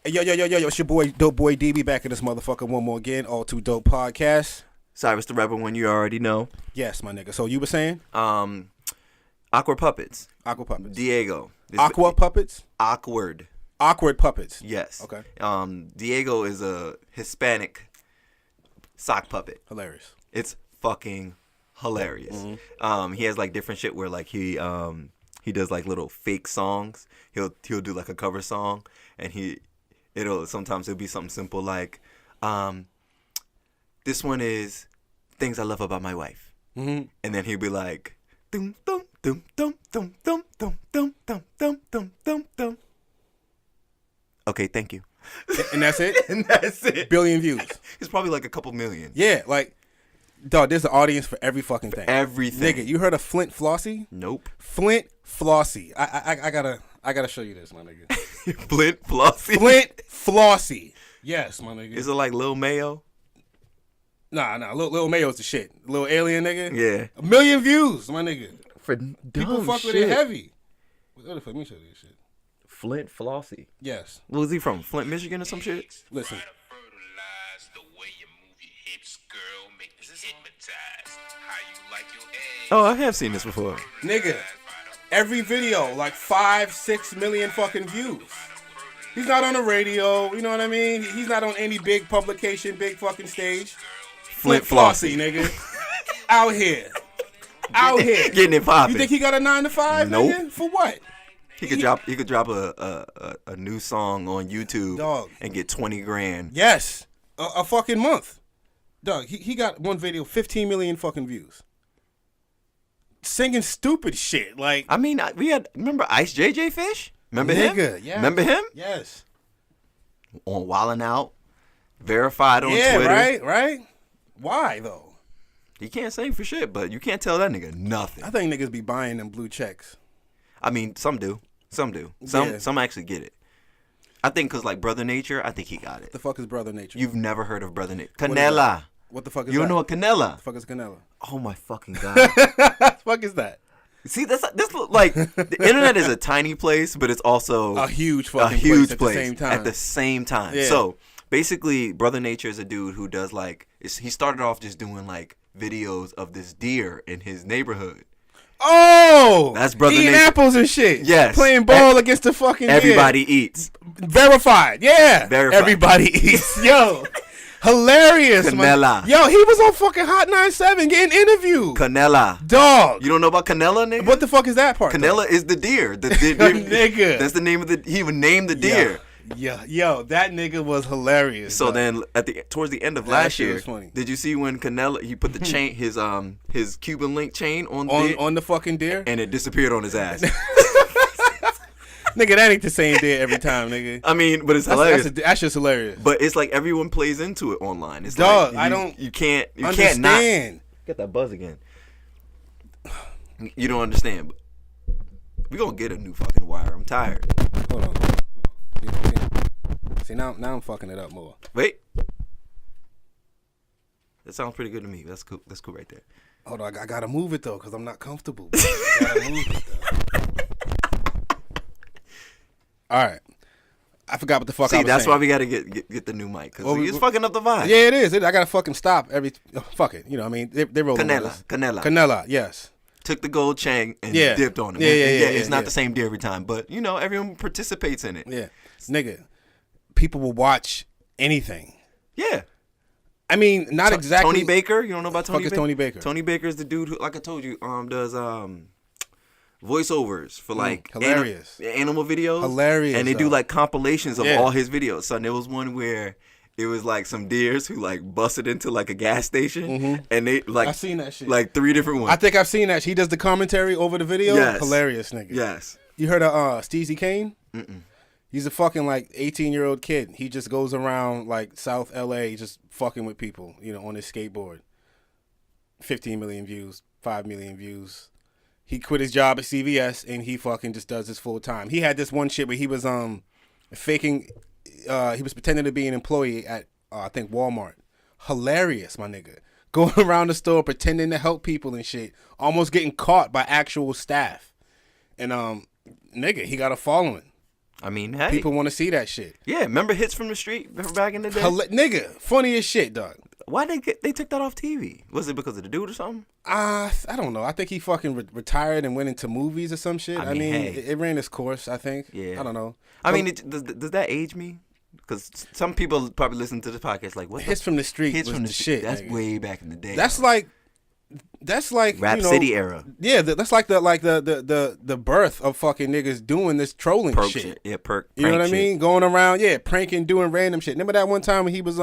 Yo, it's your boy, Dope Boy DB, back in this motherfucker one more again. All Too Dope podcast. Cyrus the Rebel, when you already know. Yes, my nigga. So you were saying? Awkward Puppets. Awkward Puppets. Diego. Aqua Puppets? Awkward. Awkward Puppets. Yes. Okay. Diego is a Hispanic sock puppet. Hilarious. It's fucking hilarious. Mm-hmm. He has like different shit where like he does like little fake songs. He'll do like a cover song, and sometimes it'll be something simple like, this one is things I love about my wife, and then he'll be like, dum dum dum dum dum dum dum dum dum dum dum dum dum. Okay, thank you. And that's it. And that's it. Billion views. It's probably like a couple million. Yeah, like, dog. There's an audience for every fucking thing. Everything. Nigga, you heard of Flint Flossie? Nope. Flint Flossie. I gotta show you this, my nigga. Flint Flossie. Flint Flossie. Yes, my nigga. Is it like Lil Mayo? Nah. Lil Mayo's the shit. Little alien nigga. Yeah. 1 million views, my nigga. For People fuck with it heavy. What the fuck? Let me show you this shit. Flint Flossie. Yes. Where was he from? Flint, Michigan or some shit? Listen. Oh, I have seen this before. Nigga, every video, like 5-6 million fucking views. He's not on the radio, you know what I mean? He's not on any big publication, big fucking stage. Flint Flossie, nigga. Out here. Getting it popping. You think he got a 9 to 5, nope. nigga? For what? He could drop a new song on YouTube, dog, and get 20 grand. Yes. A fucking month. Dog, he got one video, 15 million fucking views. Singing stupid shit. Like, I mean, remember Ice JJ Fish? Remember him? Yeah. Remember him? Yes. On Wildin' Out, verified on Twitter. Yeah, right? Why, though? He can't sing for shit, but you can't tell that nigga nothing. I think niggas be buying them blue checks. I mean, some do. Some actually get it. I think because, like, Brother Nature, I think he got it. The fuck is Brother Nature? You've never heard of Brother Nature. Canela. What the fuck is that? You don't know what Canela? What the fuck is Canela? Oh, my fucking God. What the fuck is that? See, this like, the internet is a tiny place, but it's also a huge fucking place at the same time. At the same time. Yeah. So, basically, Brother Nature is a dude who does, like, he started off just doing, like, videos of this deer in his neighborhood. Oh, that's Brother eating Nature. Apples and shit. Yes, playing ball against the fucking everybody deer. Eats. Verified, yeah. Verified. Everybody eats. Yo, hilarious. Canela. Yo, he was on fucking Hot 97 getting interviewed. Canela. Dog. You don't know about Canela, nigga? What the fuck is that part? Canela is the deer. The deer. Nigga. That's the name of he would name the deer. Yeah, yo, that nigga was hilarious. So then, towards the end of last year, funny. Did you see when Canela he put the chain, his Cuban link chain on the fucking deer, and it disappeared on his ass? Nigga, that ain't the same deer every time, nigga. I mean, but it's hilarious. That's just hilarious. But it's like everyone plays into it online. It's dog, like you can't understand. Can't not get that buzz again. You don't understand. We gonna get a new fucking wire. I'm tired. Hold on. See, now I'm fucking it up more. Wait. That sounds pretty good to me. That's cool. That's cool right there. Hold on, I gotta move it though, cause I'm not comfortable. I gotta move it though. All right. I forgot what the fuck I was saying. See, that's why we gotta get the new mic, cause it's fucking up the vibe. Yeah, it is. I gotta fucking stop every. Fuck it. You know what I mean? They rolling. Canela. Yes. Took the gold chain and dipped on it. Yeah. It's not the same deer every time, but you know everyone participates in it. Yeah, nigga. People will watch anything. Yeah. I mean, not exactly. Tony Baker, you don't know about Tony Baker? Tony Baker? Tony Baker is the dude who, like I told you, does voiceovers for like hilarious animal videos. Hilarious. And they do like compilations of all his videos. So there was one where it was like some deers who like busted into like a gas station, and they like I've seen that shit. Like 3 different ones. I think I've seen that. He does the commentary over the video. Yes. Hilarious, nigga. Yes. You heard of Steezy Kane? He's a fucking like 18-year-old kid. He just goes around like South LA just fucking with people, you know, on his skateboard. 15 million views, 5 million views. He quit his job at CVS and he fucking just does this full time. He had this one shit where he was faking he was pretending to be an employee at I think Walmart. Hilarious, my nigga. Going around the store pretending to help people and shit, almost getting caught by actual staff. And nigga, he got a following. I mean, hey. People want to see that shit. Yeah, remember Hits from the Street back in the day? Nigga, funny as shit, dog. Why they took that off TV? Was it because of the dude or something? I don't know. I think he fucking retired and went into movies or some shit. I mean hey. it ran its course, I think. Yeah. I don't know. I mean, does that age me? Because some people probably listen to this podcast like, what Hits from the Street was the shit. That's way back in the day. That's like Rap City era. Yeah, that's like the birth of fucking niggas doing this trolling shit. Yeah, you know what I mean? Going around, pranking, doing random shit. Remember that one time when he was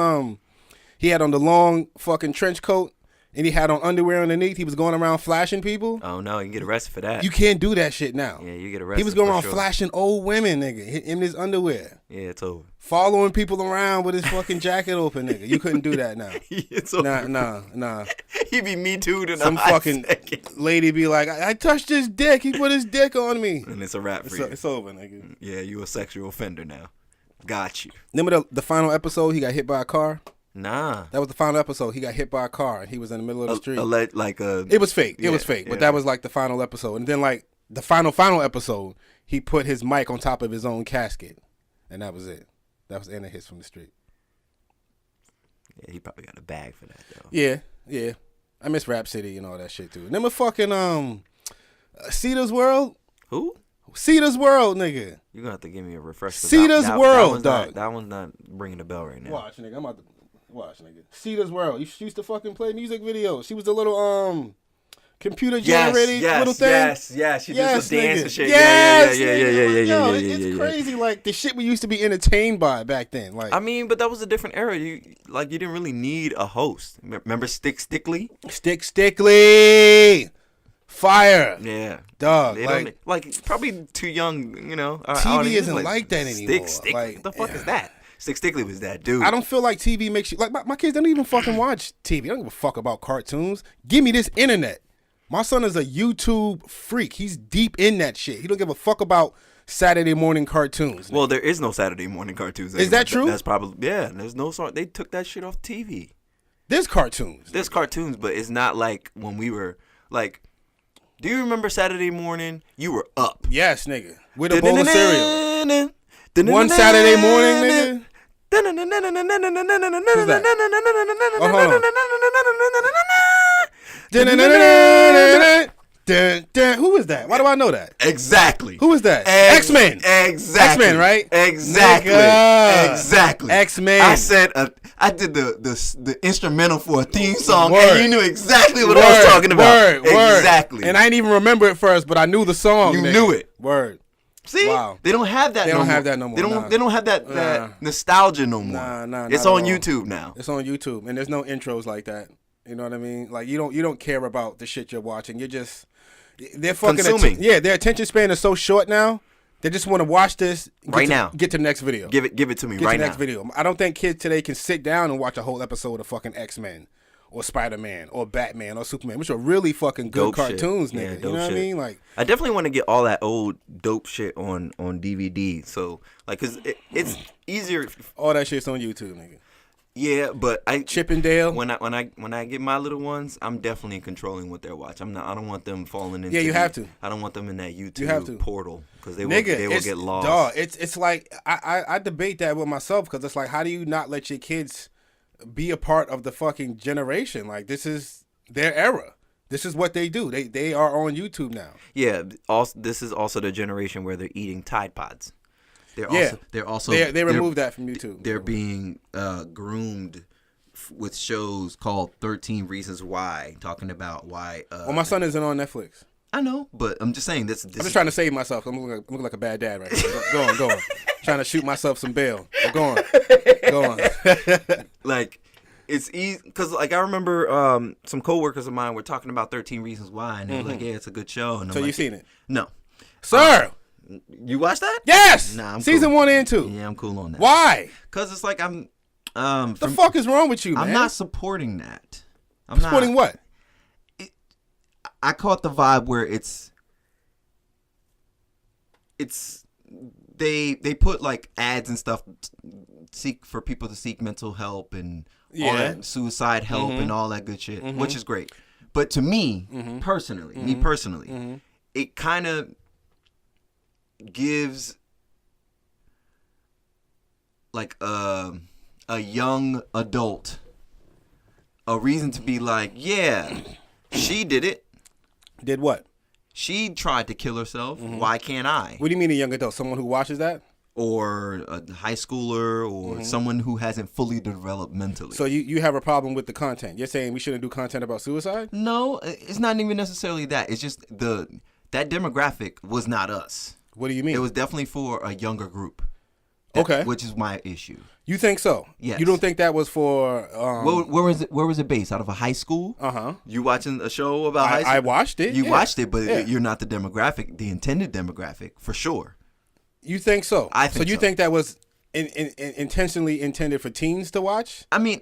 he had on the long fucking trench coat and he had on underwear underneath. He was going around flashing people. Oh no, you can get arrested for that. You can't do that shit now. Yeah, you get arrested. He was going around flashing old women, nigga, in his underwear. Yeah, it's over. Following people around with his fucking jacket open, nigga. You couldn't do that now. It's over. Nah. He be Me Too to some fucking lady be like, I touched his dick. He put his dick on me. And it's a wrap for you. It's over, nigga. Yeah, you a sexual offender now. Got you. Remember the final episode? He got hit by a car. Nah, that was the final episode. He got hit by a car and he was in the middle of the street. It was fake. It was fake. But that was like the final episode. And then like the final episode, he put his mic on top of his own casket, and that was it. That was the end of Hits from the Street. Yeah, he probably got a bag for that though. Yeah. I miss Rap City and all that shit too. Remember fucking Cedar's World? Who? Cedar's World, nigga. You're gonna have to give me a refresher. Cedar's World, dog. That one's not ringing the bell right now. Watch, nigga. I'm about to watch, nigga. Cedar's World. She used to fucking play music videos. She was a little computer generated little thing. Yes. She did some dance and shit. Yeah. It's crazy. Like the shit we used to be entertained by back then. Like, I mean, but that was a different era. You didn't really need a host. Remember Stickly? Stickly. Fire. Yeah. Dog. Like probably too young, you know. TV isn't like that anymore. Stick. What the fuck is that? Stickly was that dude. I don't feel like TV makes you like my kids don't even fucking watch TV. I don't give a fuck about cartoons. Give me this internet. My son is a YouTube freak. He's deep in that shit. He don't give a fuck about Saturday morning cartoons. Well, there is no Saturday morning cartoons anymore. Is that true? That's probably there's no sort. They took that shit off TV. There's cartoons. There's cartoons, but it's not like when we were like. Do you remember Saturday morning? You were up. Yes, nigga. With a bowl of cereal. One Saturday morning, nigga. Who's that? Oh, hold on. Who is that? Why do I know that? Exactly. Who is that? X-Men. Exactly. X-Men, right? Exactly. Nigga. Exactly. X-Men. I said I did the instrumental for a theme song, and you knew exactly what I was talking about. Exactly. And I didn't even remember it first, but I knew the song. You knew it. Word. See, they don't have that. They don't have that no more. They don't have that nostalgia no more. Nah. It's on YouTube now. It's on YouTube, and there's no intros like that. You know what I mean? Like you don't care about the shit you're watching. You're just they're fucking consuming. Their attention span is so short now. They just want to watch this now. Get to the next video. Give it to me right now. Get to the next video. I don't think kids today can sit down and watch a whole episode of fucking X-Men or Spider-Man or Batman or Superman, which are really fucking good dope cartoons, shit. nigga. Yeah, you know what I mean? Like, I definitely want to get all that old dope shit on DVD. So like, cause it's easier. All that shit's on YouTube, nigga. Yeah, but Chippendale. When I get my little ones, I'm definitely controlling what they're watching. I don't want them falling into. Yeah, you have to. I don't want them in that YouTube portal because they will get lost. Dog, it's like I debate that with myself because it's like, how do you not let your kids be a part of the fucking generation? Like, this is their era. This is what they do. They are on YouTube now. Yeah. Also, this is also the generation where they're eating Tide Pods. They removed that from YouTube. They're being groomed with shows called 13 Reasons Why, talking about why. Well, my son isn't on Netflix. I know, but I'm just saying this. I'm just trying to save myself. I'm looking like a bad dad right now. Go on. Trying to shoot myself some bail. Go on. Like, it's easy because, like, I remember some coworkers of mine were talking about 13 Reasons Why, and they were like, "Yeah, it's a good show." And so you seen it? No, sir. You watched that? Yes. Nah, I'm Season cool. 1 and 2. Yeah, I'm cool on that. Why? Because it's like I'm. The fuck is wrong with you, man? I'm not supporting that. I'm supporting what? I caught the vibe where it's they put like ads and stuff for people to seek mental help and all that suicide help and all that good shit, which is great. But to me, personally, it kind of gives like a young adult a reason to be like, yeah, she did it. Did what? She tried to kill herself. Why can't I? What do you mean a young adult? Someone who watches that? Or a high schooler or someone who hasn't fully developed mentally. So you have a problem with the content. You're saying we shouldn't do content about suicide? No, it's not even necessarily that. It's just that demographic was not us. What do you mean? It was definitely for a younger group. Okay. Which is my issue. You think so? Yes. You don't think that was for... Where was it based? Out of a high school? Uh-huh. You watching a show about high school? I watched it. You watched it, but you're not the demographic, the intended demographic, for sure. You think so? I think so. So you think that was intentionally intended for teens to watch? I mean...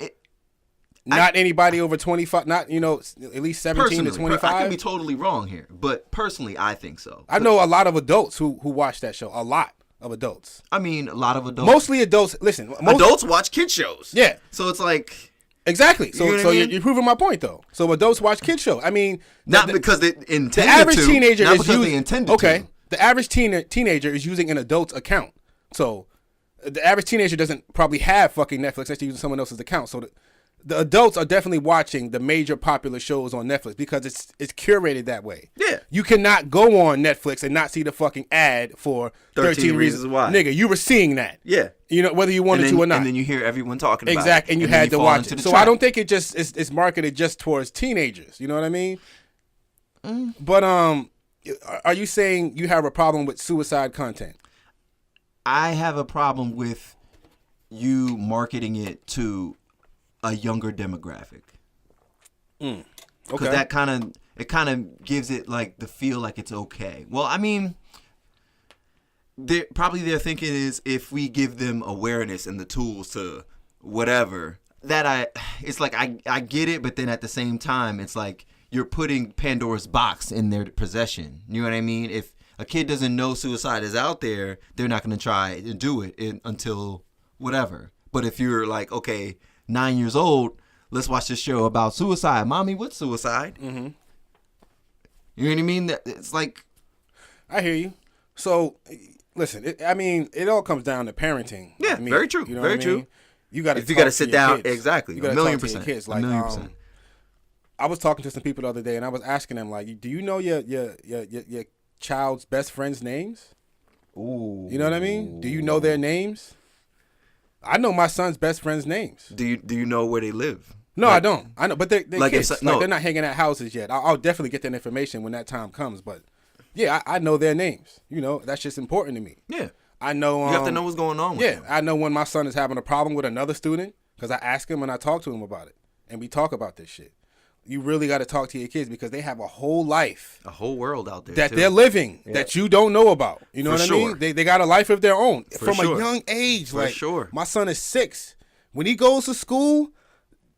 Not anybody over 25, not, at least 17 to 25? I could be totally wrong here, but personally, I think so. I know a lot of adults who watch that show. A lot of adults. I mean, a lot of adults. Mostly adults. Listen. Adults watch kid shows. Yeah. So it's like... Exactly. So, you know what I mean? you're proving my point, though. So adults watch kid shows. I mean... because they intended the average to. Teenager not is because using, they intended okay. to. The average teenager is using an adult's account. So the average teenager doesn't probably have fucking Netflix. They're using someone else's account. So the adults are definitely watching the major popular shows on Netflix because it's curated that way. Yeah. You cannot go on Netflix and not see the fucking ad for 13 Reasons Why. Nigga, you were seeing that. Yeah. Whether you wanted to or not. And then you hear everyone talking about it. Exactly. And you had to watch it. So trap. I don't think it's marketed just towards teenagers. You know what I mean? But are you saying you have a problem with suicide content? I have a problem with you marketing it to a younger demographic. Okay. Because that kind of gives it like the feel like it's okay. Well, I mean, their thinking is if we give them awareness and the tools to whatever, it's like I get it, but then at the same time, it's like you're putting Pandora's box in their possession. You know what I mean? If a kid doesn't know suicide is out there, they're not going to try and do it until whatever. But if you're like, okay, 9 years old, let's watch this show about suicide. Mommy, what's suicide? Mm-hmm. You know what I mean? It's like... I hear you. So, listen, it all comes down to parenting. Yeah, very true. You know very what I true. mean? You got to sit down. Kids. Exactly. You got to talk to your kids. Like, a million percent. I was talking to some people the other day, and I was asking them, like, do you know your child's best friends' names? Ooh. You know what I mean? Do you know their names? I know my son's best friends' names. Do you know where they live? No, I don't. I know, but they're like kids. They're not hanging at houses yet. I'll definitely get that information when that time comes. But yeah, I know their names. That's just important to me. Yeah, I know. You have to know what's going on with them. I know when my son is having a problem with another student because I ask him and I talk to him about it, and we talk about this shit. You really got to talk to your kids because they have a whole life, a whole world out there that they're living that you don't know about. You know what I mean? They got a life of their own from a young age. For sure. My son is 6. When he goes to school,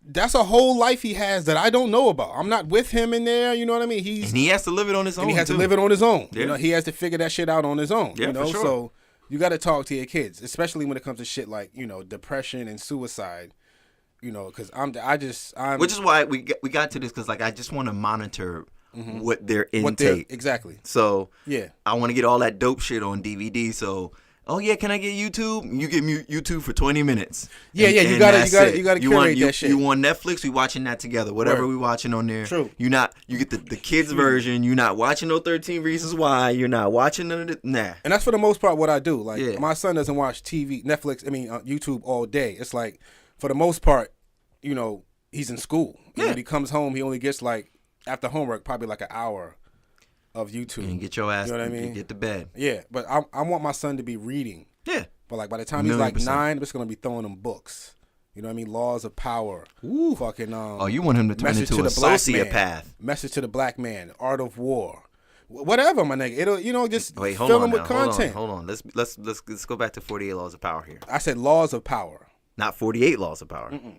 that's a whole life he has that I don't know about. I'm not with him in there. You know what I mean? And he has to live it on his own. And he has to live it on his own. Yeah. He has to figure that shit out on his own. Yeah, for sure. So you got to talk to your kids, especially when it comes to shit like depression and suicide. Because I'm. Which is why we got to this because I just want to monitor what their intake. Exactly. So yeah, I want to get all that dope shit on DVD. So can I get YouTube? You get YouTube for 20 minutes. Yeah, you gotta curate that shit. You want Netflix? We watching that together. Whatever we watching on there. True. You get the kids version. You're not watching no 13 Reasons Why. You're not watching none of it. Nah. And that's for the most part what I do. Like my son doesn't watch Netflix. YouTube all day. It's like. For the most part, he's in school. When he comes home, he only gets after homework, probably an hour of YouTube. And get your ass. You know what I mean? Get to bed. Yeah, but I want my son to be reading. Yeah. But by the time he's 9, I'm just gonna be throwing him books. You know what I mean? Laws of Power. Ooh. Fucking. You want him to turn into a sociopath? Message to the Black Man. Art of War. Whatever, my nigga. It'll just Wait, fill him with content. Hold on. Let's go back to 48 Laws of Power here. I said Laws of Power. Not 48 Laws of Power. Mm-mm.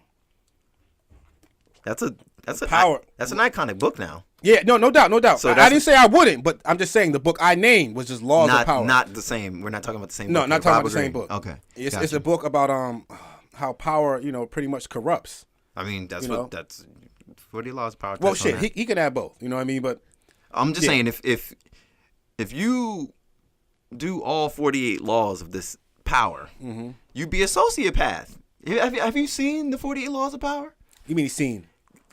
That's an iconic book now. Yeah, no doubt. So I didn't say I wouldn't, but I'm just saying the book I named was just Laws of Power. Not the same. We're not talking about the same book. No, not talking about the same book. Okay. It's a book about how power, pretty much corrupts. I mean, that's 48 Laws of Power. Well, shit, he can have both. You know what I mean? But I'm just saying if you do all 48 laws of this power, you'd be a sociopath. Have you seen the 48 Laws of Power? You mean seen?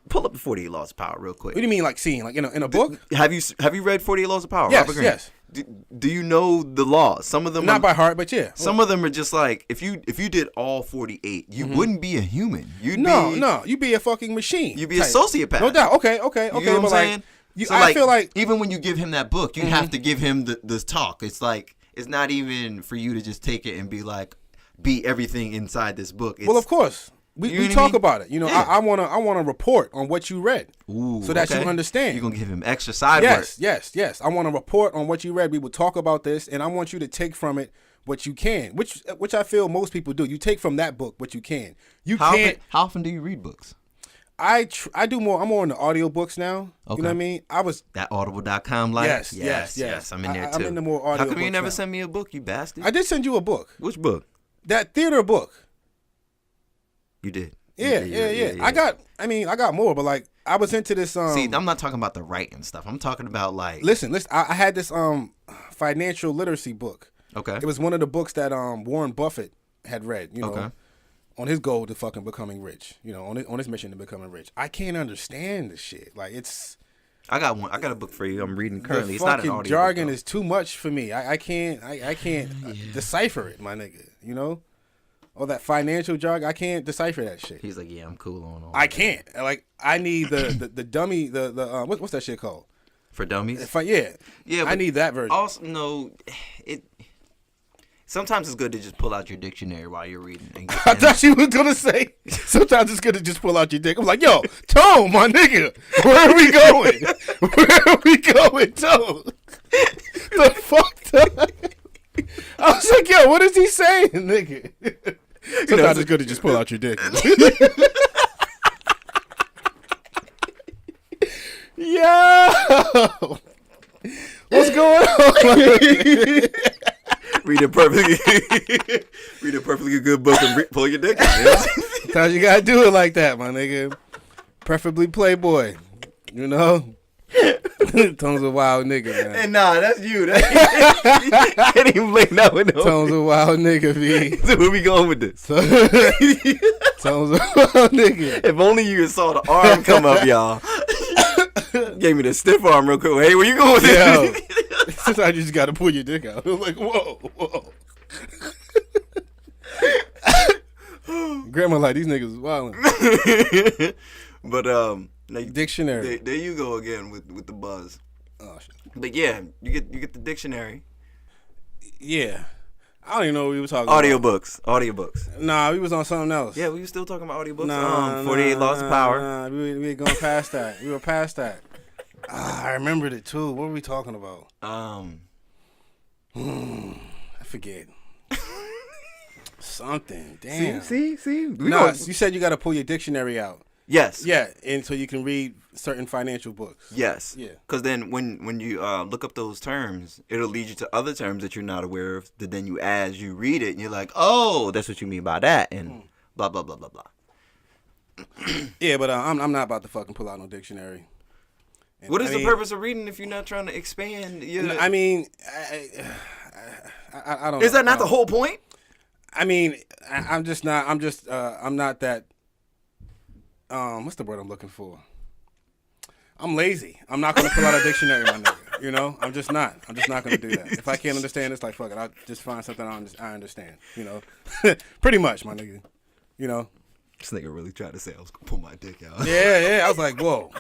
Pull up the 48 Laws of Power real quick. What do you mean, like seen? Like in a book? Have you read 48 Laws of Power? Yes, Robert Greene? yes. Do you know the laws? Some of them Not by heart, but yeah. Some of them are just like if you did all 48, you wouldn't be a human. You'd be a fucking machine. You'd be a sociopath. No doubt. Okay. You know what but I'm like, saying? I feel like even when you give him that book, you have to give him the talk. It's like it's not even for you to just take it and be like, be everything inside this book. Well, of course. We talk about it. You know, Yeah. I want to report on what you read, so that you understand. You're gonna give him extra side work. Yes. I want to report on what you read. We will talk about this, and I want you to take from it what you can, which I feel most people do. You take from that book what you can. How often do you read books? I do more. I'm more into audiobooks now. Okay. You know what I mean? I was that audible.com life. Yes. I'm in there too. I'm into more audiobooks. How come you never now. send me a book, you bastard? I did send you a book. Which book? That theater book. You did. Yeah. I got more, but like I was into this. See, I'm not talking about the writing stuff. I'm talking about like. Listen. I had this financial literacy book. Okay. It was one of the books that Warren Buffett had read. You know, Okay. on his goal to fucking becoming rich. You know, on his mission to becoming rich. I can't understand this shit. Like it's. I got one. I got a book for you. I'm reading currently. The It's not an fucking audio jargon book, is too much for me. I can't decipher it, my nigga. You know, all that financial jargon. I can't decipher that shit. He's like, yeah, I'm cool on all. I can't. Like I need the dummy what's that shit called? For dummies. Yeah. I need that version. Also, no, it. Sometimes it's good to just pull out your dictionary while you're reading. I thought you was gonna say sometimes it's good to just pull out your dick. I'm like, yo, Tone, my nigga, where are we going? Where are we going, Tone? The fuck? I was like, yo, what is he saying, nigga? Sometimes it's good to just pull out your dick. Yo, what's going on? Read a perfectly good book and pull your dick out. You know? Sometimes you gotta do it like that, my nigga. Preferably Playboy. You know? Tone's a wild nigga, man. And nah, that's you. I can't even blame that one. Tone's a wild nigga, V. So where we going with this? Tone's a wild nigga. If only you saw the arm come up, y'all. Gave me the stiff arm real quick. Hey, where you going with this? Sometimes you just gotta pull your dick out. I'm like, whoa. Grandma like, these niggas is wildin'. But like, dictionary. There you go again with the buzz. Oh shit. But yeah, you get the dictionary. Yeah. I don't even know what we were talking Audiobooks. Nah, we was on something else. Yeah, we were still talking about audiobooks. 48 Laws of Power. Nah, we were going past that. We were past that. I remembered it too. What were we talking about? I forget. Something. Damn. See. You said you got to pull your dictionary out. Yes. Yeah, and so you can read certain financial books. Yes. Yeah. Because then when you look up those terms, it'll lead you to other terms that you're not aware of. That then as you read it, and you're like, oh, that's what you mean by that, and blah blah blah blah blah. Yeah, but I'm not about to fucking pull out no dictionary. And what is the purpose of reading if you're not trying to expand? I mean, I don't. Is that not the whole point? I mean, I'm not that. What's the word I'm looking for? I'm lazy. I'm not gonna pull out a dictionary, my nigga. You know, I'm just not gonna do that. If I can't understand, it's like fuck it. I'll just find something I understand. You know, pretty much, my nigga. You know. This nigga really tried to say I was gonna pull my dick out. Yeah. I was like, whoa.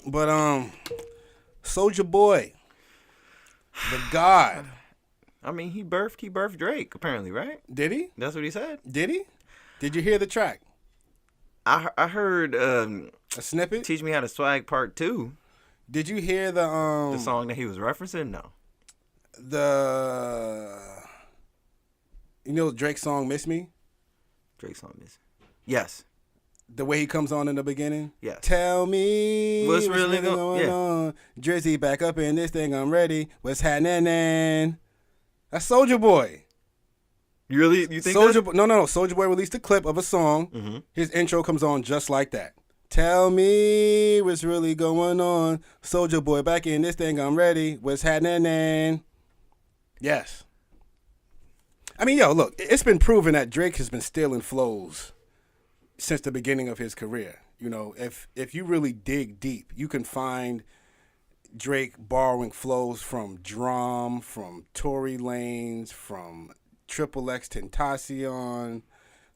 But Soulja Boy, the God. I mean, he birthed Drake apparently, right? Did he? That's what he said. Did he? Did you hear the track? I heard a snippet. Teach Me How to Swag Part 2. Did you hear the song that he was referencing? No. You know Drake's song Miss Me? Drake's song Miss Me. Yes. The way he comes on in the beginning? Yes. Tell me what's really going on. Drizzy back up in this thing, I'm ready. What's happening? That's Soulja Boy. You think Soulja Boy? No. Soulja Boy released a clip of a song. Mm-hmm. His intro comes on just like that. Tell me what's really going on. Soulja Boy back in this thing, I'm ready. What's happening? Yes. I mean, yo, look, it's been proven that Drake has been stealing flows since the beginning of his career. You know, if you really dig deep, you can find Drake borrowing flows from Drum, from Tory Lanez, from Triple X Tentacion.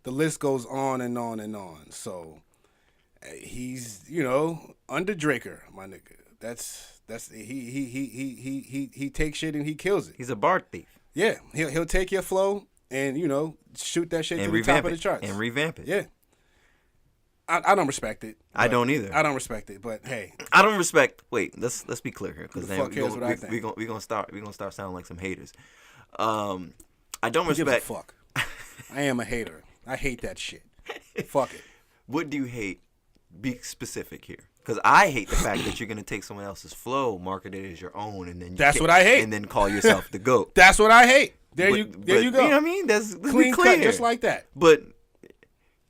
The list goes on and on and on. So he's, you know, under Draker, my nigga. That's he takes shit and he kills it. He's a bar thief. Yeah, he'll take your flow and, you know, shoot that shit to the top of the charts and revamp it. Yeah. I don't respect it. I don't either. I don't respect it, but hey. I don't respect. Wait, let's be clear here, because fuck cares what I think? we gonna start sounding like some haters. I don't Who gives respect. a fuck? I am a hater. I hate that shit. Fuck it. What do you hate? Be specific here, because I hate the fact that you're gonna take someone else's flow, market it as your own, and then that's what I hate, and then call yourself the GOAT. That's what I hate. There you go. You know what I mean? That's clean cut, just like that. But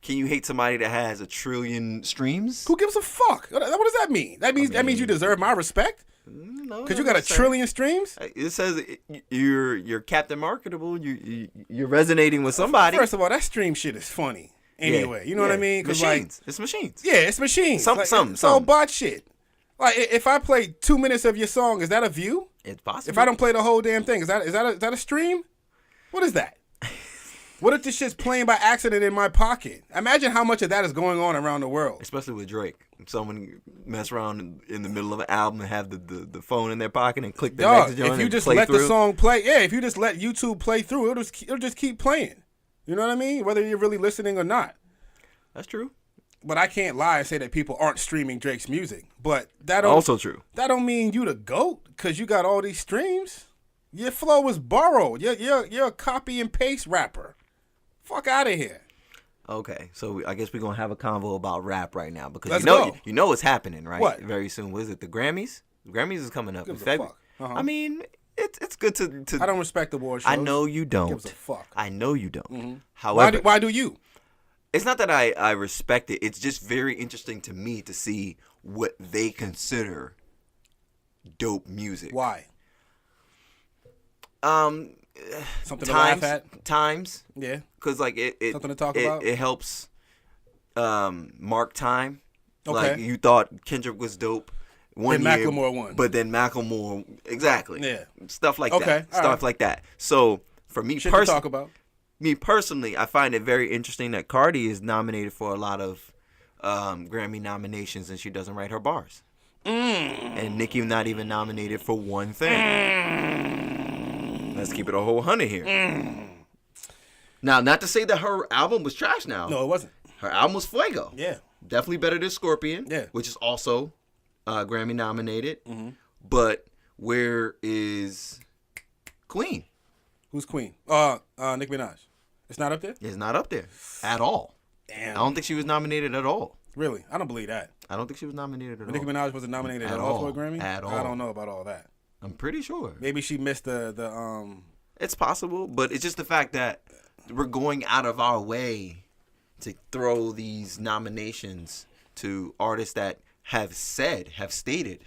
can you hate somebody that has 1 trillion streams? Who gives a fuck? What does that mean? That means you deserve my respect. No, because you got 1 trillion streams. It says you're Captain Marketable. You're resonating with somebody. First of all, that stream shit is funny. Anyway, you know what I mean? Machines. It's machines. Yeah, it's machines. It's all bot shit. Like, if I play 2 minutes of your song, is that a view? It's possible. If I don't play the whole damn thing, is that a stream? What is that? What if this shit's playing by accident in my pocket? Imagine how much of that is going on around the world. Especially with Drake. If someone mess around in the middle of an album and have the phone in their pocket and click the next joint, if you just play let through. the song play, if you just let YouTube play through, it'll just keep playing. You know what I mean? Whether you're really listening or not. That's true. But I can't lie and say that people aren't streaming Drake's music. But that don't, also true. That don't mean you the GOAT because you got all these streams. Your flow is borrowed. You're a copy and paste rapper. Fuck out of here. Okay, so I guess we're gonna have a convo about rap right now because you know what's happening, right? What? Very soon. Was it the Grammys? The Grammys is coming up in Gives a February. fuck. I mean, it's good to. I don't respect award shows. I know you don't. Gives a fuck. I know you don't. Mm-hmm. However, why do you? It's not that I respect it. It's just very interesting to me to see what they consider dope music. Why? Something to laugh at? Times. Yeah. Because, like, it something to talk about? It helps mark time. Okay. Like, you thought Kendrick was dope one then year. Macklemore won. But then Macklemore, exactly. Yeah. Stuff like okay. that. Stuff like that. So, for me personally, talk about. Me personally, I find it very interesting that Cardi is nominated for a lot of Grammy nominations and she doesn't write her bars. And Nicki not even nominated for one thing. Let's keep it a whole 100 here. Now, not to say that her album was trash now. No, it wasn't. Her album was fuego. Yeah. Definitely better than Scorpion, yeah. which is also Grammy nominated. Mm-hmm. But where is Queen? Who's Queen? Nicki Minaj. It's not up there? It's not up there at all. Damn. I don't think she was nominated at all. Really? I don't believe that. I don't think she was nominated at all. Nicki Minaj wasn't nominated at all for a Grammy? At all. I don't know about all that. I'm pretty sure. Maybe she missed the It's possible, but it's just the fact that we're going out of our way to throw these nominations to artists that have stated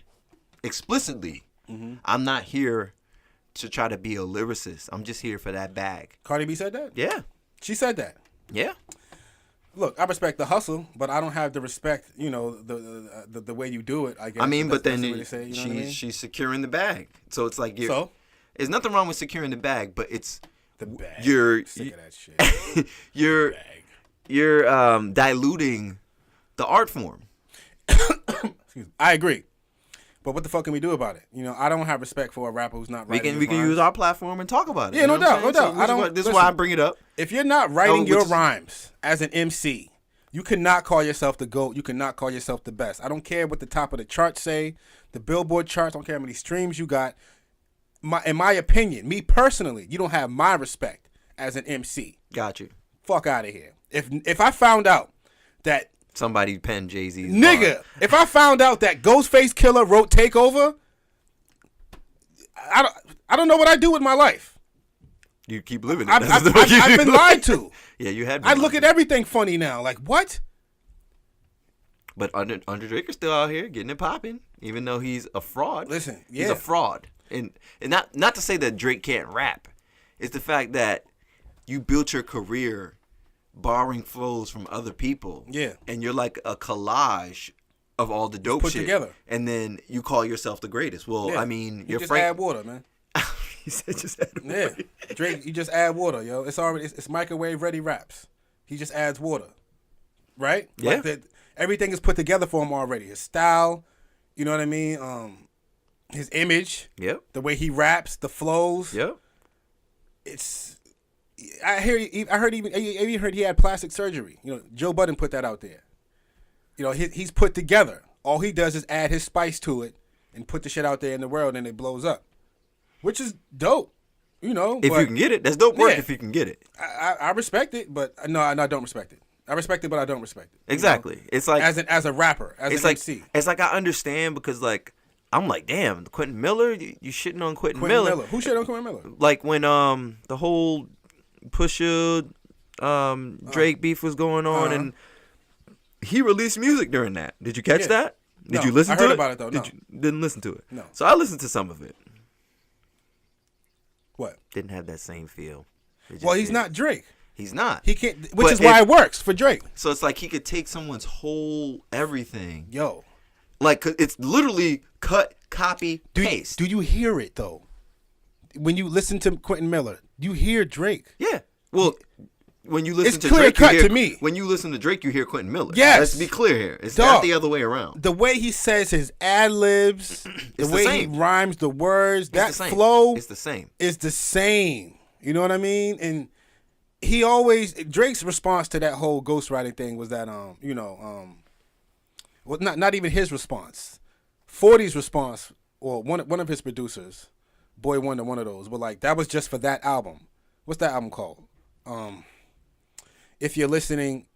explicitly, I'm not here to try to be a lyricist. I'm just here for that bag. Cardi B said that? Yeah. She said that. Yeah. Look, I respect the hustle, but I don't have the respect, you know, the way you do it, I guess. I mean, but then she's securing the bag. So it's like So? There's nothing wrong with securing the bag, but it's the bag. You're sick of that shit. you're diluting the art form. Excuse me. I agree. But what the fuck can we do about it? You know, I don't have respect for a rapper who's not writing. We can use our platform and talk about it. Yeah, no doubt. So this is why I bring it up. If you're not writing your rhymes as an MC, you cannot call yourself the GOAT. You cannot call yourself the best. I don't care what the top of the charts say, the Billboard charts. I don't care how many streams you got. In my opinion, me personally, you don't have my respect as an MC. Got you. Fuck out of here. If I found out that somebody penned Jay-Z's nigga, bar. If I found out that Ghostface Killer wrote Takeover, I don't know what I'd do with my life. You keep living it. I've been lied to. Yeah, you had. I look at everything funny now. Like, what? But Andre Drake is still out here getting it popping, even though he's a fraud. Listen, yeah. He's a fraud, and not to say that Drake can't rap. It's the fact that you built your career borrowing flows from other people. Yeah. And you're like a collage of all the dope put shit together. And then you call yourself the greatest. Well, Yeah. I mean, you you're just add water, man. He said just add water. Yeah. Drake, you just add water, yo. It's already it's microwave ready raps. He just adds water. Right? Yeah. Like everything is put together for him already. His style, you know what I mean? His image. Yep. The way he raps, the flows. Yep. It's I heard he had plastic surgery. You know, Joe Budden put that out there. You know, he's put together. All he does is add his spice to it and put the shit out there in the world, and it blows up, which is dope. You know, if you can get it, that's dope work. Yeah. If you can get it, I respect it, but no, I don't respect it. I respect it, but I don't respect it. Exactly. You know? It's like as a rapper, as it's an like MC. it's like I understand because like I'm like, damn, Quentin Miller, you shitting on Quentin Miller. Who shit on Quentin Miller? Like when the whole Pusha Drake beef was going on and he released music during that. Did you catch that? Did you listen to it? I heard about it though. No. Didn't listen to it. No. So I listened to some of it. What? Didn't have that same feel. Well, he's not Drake. He's not. He can't, which is why it works for Drake. So it's like he could take someone's whole everything. Yo. Like it's literally cut, copy, paste. Do you hear it though? When you listen to Quentin Miller, you hear Drake. Yeah. Well, when you listen it's to clear Drake, cut you hear, to me. When you listen to Drake, you hear Quentin Miller. Yes. Let's be clear here. It's Dog. not the other way around. The way he says his ad libs, the way he rhymes the words, that flow, it's the same. Is the same. You know what I mean? And he always Drake's response to that whole ghostwriting thing was that well not even his response. 40's response, or one of his producers, Boy Wonder, one of those, but like that was just for that album. What's that album called? If you're listening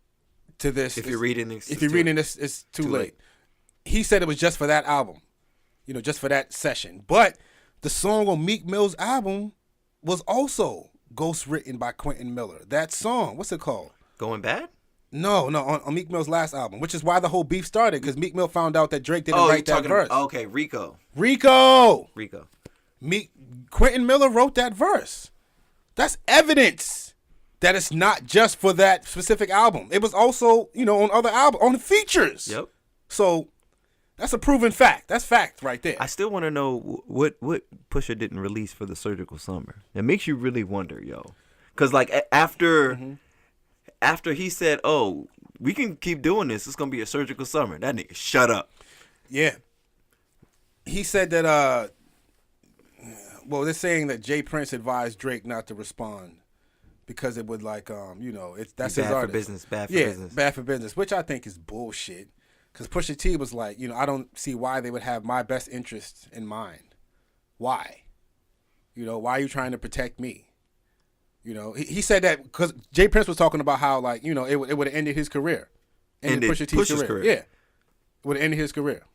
to this, if you're reading this, it's too late. He said it was just for that album, you know, just for that session. But the song on Meek Mill's album was also ghost written by Quentin Miller. That song, what's it called? Going Bad? No, on Meek Mill's last album, which is why the whole beef started, because Meek Mill found out that Drake didn't write that verse. Okay, Rico. Quentin Miller wrote that verse. That's evidence that it's not just for that specific album. It was also, you know, on other albums, on the features. Yep. So that's a proven fact. That's fact right there. I still want to know what Pusha didn't release for the Surgical Summer. It makes you really wonder, yo. Because like after he said, "Oh, we can keep doing this. It's gonna be a Surgical Summer," that nigga shut up. Yeah. He said that. Well, they're saying that Jay Prince advised Drake not to respond because it would like that's his artist. Bad for business. Bad for business, which I think is bullshit. Because Pusha T was like, I don't see why they would have my best interests in mind. Why? Why are you trying to protect me? He said that because Jay Prince was talking about how like, it would have ended his career. Ended Pusha T's career. Yeah. It would have ended his career.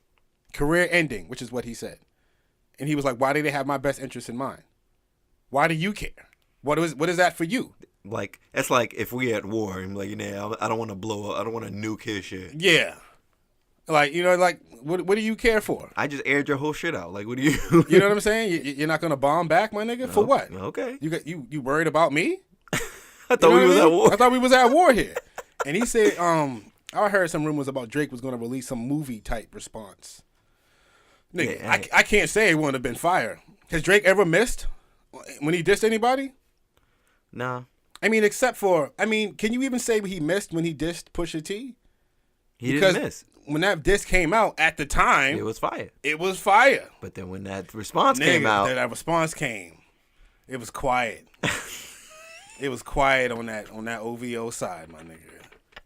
Career ending, which is what he said. And he was like, why do they have my best interests in mind? Why do you care? What is that for you? Like, it's like if we at war and like, I don't want to blow up. I don't want to nuke his shit. Yeah. Like, what do you care for? I just aired your whole shit out. Like, what do you... You know what I'm saying? You're not going to bomb back, my nigga? For what? Okay. You worried about me? I thought we was at war. I thought we was at war here. And he said, I heard some rumors about Drake was going to release some movie-type response. Nigga, yeah, I can't say it wouldn't have been fire. Has Drake ever missed when he dissed anybody? Nah. I mean, except for, can you even say he missed when he dissed Pusha T? He didn't miss. When that diss came out at the time, it was fire. It was fire. But then when that response came out, that response came, it was quiet. It was quiet on that OVO side, my nigga.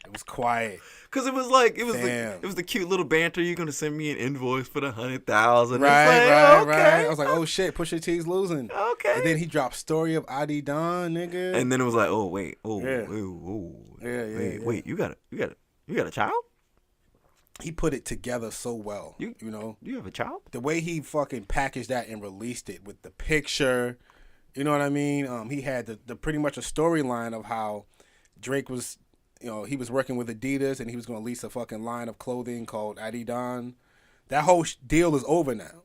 It was quiet. Cause it was like it was the cute little banter. You're gonna send me an invoice for the 100,000. Right. I was like, oh shit, Pusha T's losing. Okay. And then he dropped Story of Adi Don, nigga. And then it was like, oh wait, wait, you got a child? He put it together so well. You have a child? The way he fucking packaged that and released it with the picture, you know what I mean? He had the pretty much a storyline of how Drake was. He was working with Adidas and he was going to lease a fucking line of clothing called Adidon. That whole deal is over now.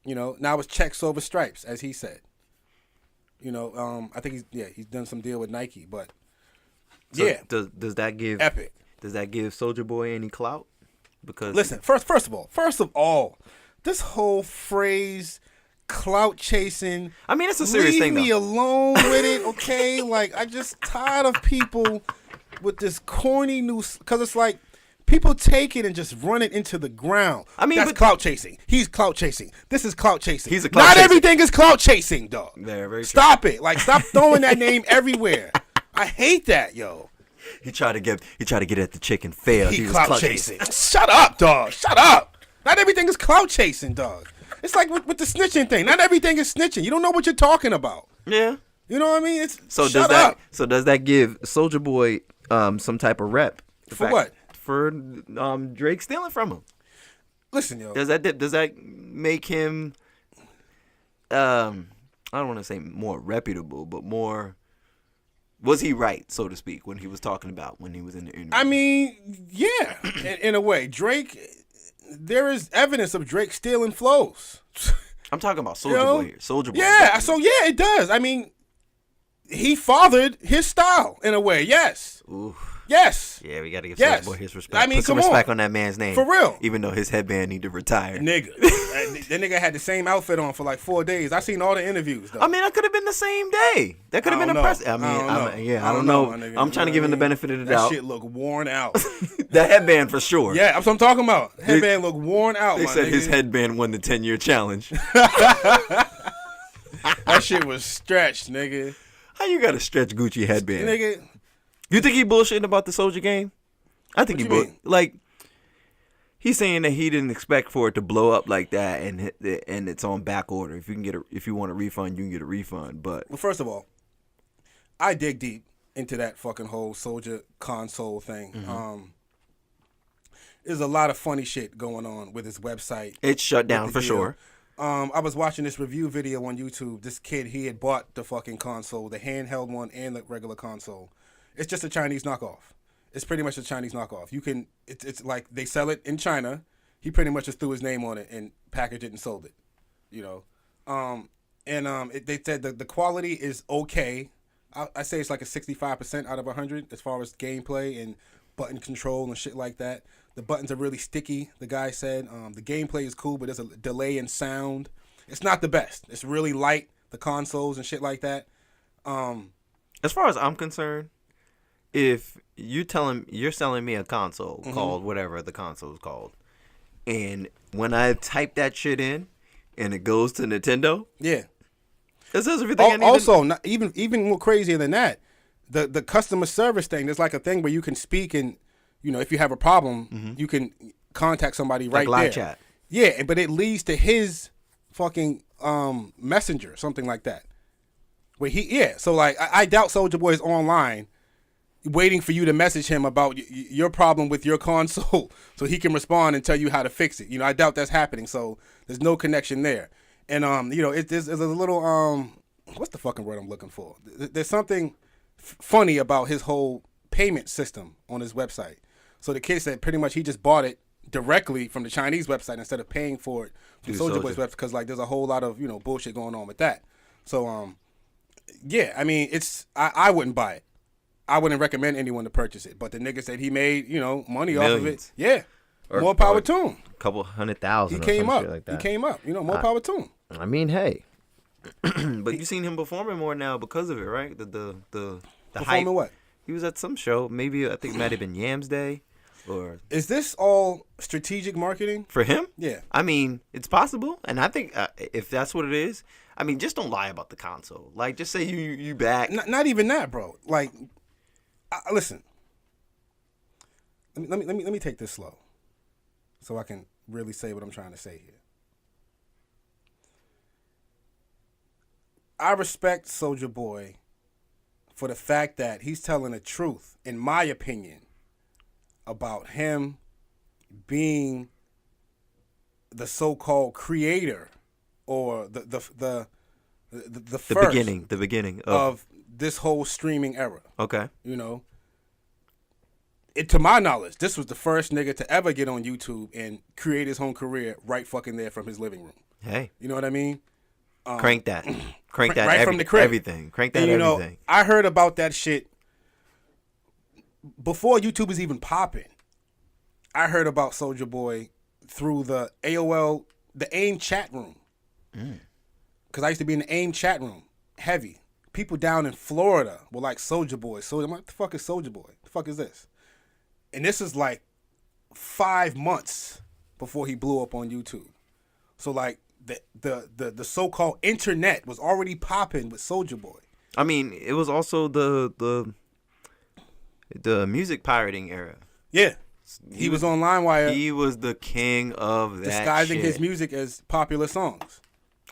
Now it's checks over stripes, as he said. You know, I think he's done some deal with Nike, but So yeah, does that give epic. Does that give Soulja Boy any clout? Because Listen, first of all, this whole phrase clout chasing. I mean, it's a serious thing. Leave me though. alone with it, okay? Like, I just tired of people with this corny new, because it's like people take it and just run it into the ground. I mean, that's clout chasing. He's clout chasing. This is clout chasing. He's a clout Not chaser. everything is clout chasing, dog. Yeah, very true. Stop it. Like, stop throwing that name everywhere. I hate that, yo. He tried to get at the chick and failed. He was clout chasing. Shut up, dog. Shut up. Not everything is clout chasing, dog. It's like with the snitching thing. Not everything is snitching. You don't know what you're talking about. Yeah. You know what I mean? So does that give Soulja Boy some type of rep? What? For Drake stealing from him. Listen, yo. Does that make him I don't want to say more reputable, but more, was he right, so to speak, when he was talking about when he was in the interview? I mean, yeah, in a way. Drake, there is evidence of Drake stealing flows. I'm talking about Soulja Boy here. Soulja Boy. Yeah, so yeah, it does. I mean, he fathered his style in a way, yes. Ooh. Yes. Yeah, we got to give Soulja Boy his respect. I mean, put some respect on that man's name. For real. Even though his headband need to retire. Nigga. That nigga had the same outfit on for like 4 days. I seen all the interviews, though. I mean, that could have been the same day. That could have been a press. I don't know. I'm trying to give him the benefit of the doubt. That shit look worn out. The headband for sure. Yeah, that's what I'm talking about. Headband look worn out, They said his headband won the 10-year challenge. That shit was stretched, nigga. How you got a stretch Gucci headband? Nigga. You think he bullshitting about the Soldier game? I think What you mean? Like, he's saying that he didn't expect for it to blow up like that, and it's on back order. If you want a refund, you can get a refund. But well, first of all, I dig deep into that fucking whole Soldier console thing. Mm-hmm. There's a lot of funny shit going on with his website. It's shut down for sure. I was watching this review video on YouTube. This kid, he had bought the fucking console, the handheld one and the regular console. It's just a Chinese knockoff. It's pretty much a Chinese knockoff. You can, it's like they sell it in China. He pretty much just threw his name on it and packaged it and sold it, you know. They said the quality is okay. I say it's like a 65% out of 100 as far as gameplay and button control and shit like that. The buttons are really sticky, the guy said. The gameplay is cool, but there's a delay in sound. It's not the best. It's really light, the consoles and shit like that. As far as I'm concerned, if you're selling me a console called whatever the console is called, and when I type that shit in and it goes to Nintendo, yeah, it says everything. Also, not even more crazier than that, the customer service thing. There's like a thing where you can speak and, you know, if you have a problem, you can contact somebody right like live there. chat. Yeah, but it leads to his fucking messenger, something like that. Where so like I doubt Soulja Boy is online waiting for you to message him about your problem with your console so he can respond and tell you how to fix it. You know, I doubt that's happening, so there's no connection there. And, you know, there's a little, what's the fucking word I'm looking for? There's something funny about his whole payment system on his website. So the kid said pretty much he just bought it directly from the Chinese website instead of paying for it from Soulja Boy's website, because, like, there's a whole lot of, you know, bullshit going on with that. So, yeah, I mean, I wouldn't buy it. I wouldn't recommend anyone to purchase it. But the nigga said he made, you know, money off of it. Yeah. More power to him. A couple 100,000. He came up. Like that. He came up. You know, more power to him. I mean, hey. But you've seen him performing more now because of it, right? The performing hype. What? He was at some show. Maybe I think it might have been Yams Day. Or is this all strategic marketing for him? Yeah. I mean, it's possible, and I think if that's what it is, I mean, just don't lie about the console. Like, just say you back. Not even that, bro. Like, listen. Let me take this slow, so I can really say what I'm trying to say here. I respect Soulja Boy for the fact that he's telling the truth, in my opinion, about him being the so-called creator or the first beginning of this whole streaming era. Okay. You know, to my knowledge, this was the first nigga to ever get on YouTube and create his own career right fucking there from his living room. Hey. You know what I mean? Crank that. Crank that. Right from the crib. Everything. Crank that. And, everything. I heard about that shit before YouTube was even popping. I heard about Soulja Boy through the AOL, the AIM chat room. Because I used to be in the AIM chat room, heavy. People down in Florida were like, Soulja Boy. So I'm like, what the fuck is Soulja Boy? The fuck is this? And this is like 5 months before he blew up on YouTube. So like the so-called internet was already popping with Soulja Boy. I mean, it was also the music pirating era. Yeah. He was on LimeWire. He was the king of that disguising shit. his music as popular songs.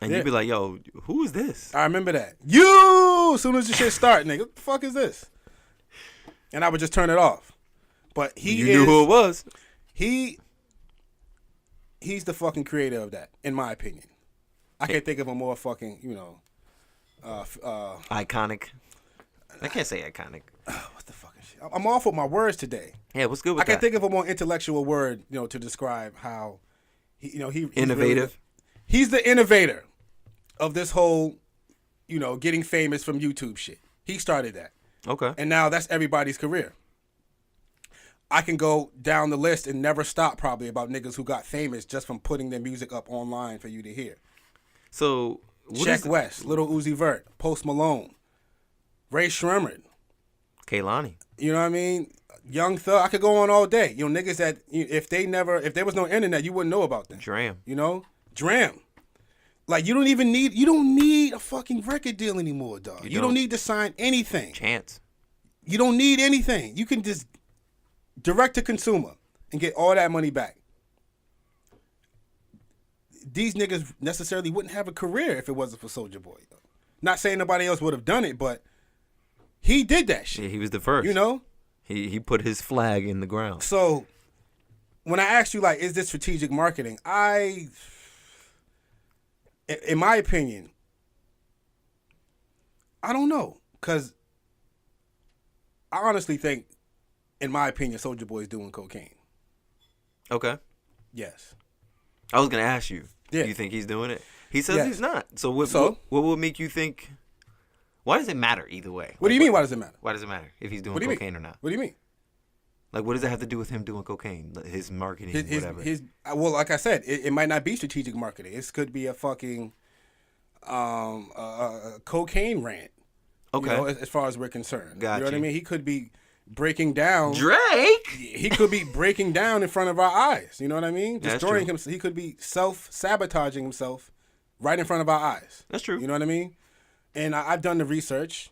And you'd be like, yo, who is this? I remember that. As soon as the shit start, nigga, what the fuck is this? And I would just turn it off. But you knew who it was. He's the fucking creator of that, in my opinion. I can't think of a more fucking, iconic. I can't say iconic. What the fucking shit? I'm off with my words today. Yeah, what's good with that? I can't think of a more intellectual word, to describe how he's innovative. He's the innovator of this whole, getting famous from YouTube shit. He started that. Okay. And now that's everybody's career. I can go down the list and never stop probably about niggas who got famous just from putting their music up online for you to hear. So, Check West, Lil Uzi Vert, Post Malone, Ray Shremmerd, Kehlani. You know what I mean? Young Thug. I could go on all day. Niggas that if there was no internet, you wouldn't know about them. Dram. Dram. Like you don't need a fucking record deal anymore, dog. You don't need to sign anything. Chance. You don't need anything. You can just direct to consumer and get all that money back. These niggas necessarily wouldn't have a career if it wasn't for Soulja Boy. Though. Not saying nobody else would have done it, but he did that shit. Yeah, he was the first. He put his flag in the ground. So when I asked you, like, is this strategic marketing? In my opinion, I don't know. Because I honestly think, in my opinion, Soulja Boy is doing cocaine. Okay. Yes. I was going to ask you. Yeah. Do you think he's doing it? He says he's not. So what would make you think? Why does it matter either way? What do you mean, why does it matter? Why does it matter if he's doing cocaine or not? What do you mean? Like, what does that have to do with him doing cocaine? His marketing, whatever. Well, like I said, it might not be strategic marketing. It could be a fucking a cocaine rant. Okay. As far as we're concerned. Gotcha. You know what I mean? He could be breaking down. Drake? He could be breaking down in front of our eyes. You know what I mean? Destroying himself. He could be self-sabotaging himself right in front of our eyes. That's true. You know what I mean? And I've done the research.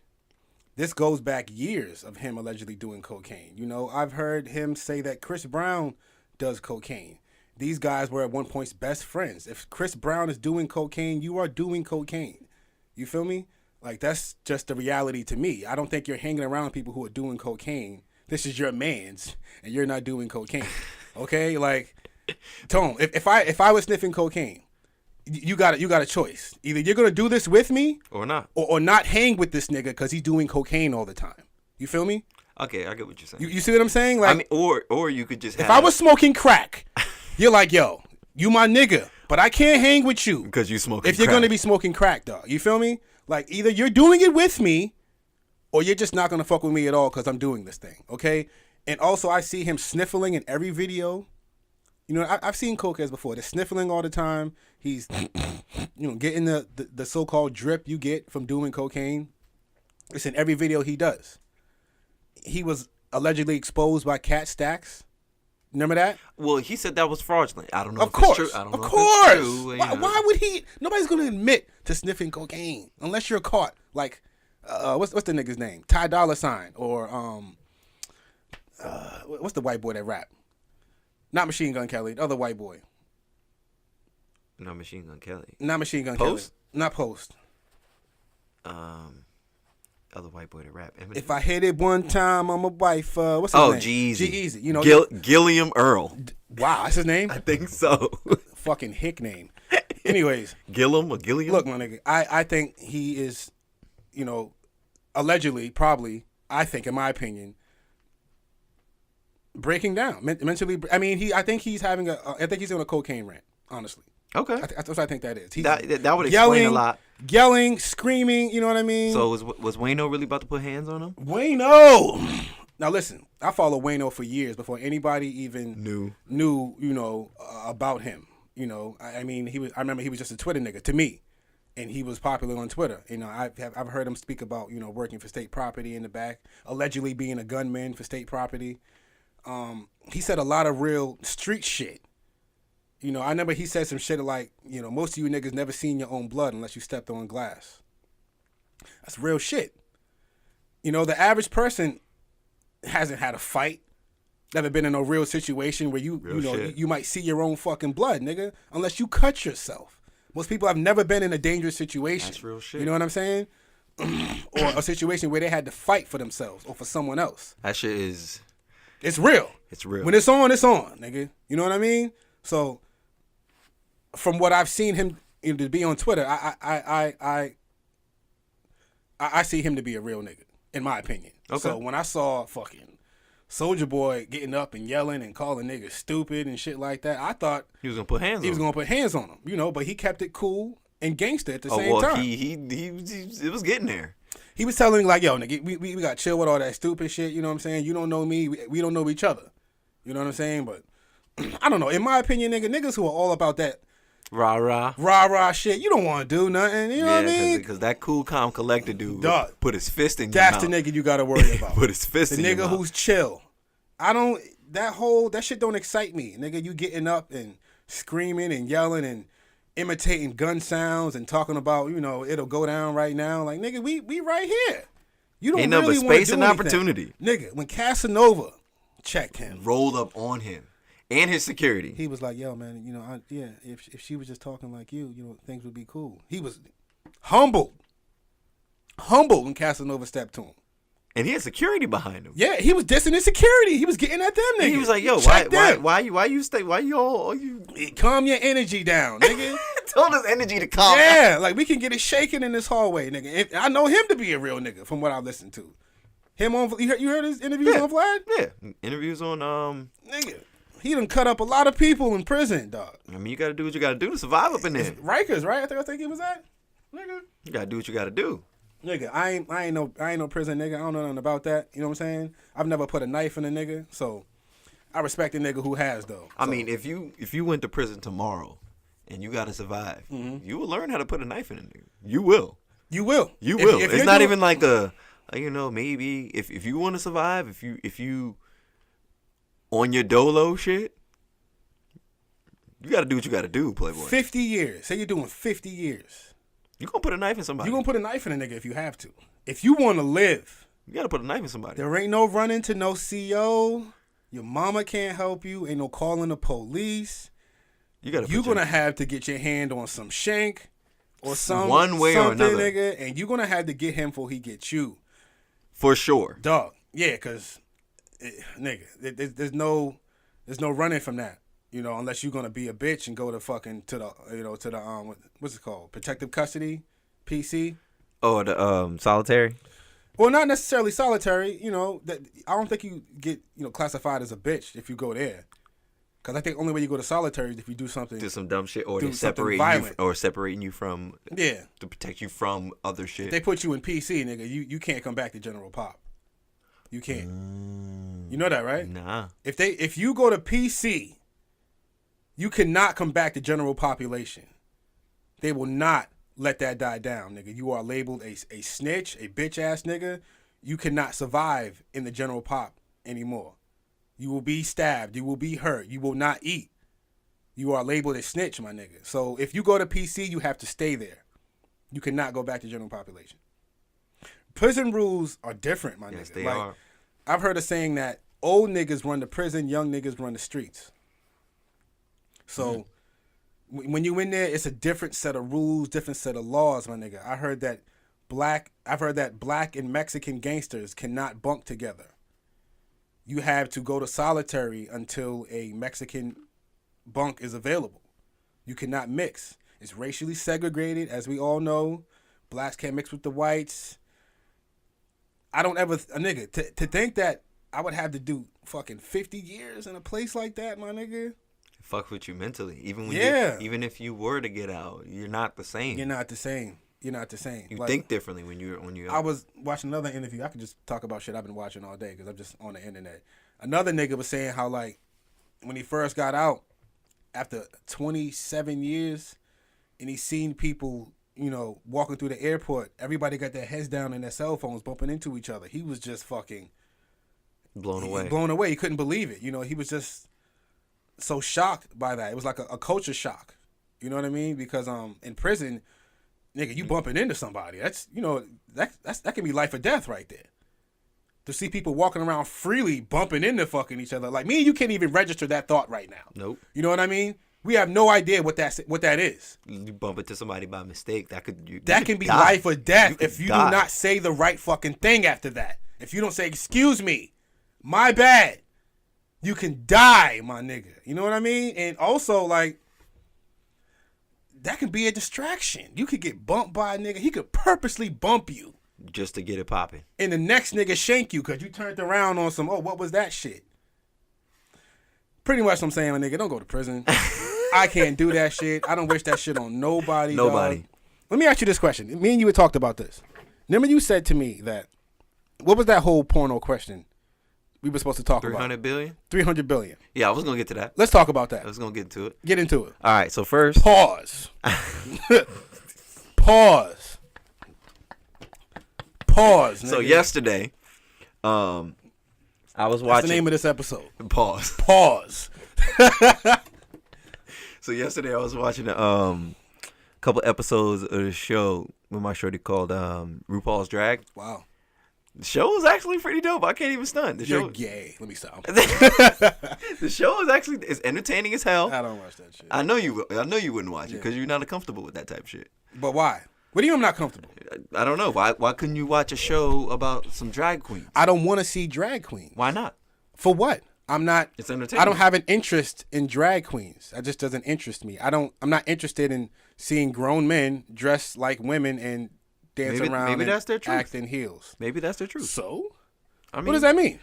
This goes back years of him allegedly doing cocaine. I've heard him say that Chris Brown does cocaine. These guys were at one point best friends. If Chris Brown is doing cocaine, you are doing cocaine. You feel me? Like, that's just the reality to me. I don't think you're hanging around people who are doing cocaine. This is your man's, and you're not doing cocaine. Okay? Like, Tone, if I was sniffing cocaine, you got a choice. Either you're gonna do this with me, or not, or not hang with this nigga because he's doing cocaine all the time. You feel me? Okay, I get what you're saying. You see what I'm saying? Like, I mean, or you could just. If I was smoking crack, you're like, yo, you my nigga, but I can't hang with you because you smoking. If you're gonna be smoking crack, dog, you feel me? Like, either you're doing it with me, or you're just not gonna fuck with me at all because I'm doing this thing. Okay? And also, I see him sniffling in every video. I've seen cokeheads before. They're sniffling all the time. He's, getting the so-called drip you get from doing cocaine. It's in every video he does. He was allegedly exposed by Cat Stacks. Remember that? Well, he said that was fraudulent. I don't know if it's true. I don't know if it's true. Why would he? Nobody's going to admit to sniffing cocaine unless you're caught. Like, what's the nigga's name? Ty Dolla $ign or what's the white boy that rap? Not Machine Gun Kelly, the other white boy. Not Machine Gun Kelly. Not Machine Gun Post? Kelly. Not Post. Other white boy to rap. Eminem. If I hit it one time, I'm a wife. What's his name? G-Eazy. Gilliam Earl. Wow, that's his name? I think so. Fucking hick name. Anyways. Gilliam or Gilliam? Look, my nigga, I think he is, allegedly, probably, I think, in my opinion, breaking down mentally. I mean, I think he's on a cocaine rant, honestly. Okay. That's what I think that is. He's That would explain a lot. Yelling, screaming, you know what I mean? So was Wayno really about to put hands on him? Wayno! Now listen, I followed Wayno for years before anybody even knew, you know, about him. You know, I mean, I remember he was just a Twitter nigga to me. And he was popular on Twitter. You know, I've heard him speak about, you know, working for state property in the back, allegedly being a gunman for state property. He said a lot of real street shit. You know, I remember he said some shit like, you know, most of you niggas never seen your own blood unless you stepped on glass. That's real shit. You know, the average person hasn't had a fight, never been in a real situation where you might see your own fucking blood, nigga, unless you cut yourself. Most people have never been in a dangerous situation. That's real shit. You know what I'm saying? Or a situation where they had to fight for themselves or for someone else. That shit is... It's real. It's real. When it's on, nigga. You know what I mean? So, from what I've seen him to be on Twitter, I see him to be a real nigga, in my opinion. Okay. So, when I saw fucking Soulja Boy getting up and yelling and calling niggas stupid and shit like that, I thought he was gonna put hands on him, you know, but he kept it cool and gangster at the same time. He it was getting there. He was telling me like, yo, nigga, we got chill with all that stupid shit, you know what I'm saying? You don't know me, we don't know each other. You know what I'm saying? But I don't know. In my opinion, niggas who are all about that rah shit, you don't want to do nothing. You know what I mean? Because that cool, calm, collected dude put his fist in your that's mouth. The nigga you got to worry about. Put his fist in your mouth. The nigga who's chill. That shit don't excite me. Nigga, you getting up and screaming and yelling and imitating gun sounds and talking about, you know, it'll go down right now. Like, nigga, we right here. You don't ain't really no but space and anything. Opportunity. Nigga, when Casanova checked him, rolled up on him and his security, he was like, yo, man, you know, if she was just talking like you know, things would be cool. He was humbled when Casanova stepped to him. And he had security behind him. Yeah, he was dissing his security. He was getting at them niggas. And he was like, yo, why you calm your energy down, nigga. Told his energy to calm down. Yeah, like we can get it shaking in this hallway, nigga. I know him to be a real nigga from what I listened to. Him on, you heard his interviews on Vlad? Yeah, interviews on nigga. He done cut up a lot of people in prison, dog. I mean, you gotta do what you gotta do to survive up in there. Rikers, right? I think he was at, nigga. You gotta do what you gotta do. Nigga, I ain't no prison nigga. I don't know nothing about that. You know what I'm saying? I've never put a knife in a nigga, so I respect a nigga who has though. I mean, if you went to prison tomorrow and you gotta survive, you will learn how to put a knife in a nigga. You will. You will. If it's not even like a, you know, maybe if you want to survive, if you on your dolo shit, you gotta do what you gotta do, playboy. 50 years. Say you're doing 50 years. You gonna put a knife in somebody. You gonna put a knife in a nigga if you have to. If you want to live, you gotta put a knife in somebody. There ain't no running to no CO. Your mama can't help you. Ain't no calling the police. You're gonna have to get your hand on some shank or some one way or another, nigga, and you're gonna have to get him before he gets you. For sure, dog. Yeah, cause nigga, there's no running from that. You know, unless you're gonna be a bitch and go to the what's it called? Protective custody, PC. Oh, the solitary. Well, not necessarily solitary. You know, that I don't think you get classified as a bitch if you go there. Cause I think the only way you go to solitary is if you do some dumb shit, or separating you from to protect you from other shit. If they put you in PC, nigga, you can't come back to General Pop. You can't. You know that, right? Nah. If you go to PC, you cannot come back to general population. They will not let that die down, nigga. You are labeled a snitch, a bitch ass nigga. You cannot survive in the general pop anymore. You will be stabbed. You will be hurt. You will not eat. You are labeled a snitch, my nigga. So if you go to PC, you have to stay there. You cannot go back to general population. Prison rules are different, my nigga. They are. I've heard a saying that old niggas run the prison, young niggas run the streets. So when you in there, it's a different set of rules, different set of laws, my nigga. I've heard that black and Mexican gangsters cannot bunk together. You have to go to solitary until a Mexican bunk is available. You cannot mix. It's racially segregated, as we all know. Blacks can't mix with the whites. I don't ever, to think that I would have to do fucking 50 years in a place like that, my nigga. fuck with you mentally. Even when even if you were to get out, you're not the same. You're not the same. You're not the same. You think differently when you're I was watching another interview. I could just talk about shit I've been watching all day because I'm just on the internet. Another nigga was saying how, like, when he first got out, after 27 years, and he seen people, you know, walking through the airport, everybody got their heads down and their cell phones bumping into each other. He was just fucking blown away. Blown away. He couldn't believe it. You know, he was just so shocked by that. It was like a culture shock. You know what I mean? Because in prison, nigga, you bumping into somebody. That's, you know, that can be life or death right there. To see people walking around freely bumping into fucking each other. Like, me and you can't even register that thought right now. Nope. You know what I mean? We have no idea what that is. You bump into somebody by mistake, that can be life or death if you do not say the right fucking thing after that. If you don't say, excuse me, my bad, you can die, my nigga. You know what I mean? And also, like, that can be a distraction. You could get bumped by a nigga. He could purposely bump you. Just to get it popping. And the next nigga shank you because you turned around on some, oh, what was that shit? Pretty much what I'm saying, my nigga, don't go to prison. I can't do that shit. I don't wish that shit on nobody. Nobody. Dog. Let me ask you this question. Me and you had talked about this. Remember you said to me that, what was that whole porno question we were supposed to talk 300 about? 300 billion? 300 billion. Yeah, I was going to get to that. Let's talk about that. I was going to get into it. Get into it. All right, so first. Pause. Pause. Pause. Nigga. So yesterday, I was watching. That's the name of this episode. Pause. Pause. So yesterday I was watching a couple episodes of the show with my shorty called RuPaul's Drag. Wow. The show was actually pretty dope. I can't even stunt. You're gay. Let me stop. The show is actually entertaining as hell. I don't watch that shit. I know you wouldn't watch it because you're not comfortable with that type of shit. But why? What do you mean I'm not comfortable? I don't know. Why couldn't you watch a show about some drag queens? I don't want to see drag queens. Why not? For what? I'm not. It's entertaining. I don't have an interest in drag queens. That just doesn't interest me. I'm not interested in seeing grown men dressed like women and dance around maybe that's their truth. Act in heels. Maybe that's their truth. So? I mean, what does that mean?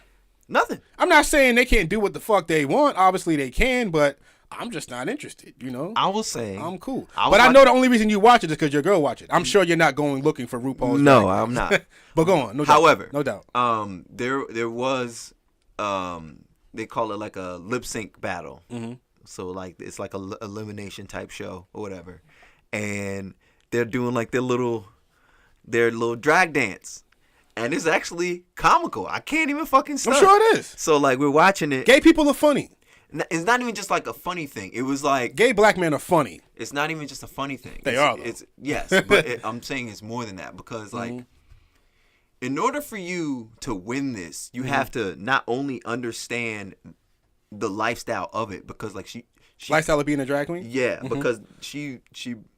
Nothing. I'm not saying they can't do what the fuck they want. Obviously they can, but I'm just not interested, you know? I was saying. I'm cool. But I know the only reason you watch it is because your girl watch it. I'm sure you're not going looking for RuPaul's. No, I'm not. But go on. No doubt. However. No doubt. There was, they call it like a lip sync battle. Mm-hmm. So like, it's like a elimination type show or whatever. And they're doing like their little drag dance. And it's actually comical. I can't even fucking stunt. I'm sure it is. So like, we're watching it. Gay people are funny. It's not even just like a funny thing. It was like gay black men are funny. It's not even just a funny thing. They are. It's yes, but I'm saying it's more than that because like, in order for you to win this, you have to not only understand the lifestyle of it because like she lifestyle of being a drag queen. Yeah, because she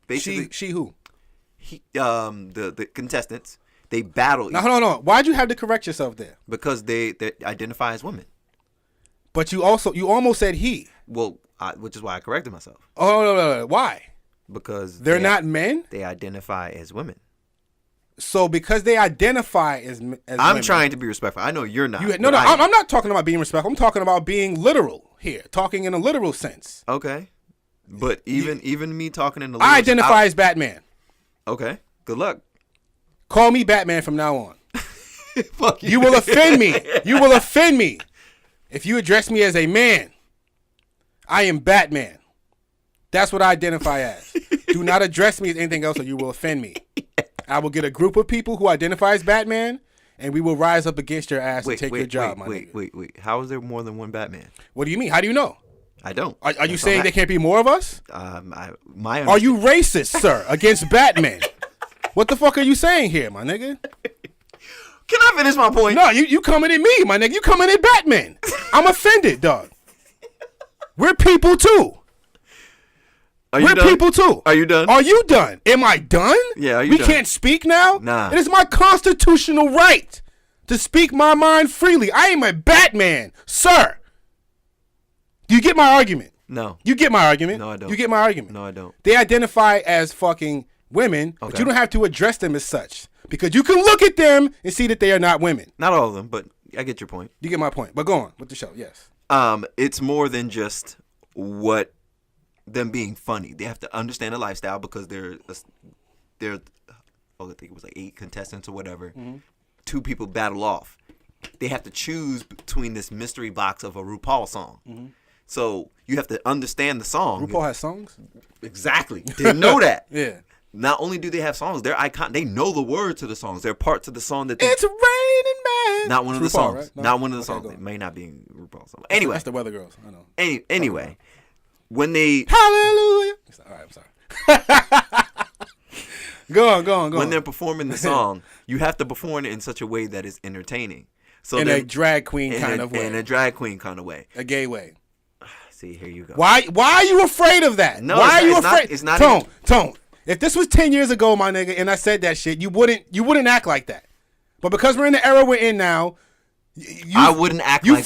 basically she who the contestants they battle. Now hold on. Why'd you have to correct yourself there? Because they identify as women. But you almost said he. Well, which is why I corrected myself. Oh no. Why? Because they're not men. They identify as women. So because they identify as I'm women, trying to be respectful. I know you're not. No, I'm not talking about being respectful. I'm talking about being literal here. Talking in a literal sense. Okay. But even me talking in the literal I identify as Batman. Okay. Good luck. Call me Batman from now on. Fuck you. You will offend me. You will offend me. If you address me as a man, I am Batman. That's what I identify as. Do not address me as anything else or you will offend me. I will get a group of people who identify as Batman and we will rise up against your ass and take your job, my nigga. Wait. How is there more than one Batman? What do you mean? How do you know? I don't. Are you saying there can't be more of us? Are you racist, sir, against Batman? What the fuck are you saying here, my nigga? Can I finish my point? No, you coming at me, my nigga. You coming at Batman. I'm offended, dog. We're people too. We're people too. Are you done? Are you done? Am I done? Yeah, are you we done? We can't speak now? Nah. It is my constitutional right to speak my mind freely. I am a Batman, sir. Do you get my argument? No. You get my argument? No, I don't. You get my argument? No, I don't. They identify as fucking women, but you don't have to address them as such. Because you can look at them and see that they are not women. Not all of them, but I get your point. You get my point. But go on with the show, yes. It's more than just what them being funny. They have to understand the lifestyle because they're I think it was like 8 contestants or whatever. Mm-hmm. 2 people battle off. They have to choose between this mystery box of a RuPaul song. Mm-hmm. So you have to understand the song. RuPaul has songs? Exactly. Didn't know that. Yeah. Not only do they have songs, they're icon. They know the words to the songs. They're parts of the song that it's raining man. Not one of the RuPaul, songs. Right? No? Not one of the songs. It may not be RuPaul's song. Anyway, that's the Weather Girls. I know. Anyway, when they Hallelujah. All right, I'm sorry. Go on. When they're performing the song, you have to perform it in such a way that is entertaining. So in a drag queen kind of way. In a drag queen kind of way. A gay way. See, here you go. Why are you afraid of that? No, why are you afraid? It's not. Tone. If this was 10 years ago, my nigga, and I said that shit, you wouldn't act like that. But because we're in the era we're in now, I wouldn't act like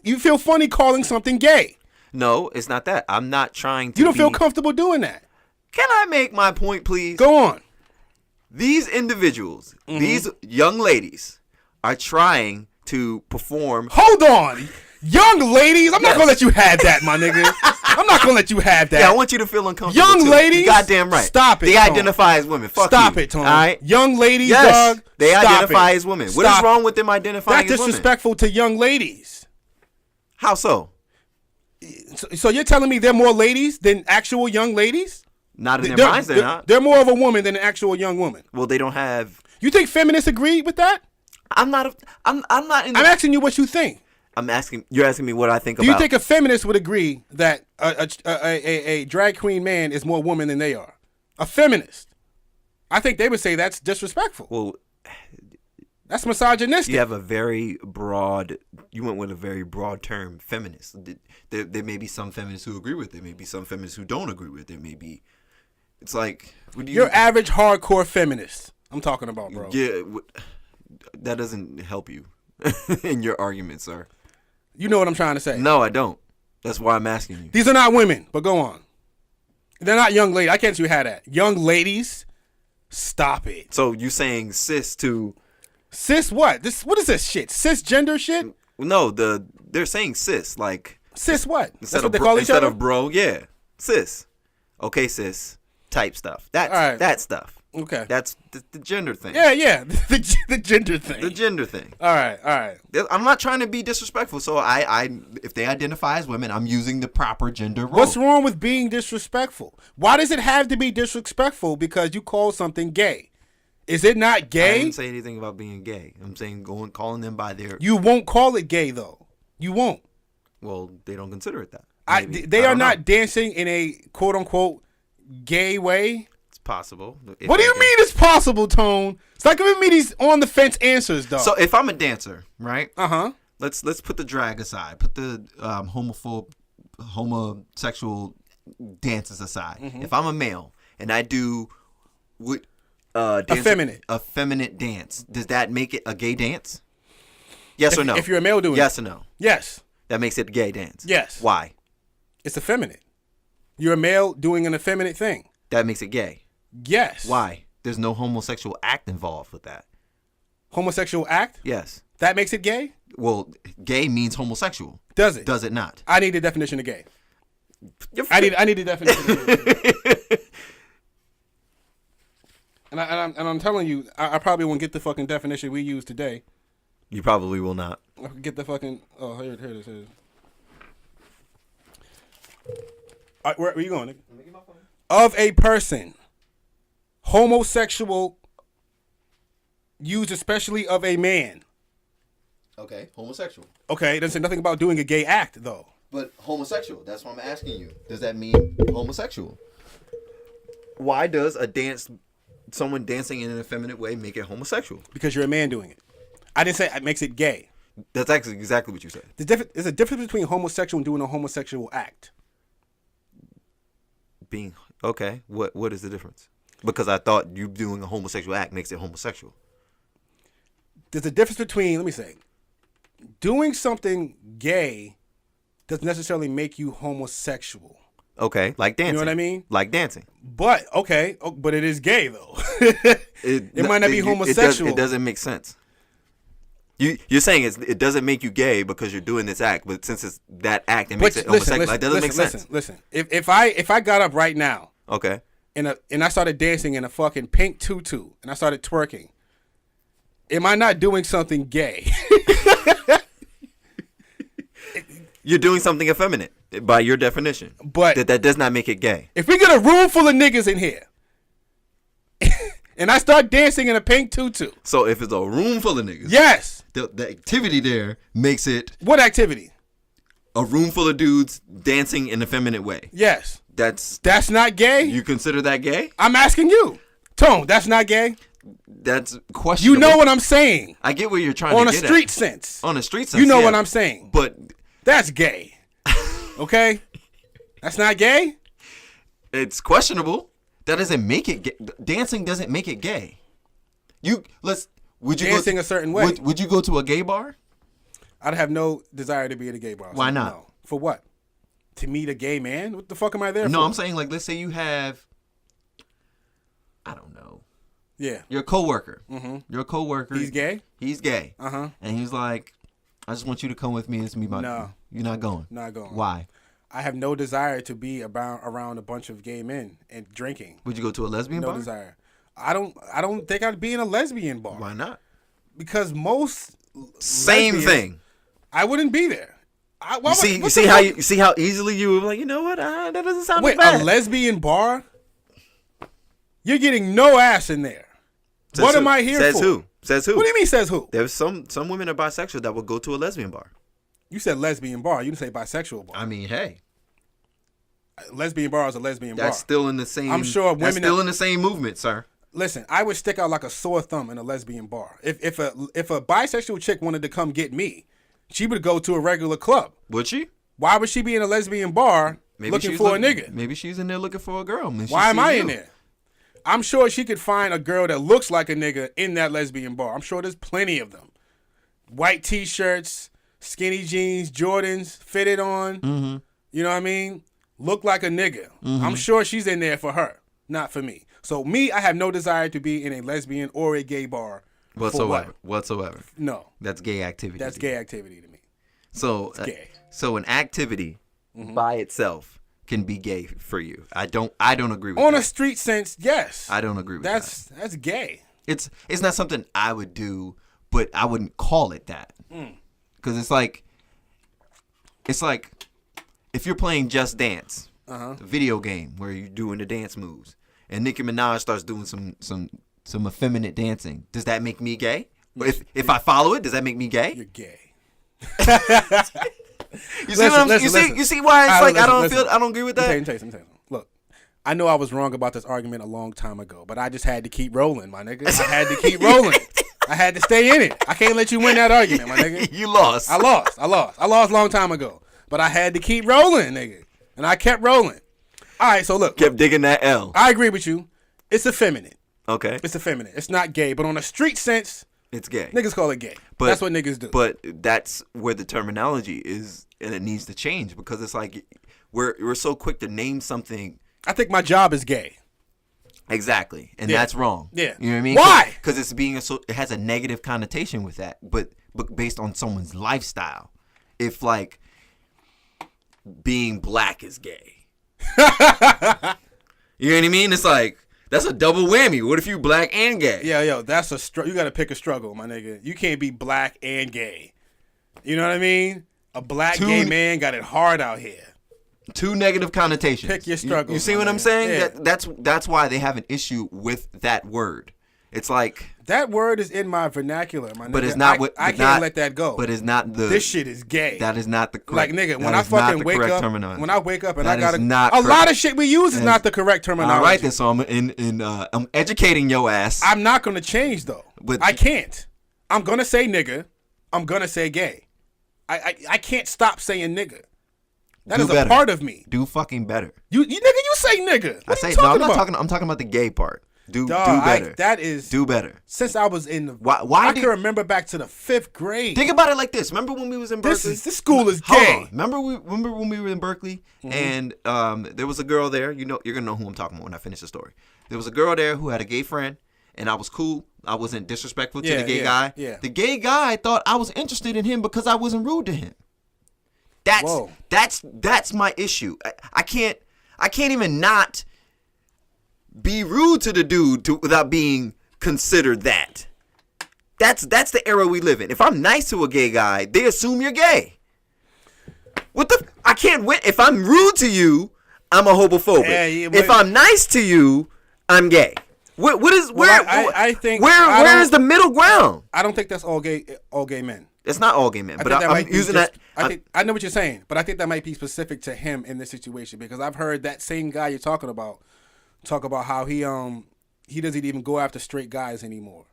you feel funny calling something gay. No, it's not that. I'm not trying to. You don't feel comfortable doing that. Can I make my point, please? Go on. These individuals, these young ladies, are trying to perform. Hold on. Young ladies? I'm not going to let you have that, my nigga. I'm not going to let you have that. Yeah, I want you to feel uncomfortable. Young ladies? You're goddamn right. Stop it, They Tone. identify as women. Fuck Stop you. it, Tone. All right? Young ladies, yes, dog. They Stop identify it. as women. Stop. What is wrong with them identifying That's as women? disrespectful to young ladies. How so? So you're telling me they're more ladies than actual young ladies? Not in their minds, they're not. They're more of a woman than an actual young woman. Well, they don't have. You think feminists agree with that? I'm not. I'm not. I'm asking you what you think. You're asking me what I think about. Do you think a feminist would agree that a drag queen man is more woman than they are? A feminist. I think they would say that's disrespectful. Well, that's misogynistic. You have a very broad. You went with a very broad term, feminist. There may be some feminists who agree with it. Maybe some feminists who don't agree with it. Maybe it's like your average hardcore feminist. I'm talking about, bro. Yeah, that doesn't help you in your argument, sir. You know what I'm trying to say. No, I don't. That's why I'm asking you. These are not women, but go on. They're not young ladies. I can't see you had that. Young ladies, stop it. So you saying cis to cis what? What is this shit? Cisgender shit? No, they're saying cis like cis what? That's what they call each other? Instead of bro, yeah, cis. Okay, cis type stuff. That stuff. Okay. That's the gender thing. Yeah. The gender thing. The gender thing. All right. I'm not trying to be disrespectful. So if they identify as women, I'm using the proper gender role. What's wrong with being disrespectful? Why does it have to be disrespectful because you call something gay? Is it not gay? I didn't say anything about being gay. I'm saying calling them by their. You won't call it gay though. You won't. Well, they don't consider it that. They are not dancing in a quote unquote gay way. Possible. What do you mean it's possible, Tone? Stop giving me these on the fence answers, dog. So if I'm a dancer, right? Let's put the drag aside. Put the homosexual dances aside. Mm-hmm. If I'm a male and I do a feminine dance, does that make it a gay dance? Yes or no? If you're a male doing yes or no? Yes. That makes it a gay dance. Yes. Why? It's effeminate. You're a male doing an effeminate thing. That makes it gay. Yes. Why? There's no homosexual act involved with that. Homosexual act? Yes. That makes it gay? Well, gay means homosexual. Does it? Does it not? I need the definition of gay. I need the definition of gay. And I'm telling you, I probably won't get the fucking definition we use today. You probably will not. I can get the fucking. Oh, here it is. All right, where are you going, nigga? Let me get my phone. Of a person, homosexual, used especially of a man. Okay, homosexual. Okay, it doesn't say nothing about doing a gay act, though. But homosexual, that's what I'm asking you. Does that mean homosexual? Why does someone dancing in an effeminate way make it homosexual? Because you're a man doing it. I didn't say it makes it gay. That's actually exactly what you said. There's a difference between homosexual and doing a homosexual act. Okay, what is the difference? Because I thought you doing a homosexual act makes it homosexual. There's a difference between, let me say, doing something gay doesn't necessarily make you homosexual. Okay, like dancing. You know what I mean? Like dancing. But but it is gay though. It might not be homosexual. It doesn't make sense. You're saying it doesn't make you gay because you're doing this act, but since it's that act, it makes it homosexual. That doesn't make sense. Listen. If I got up right now, okay, and I started dancing in a fucking pink tutu and I started twerking, am I not doing something gay? You're doing something effeminate by your definition, but that does not make it gay. If we get a room full of niggas in here, and I start dancing in a pink tutu, so if it's a room full of niggas, yes, the activity there makes it what activity? A room full of dudes dancing in a feminine way. Yes, that's not gay. You consider that gay? I'm asking you, Tone. That's not gay. That's questionable. You know what I'm saying? I get what you're trying on to a get street at. sense. On a street sense, you know what I'm saying? But that's gay. Okay, that's not gay. It's questionable. That doesn't make it gay. Dancing doesn't make it gay. Would you dancing a certain way? Would you go to a gay bar? I'd have no desire to be at a gay bar. Why not? No. For what? To meet a gay man? What the fuck am I there for? No, I'm saying like let's say you have, I don't know. Yeah. Your coworker. Mm-hmm. Your coworker. He's gay? He's gay. Uh-huh. And he's like, I just want you to come with me and meet my. No. You're not going. Not going. Why? I have no desire to be around a bunch of gay men and drinking. Would you go to a lesbian bar? No desire. I don't think I'd be in a lesbian bar. Why not? Because most same thing. I wouldn't be there. You see how easily you were like, you know what? That doesn't sound bad. A lesbian bar? You're getting no ass in there. Says what who? am I here Says for? Who? Says who? What do you mean says who? There's some women are bisexual that will go to a lesbian bar. You said lesbian bar. You didn't say bisexual bar. I mean, hey. Lesbian bar is a lesbian bar. That's still in the same. I'm sure women. That's still in the same movement, sir. Listen, I would stick out like a sore thumb in a lesbian bar. If a bisexual chick wanted to come get me, she would go to a regular club. Would she? Why would she be in a lesbian bar looking for a nigga? Maybe she's in there looking for a girl. Why am I in there? I'm sure she could find a girl that looks like a nigga in that lesbian bar. I'm sure there's plenty of them. White T-shirts, skinny jeans, Jordans, fitted on. Mm-hmm. You know what I mean? Look like a nigga. Mm-hmm. I'm sure she's in there for her, not for me. So me, I have no desire to be in a lesbian or a gay bar. Whatsoever. No. That's gay activity. That's gay activity to me. So it's gay. So an activity by itself can be gay for you. I don't agree with that. On a street sense, yes. I don't agree with that. That's gay. It's not something I would do, but I wouldn't call it that. Because it's like if you're playing Just Dance, a video game where you're doing the dance moves, and Nicki Minaj starts doing some effeminate dancing, does that make me gay? If I follow it, does that make me gay? You're gay. You see why it's I don't agree with that? Let me tell you something. Look, I know I was wrong about this argument a long time ago, but I just had to keep rolling, my nigga. I had to keep rolling. I had to stay in it. I can't let you win that argument, my nigga. You lost. I lost a long time ago, but I had to keep rolling, nigga, and I kept rolling. All right, so look, kept digging that L. I agree with you. It's effeminate. Okay. It's effeminate. It's not gay, but on a street sense, it's gay. Niggas call it gay. But that's what niggas do. But that's where the terminology is, and it needs to change because it's like we're so quick to name something. I think my job is gay. Exactly, and that's wrong. Yeah, you know what I mean? Why? Because it has a negative connotation with that, but based on someone's lifestyle. If like being black is gay, you know what I mean? It's like. That's a double whammy. What if you black and gay? Yeah, yo, that's you got to pick a struggle, my nigga. You can't be black and gay. You know what I mean? A black gay man got it hard out here. Two negative connotations. Pick your struggle. You see what I'm saying? Yeah. That's why they have an issue with that word. It's like that word is in my vernacular, my nigga. But it's not what I can't let that go. But it's not this shit is gay. That is not the correct. Like nigga, when I fucking wake up, and I got a lot of shit we use is not the correct terminology. All right, then so I'm educating your ass. I'm not gonna change though. But I can't. I'm gonna say nigga. I'm gonna say gay. I can't stop saying nigga. That is a part of me. Do fucking better. You nigga, you say nigga. What are you talking about? I'm talking about the gay part. Do better. Do better. Since I was in the I can remember back to the 5th grade. Think about it like this. Remember when we was in Berkeley? This school is gay. Remember when we were in Berkeley and there was a girl there. You're gonna know who I'm talking about when I finish the story. There was a girl there who had a gay friend, and I was cool I wasn't disrespectful to Yeah, the gay yeah, guy. yeah. The gay guy thought I was interested in him because I wasn't rude to him. Whoa. That's my issue. I can't even not be rude to the dude without being considered that. That's the era we live in. If I'm nice to a gay guy, they assume you're gay. I can't win. If I'm rude to you, I'm a homophobic. If I'm nice to you, I'm gay. I think where is the middle ground? I don't think that's all gay men. It's not all gay men, but I'm using that. I know what you're saying, but I think that might be specific to him in this situation because I've heard that same guy you're talking about talk about how he doesn't even go after straight guys anymore.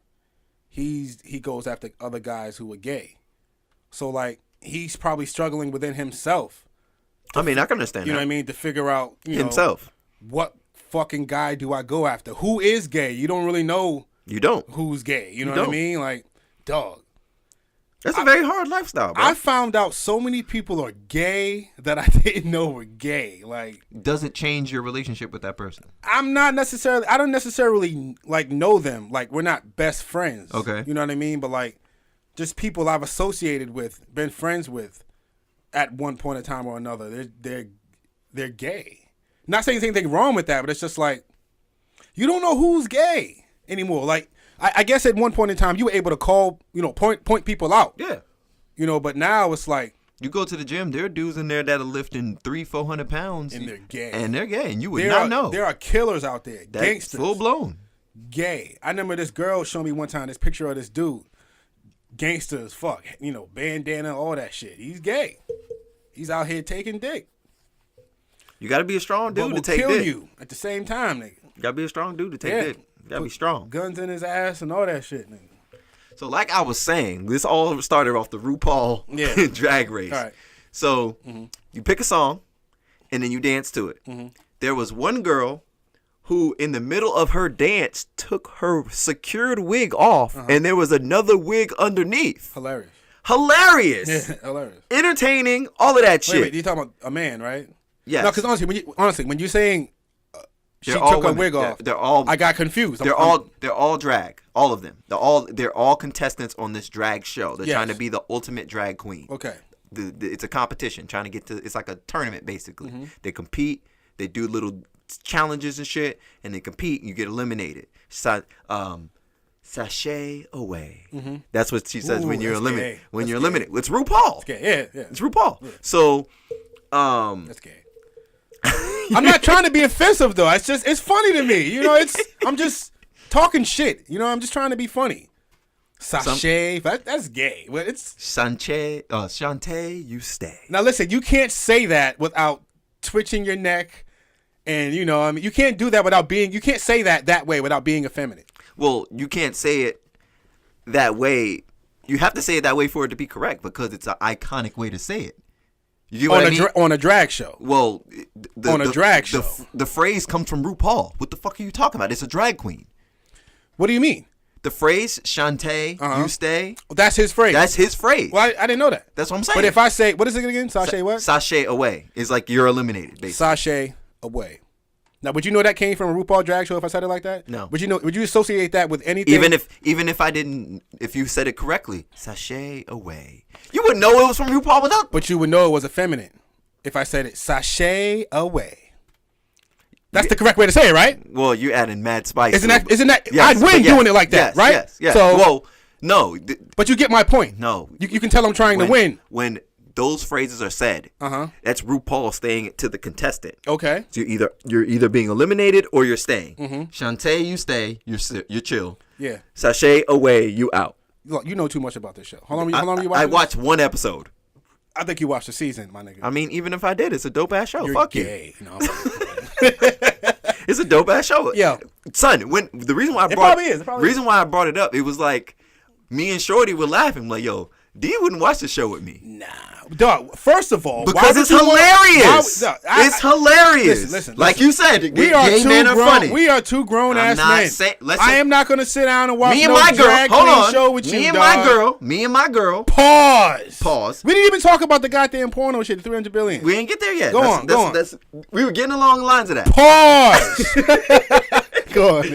He goes after other guys who are gay. So like he's probably struggling within himself. I mean, I can understand that. You know what I mean? To figure out himself. What fucking guy do I go after? Who is gay? You don't really know. You don't. Who's gay? You know what I mean? Like, dog. That's a very hard lifestyle, bro. I found out so many people are gay that I didn't know were gay. Like, does it change your relationship with that person? I don't necessarily like know them. Like, we're not best friends. Okay. You know what I mean? But like, just people I've associated with, been friends with, at one point in time or another, they're gay. Not saying anything wrong with that, but it's just like you don't know who's gay anymore. Like I guess at one point in time you were able to call, point people out. Yeah. But now it's like you go to the gym, there are dudes in there that are lifting 300-400 pounds, and they're gay. And you would not know. There are killers out there, gangsters, full blown, gay. I remember this girl showed me one time this picture of this dude, gangsters, bandana, all that shit. He's gay. He's out here taking dick. You got to be a strong dude to take dick. But will kill you at the same time, nigga. You got to be a strong dude to take dick. You got to be strong. Guns in his ass and all that shit, nigga. So like I was saying, this all started off the RuPaul drag race. All right. So you pick a song and then you dance to it. Mm-hmm. There was one girl who in the middle of her dance took her secured wig off and there was another wig underneath. Hilarious. Yeah, hilarious. Entertaining, all of that shit. Wait, you're talking about a man, right? Yes. No, because honestly, when you're saying she took her wig off, they're all. I got confused. They're all drag. All of them. They're all contestants on this drag show. They're trying to be the ultimate drag queen. Okay. It's a competition, trying to get to. It's like a tournament basically. Mm-hmm. They compete. They do little challenges and shit, and they compete. And you get eliminated. Sashay away. Mm-hmm. That's what she says when you're eliminated. When you're eliminated, it's RuPaul. It's gay. Yeah. It's RuPaul. Yeah. So, that's gay. I'm not trying to be offensive though. It's funny to me. I'm just talking shit. I'm just trying to be funny. Sashay, that's gay. Well, it's Shantae, you stay. Now listen, you can't say that without twitching your neck, and you can't do that without being. You can't say that way without being effeminate. Well, you can't say it that way. You have to say it that way for it to be correct because it's an iconic way to say it. You know what I mean? On a drag show. Well, on a drag show. The phrase comes from RuPaul. What the fuck are you talking about? It's a drag queen. What do you mean? The phrase, Shantae, you stay. Well, that's his phrase. That's his phrase. Well, I didn't know that. That's what I'm saying. But if I say, what is it again? Sashay what? Sashay away. It's like you're eliminated, basically. Sashay away. Now, would you know that came from a RuPaul drag show if I said it like that? No. Would you associate that with anything? Even if I didn't, if you said it correctly, sashay away, you wouldn't know it was from RuPaul without. But you would know it was effeminate if I said it sashay away. That's the correct way to say it, right? Well, you adding mad spice. Isn't that? Yes, I'd win doing it like that, right? Yes. So, well, no. But you get my point. No. You can tell I'm trying to win. When those phrases are said, that's RuPaul staying to the contestant. Okay. So you're either being eliminated or you're staying. Mm-hmm. Shantae, you stay. You're chill. Yeah. Sashay away, you out. Look, you know too much about this show. How long you watch? I watched one episode. I think you watched the season, my nigga. I mean, even if I did, it's a dope ass show. You're Fuck gay. you. No, it's a dope ass show. Yeah. Son, the reason why I brought it up, it was like me and Shorty were laughing like, yo, D wouldn't watch the show with me. Nah. Dog, first of all, because it's hilarious. It's hilarious. Listen. Like you said, gay men are funny. We are two grown ass men. I am not going to sit down and watch drag queen show with you, Me and my girl. Pause. We didn't even talk about the goddamn porno shit, 300 billion. We didn't get there yet. Go on. We were getting along the lines of that. Pause. Go on.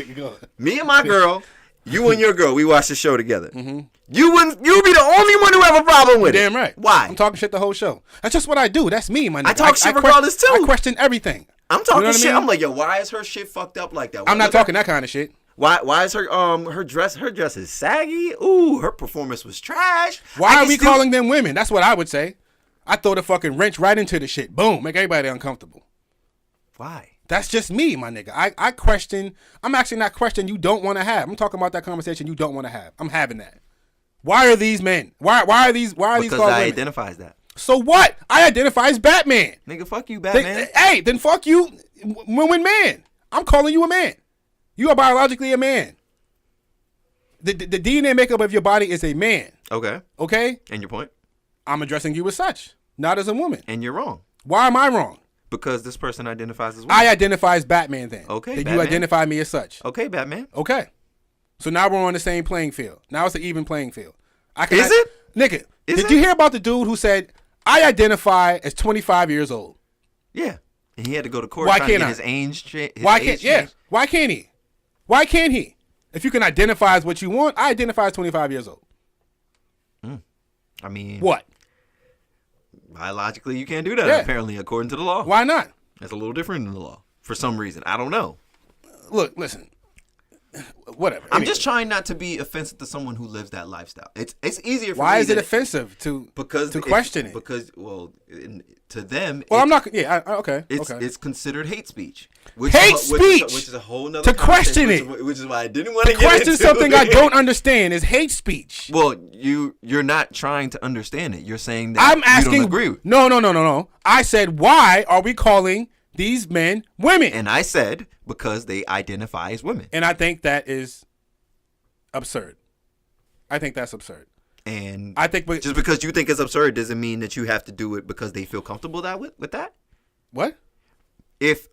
Me and my girl You and your girl, we watch the show together. Mm-hmm. You'll be the only one who have a problem with it. Damn right. Why? I'm talking shit the whole show. That's just what I do. That's me, my nigga. I talk shit regardless too. I question everything. I'm talking shit. I mean? I'm like, yo, why is her shit fucked up like that? I'm not talking that kind of shit. Why is her dress is saggy? Ooh, her performance was trash. Why are we calling them women? That's what I would say. I throw the fucking wrench right into the shit. Boom, make everybody uncomfortable. Why? That's just me, my nigga. I question. I'm actually not questioning you don't want to have. I'm talking about that conversation you don't want to have. I'm having that. Why are these men? Why are these called women? Because I identify as that. So what? I identify as Batman. Nigga, fuck you, Batman. Then fuck you, women, man. I'm calling you a man. You are biologically a man. The DNA makeup of your body is a man. Okay. Okay? And your point? I'm addressing you as such, not as a woman. And you're wrong. Why am I wrong? Because this person identifies as woman. I identify as Batman then. Okay, Then Batman. you identify me as such. Okay, Batman. Okay. So now we're on the same playing field. Now it's an even playing field. Is it? Nigga, did you hear about the dude who said, I identify as 25 years old? Yeah. And he had to go to court Why trying to can't get I? his age changed. Why can't he? Why can't he? If you can identify as what you want, I identify as 25 years old. I mean, what? Biologically, you can't do that, apparently, according to the law. Why not? That's a little different in the law. For some reason. I don't know. Look, listen. Whatever. I'm just trying not to be offensive to someone who lives that lifestyle. It's easier for me. Why is it offensive to question it? Because, to them... Well, I'm not... Yeah, okay. It's considered hate speech. Which is a whole nother to question it. Which is why I didn't want to question something I don't understand is hate speech. Well, you're not trying to understand it. You're saying that I'm asking, you don't agree. No. I said, why are we calling these men women? And I said, because they identify as women. And I think that is absurd. I think that's absurd. And I think just because you think it's absurd doesn't mean that you have to do it because they feel comfortable with that. What? If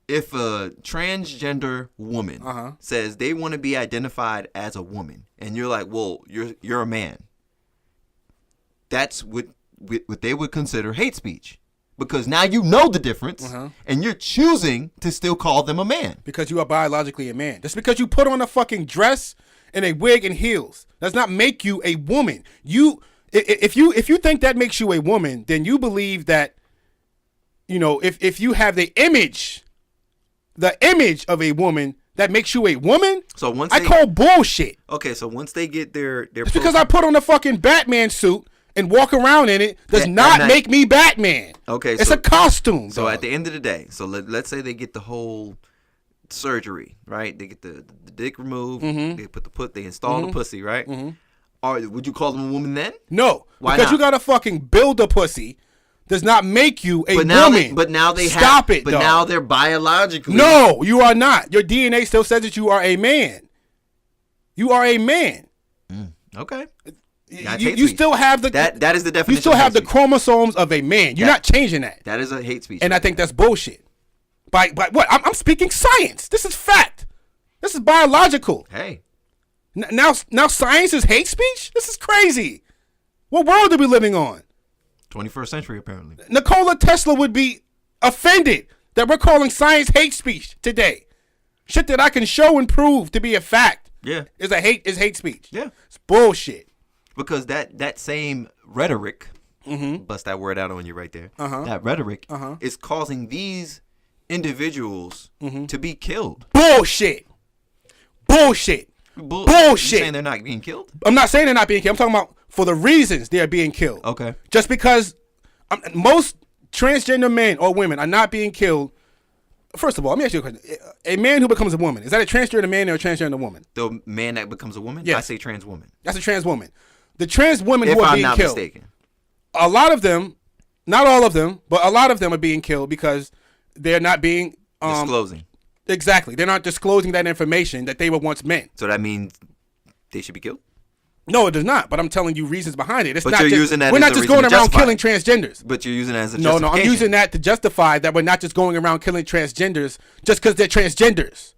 a transgender woman says they want to be identified as a woman, and you're like, well, you're a man, that's what they would consider hate speech. Because now you know the difference, and you're choosing to still call them a man. Because you are biologically a man. Just because you put on a fucking dress and a wig and heels does not make you a woman. If you think that makes you a woman, then you believe that, if you have the image of a woman, that makes you a woman. So once I call bullshit. Okay, so once they get their just because I put on a fucking Batman suit and walk around in it does not make me Batman. Okay, it's a costume. So at the end of the day, so let's say they get the whole surgery, right? They get the dick removed. They install the pussy, right? Would you call them a woman then? No. Why because not? you gotta fucking build a pussy does not make you a woman. But now now they're biologically. No, you are not. Your DNA still says that you are a man. You are a man. Okay. You still have the that is the definition. You still have the chromosomes of a man. You're not changing that. That is a hate speech. And I think that's bullshit. By what? I'm speaking science. This is fact. This is biological. Hey. Now science is hate speech? This is crazy. What world are we living on? 21st century, apparently. Nikola Tesla would be offended that we're calling science hate speech today. Shit that I can show and prove to be a fact. Yeah. Is hate speech. Yeah. It's bullshit. Because that same rhetoric, bust that word out on you right there. That rhetoric is causing these individuals to be killed. Bullshit. Bullshit. You're saying they're not being killed? I'm not saying they're not being killed. I'm talking about for the reasons they are being killed. Okay. Just because most transgender men or women are not being killed. First of all, let me ask you a question. A man who becomes a woman, is that a transgender man or a transgender woman? The man that becomes a woman? Yes. I say trans woman. That's a trans woman. The trans women who are being killed. If I'm not mistaken. A lot of them, not all of them, but a lot of them are being killed because they're not being disclosing. Exactly. They're not disclosing that information that they were once men. So that means they should be killed? No, it does not. But I'm telling you reasons behind it. But you're using that we're as not a just reason going to around justify killing it. transgenders. But you're using it as a No, justification. I'm using that to justify that we're not just going around killing transgenders just because they're transgenders.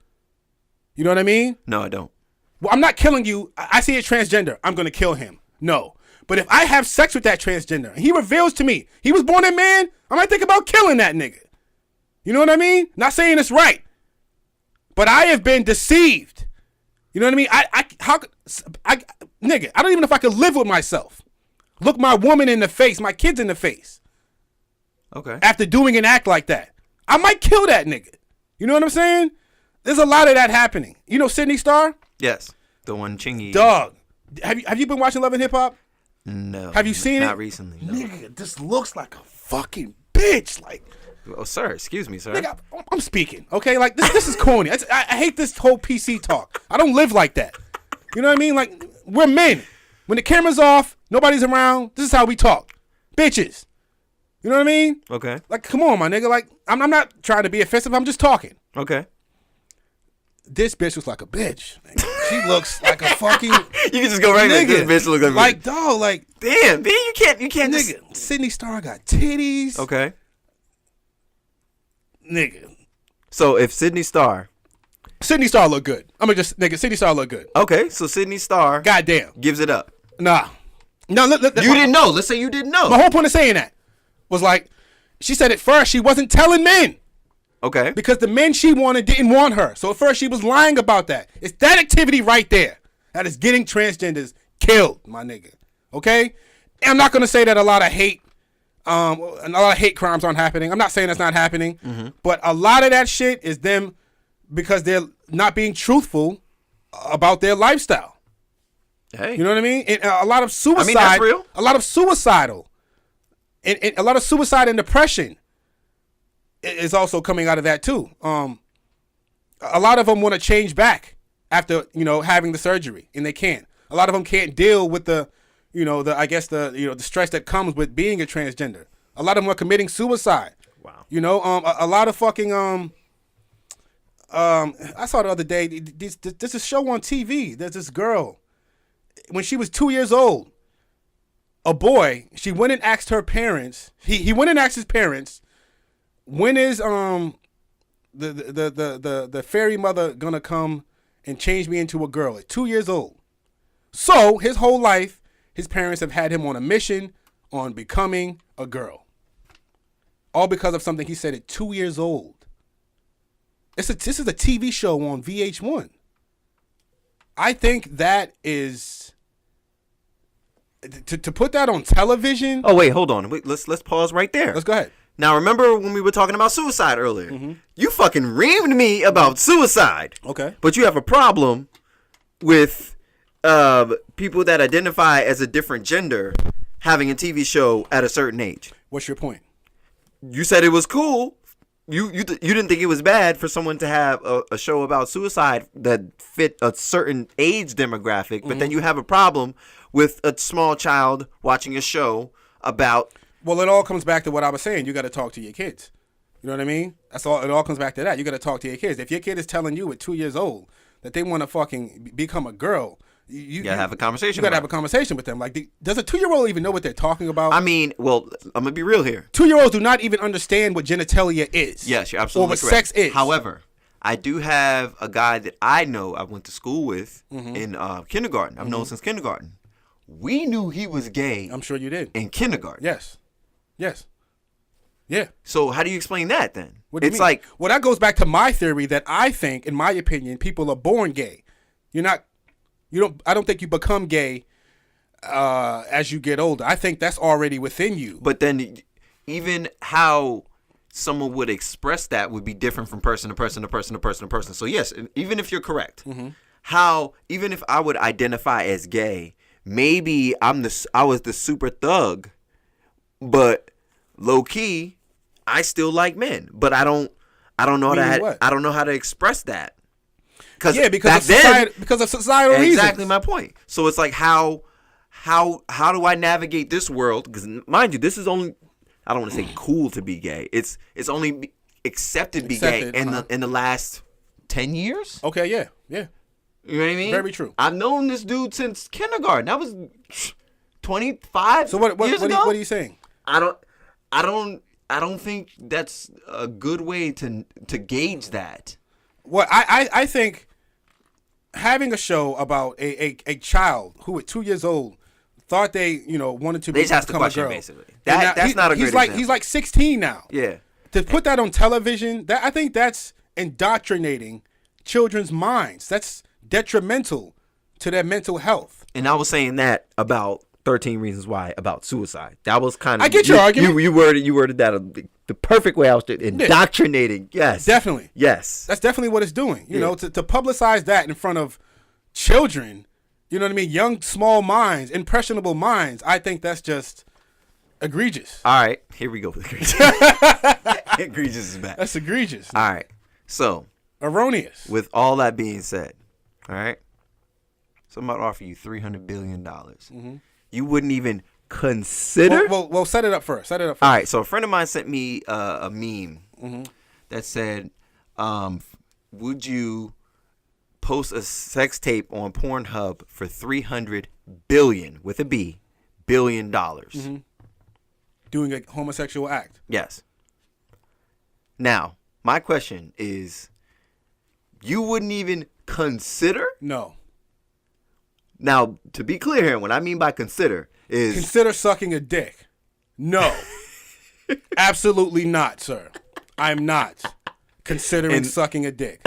You know what I mean? No, I don't. Well, I'm not killing you. I see a transgender. I'm going to kill him. No. But if I have sex with that transgender and he reveals to me he was born a man, I might think about killing that nigga. You know what I mean? Not saying it's right. But I have been deceived You know what I mean? Nigga, I don't even know if I could live with myself. Look my woman in the face, my kids in the face. Okay. After doing an act like that. I might kill that nigga. You know what I'm saying? There's a lot of that happening. You know Sydney Starr? Yes. The one Chingy. Dog. Have you been watching Love and Hip Hop? No. Have you seen it? Not recently. No. Nigga, this looks like a fucking bitch. Like, oh, sir, excuse me, sir. nigga, I'm speaking, okay? Like, this is corny. I hate this whole PC talk. I don't live like that. You know what I mean? Like, we're men. When the camera's off, nobody's around, this is how we talk. Bitches. You know what I mean? Okay. Like, come on, my nigga. Like, I'm not trying to be offensive. I'm just talking. Okay. This bitch looks like a bitch. She looks like a fucking. You can just go right there. This bitch look like dog. Like, damn, man, you can't. Nigga, Sydney Starr got titties. Okay. Nigga. So if Sydney Starr look good. Sydney Starr look good. Okay, so Sydney Starr. Goddamn. Gives it up. Nah. No. You didn't know. Let's say you didn't know. My whole point of saying that was like, she said at first she wasn't telling men. Okay. Because the men she wanted didn't want her. So at first she was lying about that. It's that activity right there that is getting transgenders killed, my nigga. Okay? And I'm not going to say that a lot of hate crimes aren't happening. I'm not saying that's not happening. Mm-hmm. But a lot of that shit is them because they're not being truthful about their lifestyle. Hey. You know what I mean? And a lot of suicide. I mean, that's real. A lot of suicidal. And a lot of suicide and depression is also coming out of that too. A lot of them want to change back after, having the surgery, and they can't. A lot of them can't deal with the stress that comes with being a transgender. A lot of them are committing suicide. Wow. A lot of fucking I saw the other day. There's a show on TV. There's this girl. When she was 2 years old, a boy. She went and asked her parents. He went and asked his parents, when is the fairy mother gonna come and change me into a girl? At 2 years old. So his whole life, his parents have had him on a mission on becoming a girl. All because of something he said at 2 years old. This is a TV show on VH1. I think that is to put that on television. Oh wait, hold on. Wait, let's pause right there. Let's go ahead. Now remember when we were talking about suicide earlier? Mm-hmm. You fucking reamed me about suicide. Okay. But you have a problem with people that identify as a different gender having a TV show at a certain age. What's your point? You said it was cool. You didn't think it was bad for someone to have a show about suicide that fit a certain age demographic, but then you have a problem with a small child watching a show about. Well, it all comes back to what I was saying. You got to talk to your kids. You know what I mean? That's all. It all comes back to that. You got to talk to your kids. If your kid is telling you at 2 years old that they want to fucking become a girl, you gotta have a conversation. You gotta have a conversation with them. Like, does a 2-year-old even know what they're talking about? I mean, well, I'm gonna be real here. 2-year-olds do not even understand what genitalia is. Yes, you're absolutely or what correct. sex is. However, I do have a guy that I know I went to school with in kindergarten. I've known since kindergarten. We knew he was gay. I'm sure you did. In kindergarten. Yes. Yeah. So how do you explain that then? What do you mean? Like, well, that goes back to my theory that I think, in my opinion, people are born gay. I don't think you become gay as you get older. I think that's already within you. But then even how someone would express that would be different from person to person to person to person to person. So yes, even if you're correct, even if I would identify as gay, maybe I was the super thug, but low key, I still like men. But I don't know I don't know how to express that. Because of societal reasons. Exactly my point. So it's like how do I navigate this world? Because mind you, this is only, I don't want to say cool to be gay. It's only accepted to be gay in the last 10 years. Okay, yeah. You know what I mean? Very true. I've known this dude since kindergarten. That was 25 So what years ago. What are you saying? I don't think that's a good way to gauge that. Well, I think having a show about a child who at 2 years old thought they wanted to become a girl. Basically. That's not a great example. He's like 16 now. Yeah. To put that on television, I think that's indoctrinating children's minds. That's detrimental to their mental health. And I was saying that about 13 Reasons Why about suicide. That was kind of. I get your argument. You worded that the perfect way. I was indoctrinating. Yes, definitely. Yes, that's definitely what it's doing. You know, to publicize that in front of children. You know what I mean? Young, small minds, impressionable minds. I think that's just egregious. All right, here we go with egregious. Egregious is back. That's egregious. All right, so erroneous. With all that being said, all right, somebody offer you $300 billion. Mm-hmm. You wouldn't even consider. Well, set it up first. All right, so a friend of mine sent me a meme that said, "Would you post a sex tape on Pornhub for $300 billion with a B billion dollars?" Mm-hmm. Doing a homosexual act. Yes. Now, my question is, you wouldn't even consider? No. Now, to be clear here, what I mean by consider is... Consider sucking a dick. No. Absolutely not, sir. I'm not considering sucking a dick.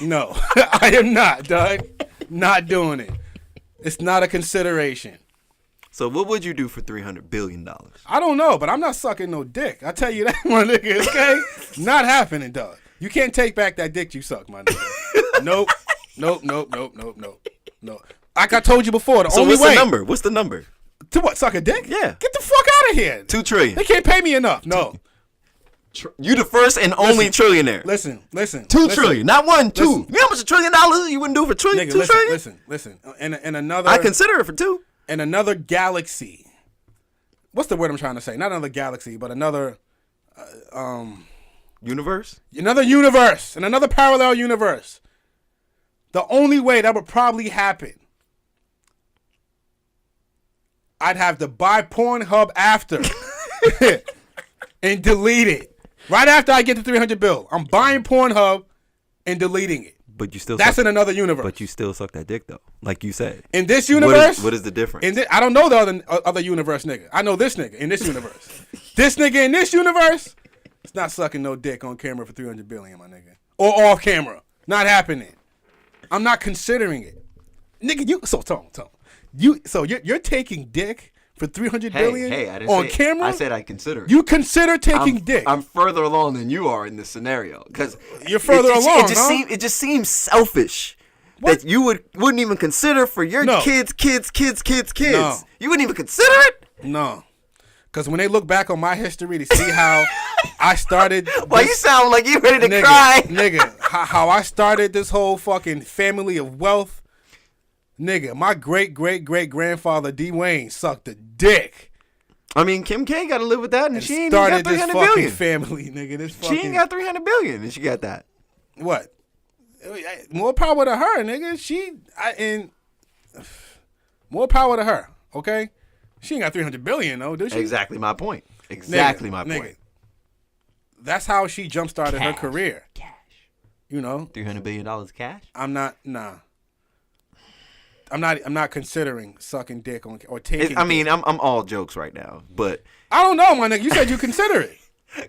No. I am not, Doug. Not doing it. It's not a consideration. So what would you do for $300 billion? I don't know, but I'm not sucking no dick. I tell you that, my nigga, okay? Not happening, dog. You can't take back that dick you suck, my nigga. Nope. Like I told you before, the only way. So what's the number? What's the number? To what, suck a dick? Yeah. Get the fuck out of here. $2 trillion. They can't pay me enough. No. You the first and only trillionaire. Listen. $2 trillion, not one, two. You know how much $1 trillion you wouldn't do for trillion? Nigga, $2 trillion? Listen. In another. I consider it for two. In another galaxy. What's the word I'm trying to say? Not another galaxy, but another. Universe? Another universe. In another parallel universe. The only way that would probably happen, I'd have to buy Pornhub after and delete it. Right after I get the $300 bill, I'm buying Pornhub and deleting it. But you still. That's in another universe. But you still suck that dick though, like you said. In this universe, what is the difference? I don't know the other universe nigga. I know this nigga in this universe. This nigga in this universe, it's not sucking no dick on camera for $300 billion, my nigga, or off camera. Not happening. I'm not considering it, nigga. You're taking dick for $300 billion I didn't on camera? I said I consider it. You consider taking dick. I'm further along than you are in this scenario because you're further along. It just seems selfish that you wouldn't even consider for your kids. No. You wouldn't even consider it. No, because when they look back on my history to see how I started. Well, you sound like you ready to cry, nigga. How I started this whole fucking family of wealth. Nigga, my great-great-great-grandfather D. Wayne sucked a dick. I mean, Kim K got to live with that, and she ain't started got $300 this billion. fucking family, nigga. She ain't got $300 billion, and she got that. What? More power to her, nigga. More power to her. Okay, she ain't got $300 billion though, does she? Exactly my point. My point. Nigga. That's how she jump started her career. Cash. You know, $300 billion cash. I'm not considering sucking dick or taking. I'm all jokes right now, but I don't know, my nigga. You said you consider it.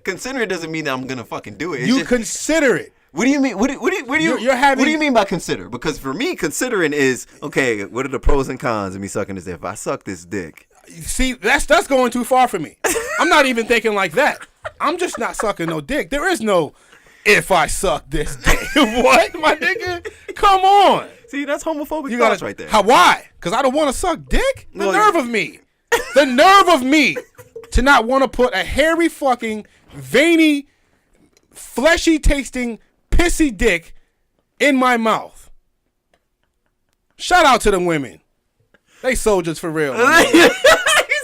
Consider it doesn't mean that I'm gonna fucking do it. You consider it. What do you mean? What do you mean by consider? Because for me, considering is okay. What are the pros and cons of me sucking this dick? If I suck this dick, see, that's going too far for me. I'm not even thinking like that. I'm just not sucking no dick. There is no if I suck this dick. What, my nigga? Come on. See, that's homophobic thoughts right there. Why? Because I don't want to suck dick? The nerve of me. The nerve of me to not want to put a hairy fucking, veiny, fleshy tasting, pissy dick in my mouth. Shout out to them women. They soldiers for real.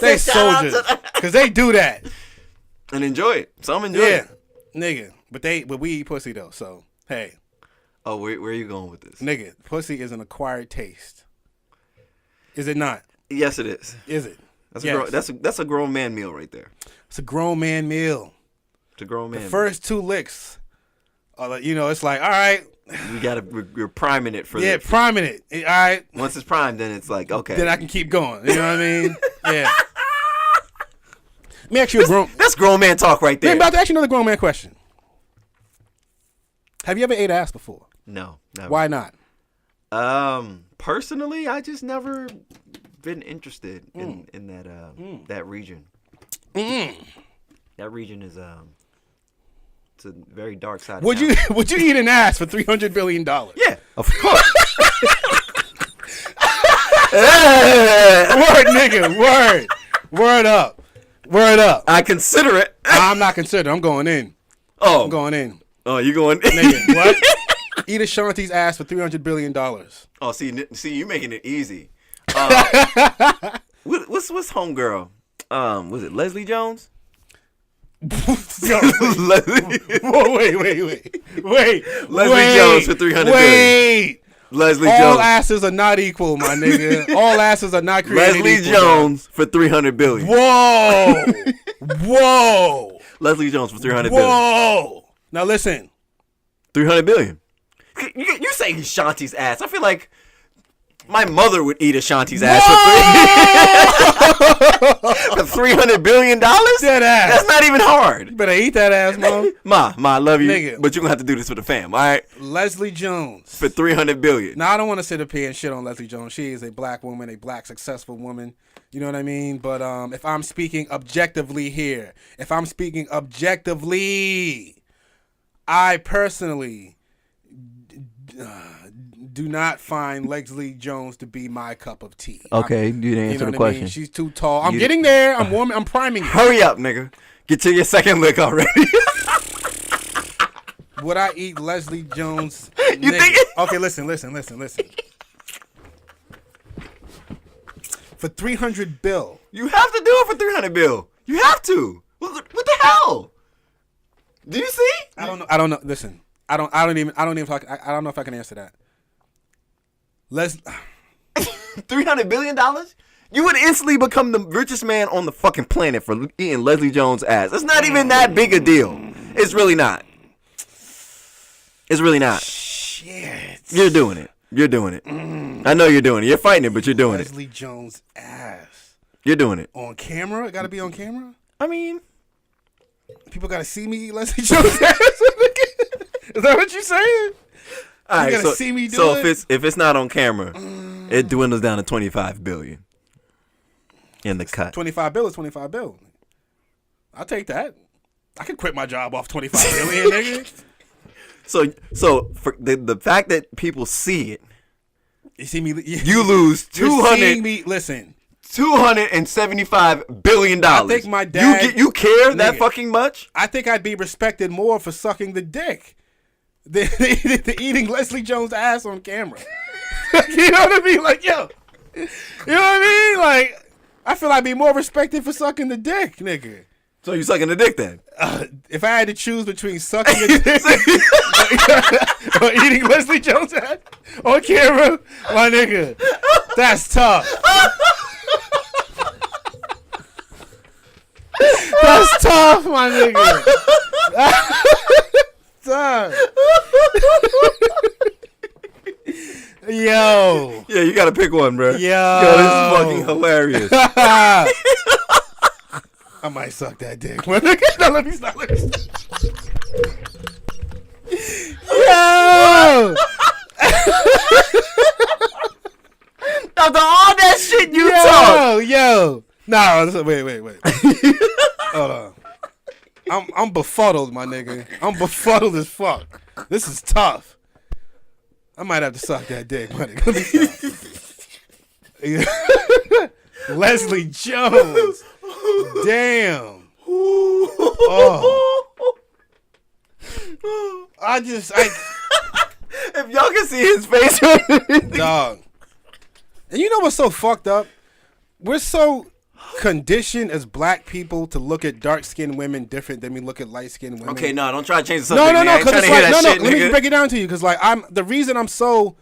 They soldiers. Because they do that. And enjoy it. Some enjoy it. Yeah. Nigga. But we eat pussy though, so hey. Oh, where are you going with this? Nigga, pussy is an acquired taste. Is it not? Yes, it is. Is it? That's a grown man meal right there. It's a grown man meal. It's a grown man meal. First two licks, it's like, all right. We're priming it for this. Yeah, priming it. All right. Once it's primed, then it's like, okay. Then I can keep going. You know what I mean? Yeah. Let me ask you that's grown man talk right there. I'm about to ask you another grown man question. Have you ever ate ass before? No, never. Why not? Personally, I just never been interested in that that region. That region is it's a very dark side. Would you eat an ass for $300 billion? Yeah, of course. Word, nigga. Word up. I consider it. I'm not considering. I'm going in. Oh, I'm going in. Oh, you going in? Nigga, what? Eat Ashanti's ass for $300 billion. Oh, see, you making it easy. What's homegirl? Was it Leslie Jones? Yo, wait. Leslie Jones for $300 billion. Leslie Jones. All asses are not equal, my nigga. All asses are not created Leslie equal. Jones for $300 billion. Whoa. Leslie Jones for $300 billion. Whoa. Now listen. $300 billion. You say Ashanti's ass. I feel like my mother would eat Ashanti's ass for $300 billion. That ass. That's not even hard. You better eat that ass, mom. Ma, I love you, Nigga. but you're gonna have to do this for the fam, all right? Leslie Jones for $300 billion. Now I don't want to sit up here and shit on Leslie Jones. She is a black woman, a black successful woman. You know what I mean? But if I'm speaking objectively here, I personally do not find Leslie Jones to be my cup of tea. Okay, you didn't answer the question. I mean? She's too tall. I'm getting there. I'm warming. I'm priming. Hurry up, nigga. Get to your second lick already. Would I eat Leslie Jones? You think it? Okay, listen. For $300 billion. You have to do it for $300 billion. You have to. What the hell? Do you see? I don't know. Listen. I don't know if I can answer that. $300 billion? You would instantly become the richest man on the fucking planet for eating Leslie Jones' ass. It's not even that big a deal. It's really not. Shit. You're doing it. I know you're doing it. You're fighting it, but you're doing Leslie Jones' ass. You're doing it. On camera? It got to be on camera? I mean, people got to see me eat Leslie Jones' ass? Is that what you're saying? All right, you gotta see me do it? So if it's not on camera, it dwindles down to $25 billion in the cut. $25 billion is $25 billion. I'll take that. I could quit my job off $25 billion, nigga. So for the fact that people see it, you see me. You lose $275 billion. I think my dad. You care that fucking much? I think I'd be respected more for sucking the dick than eating Leslie Jones' ass on camera. You know what I mean? Like, yo. You know what I mean? Like, I feel I'd be more respected for sucking the dick, nigga. So you sucking the dick then? If I had to choose between sucking the dick or eating Leslie Jones' ass on camera, my nigga, that's tough. That's tough, my nigga. Tough. Yo. Yeah, you gotta pick one, bro. Yo, this is fucking hilarious. I might suck that dick. No, let me stop. Yo. After all that shit you talk. Yo. Nah, wait. Hold on. I'm befuddled, my nigga. I'm befuddled as fuck. This is tough. I might have to suck that dick, my nigga. Leslie Jones. Damn. Oh. If y'all can see his face, dog. And you know what's so fucked up? We're so conditioned as black people to look at dark-skinned women different than we look at light-skinned women. Okay, no, don't try to change the subject. No, because it's like, let me break it down to you, because like the reason I'm so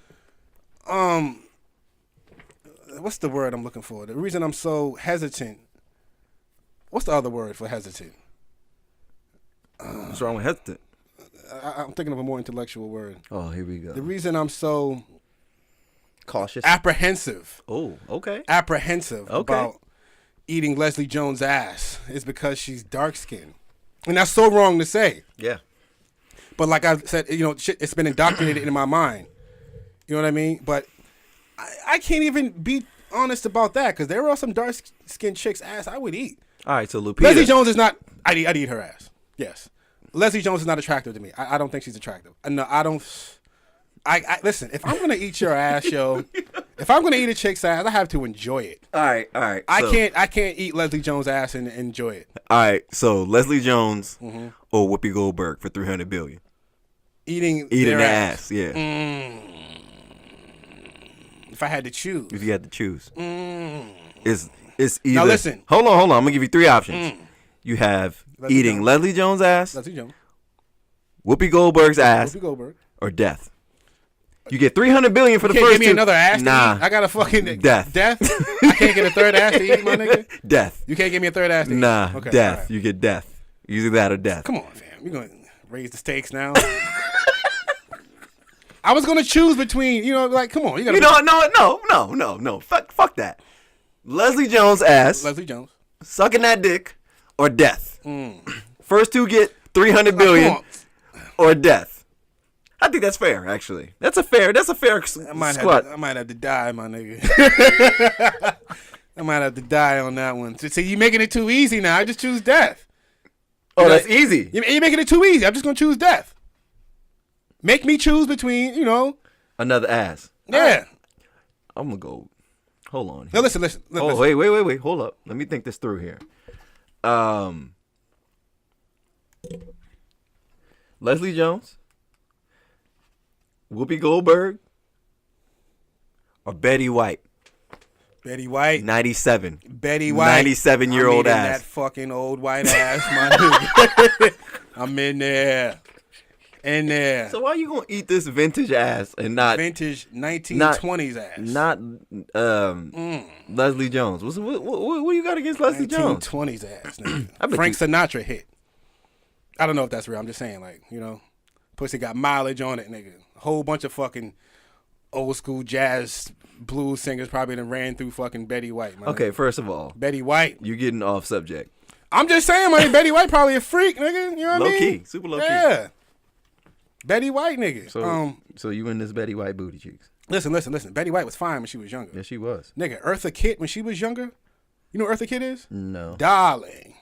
what's the word I'm looking for? The reason I'm so hesitant. What's the other word for hesitant? What's wrong with hesitant? I'm thinking of a more intellectual word. Oh, here we go. The reason I'm so cautious, apprehensive. Oh, okay. Apprehensive about eating Leslie Jones' ass is because she's dark skinned, and that's so wrong to say. Yeah. But like I said, you know, shit, it's been indoctrinated in my mind. You know what I mean? But I can't even be honest about that because there are some dark skinned chicks' ass I would eat. All right, so Lupita. Leslie Jones is not. I'd eat her ass. Yes. Leslie Jones is not attractive to me. I don't think she's attractive. No, I don't. I listen. If I'm gonna eat your ass, yo, if I'm gonna eat a chick's ass, I have to enjoy it. All right. I can't eat Leslie Jones' ass and enjoy it. All right, so Leslie Jones or Whoopi Goldberg for $300 billion. Eating their ass. yeah. If I had to choose. If you had to choose, it's either. Now listen. Hold on. I'm gonna give you three options. You have eating Leslie Jones' ass, Leslie Jones, Whoopi Goldberg's ass, Whoopi Goldberg, or death. You get $300 billion for the first give me two. another ass to Nah. eat? I got a fucking death. I can't get a third ass to eat, my nigga? Death. You can't give me a third ass to eat? Nah, Okay, death. right. You get death. Either that or death. Come on, fam. You're going to raise the stakes now? I was going to choose between, like, come on. No. Fuck that. Leslie Jones' ass, Leslie Jones. sucking that dick, or death. First two get $300 billion, or death. I think that's fair, actually. That's a fair squat. I might have to die, my nigga. I might have to die on that one. So you're making it too easy now. I just choose death. Oh, that's easy. You're making it too easy. I'm just going to choose death. Make me choose between, Another ass. Yeah. Right. I'm going to go. Hold on. No, listen. Oh, wait. Hold up. Let me think this through here. Leslie Jones, Whoopi Goldberg, or Betty White? Betty White. 97. Betty White. 97-year-old ass. That fucking old white ass, my nigga. I'm in there. So why you gonna eat this vintage ass and not vintage 1920s ass? Not Leslie Jones. What you got against Leslie Jones? 1920s ass, nigga. Frank Sinatra hit. I don't know if that's real. I'm just saying, like, pussy got mileage on it, nigga. A whole bunch of fucking old school jazz blues singers probably done ran through fucking Betty White. Okay, nigga. First of all, Betty White. You getting off subject. I'm just saying, man. Betty White probably a freak, nigga. You know what I mean? Low key, super low key. Yeah. Betty White, nigga. So you in this Betty White booty cheeks? Listen. Betty White was fine when she was younger. Yes, she was. Nigga, Eartha Kitt when she was younger. You know what Eartha Kitt is? No. Darling.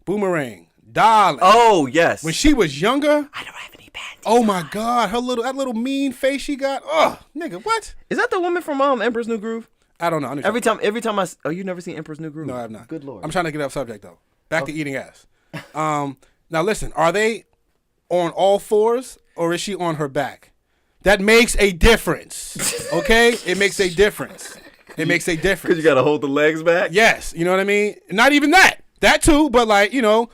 Boomerang. Darling. Oh, yes. When she was younger. I don't have any bad. Oh my God, that little mean face she got. Oh, nigga, what? Is that the woman from Emperor's New Groove? I don't know. Every time you never seen Emperor's New Groove? No, I have not. Good Lord. I'm trying to get off subject though. Back to eating ass. Now listen, are they on all fours or is she on her back? That makes a difference. Okay? It makes a difference. It makes a difference. Because you got to hold the legs back? Yes. You know what I mean? Not even that. That too, but like, I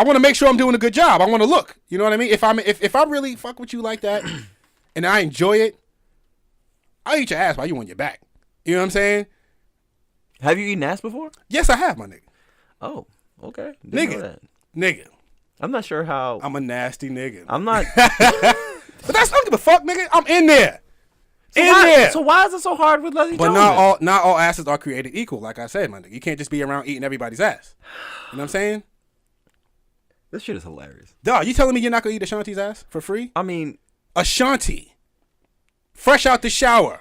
want to make sure I'm doing a good job. I want to look. You know what I mean? If I really fuck with you like that and I enjoy it, I'll eat your ass while you on your back. You know what I'm saying? Have you eaten ass before? Yes, I have, my nigga. Oh, okay. Didn't know that. Nigga. I'm not sure how. I'm a nasty nigga. I'm not. But that's not give a fuck, nigga. I'm in there. So why is it so hard with Leslie Jones? But not all asses are created equal. Like I said, my nigga, you can't just be around eating everybody's ass. You know what I'm saying? This shit is hilarious. Dog, you telling me you're not gonna eat Ashanti's ass for free? I mean, Ashanti, fresh out the shower.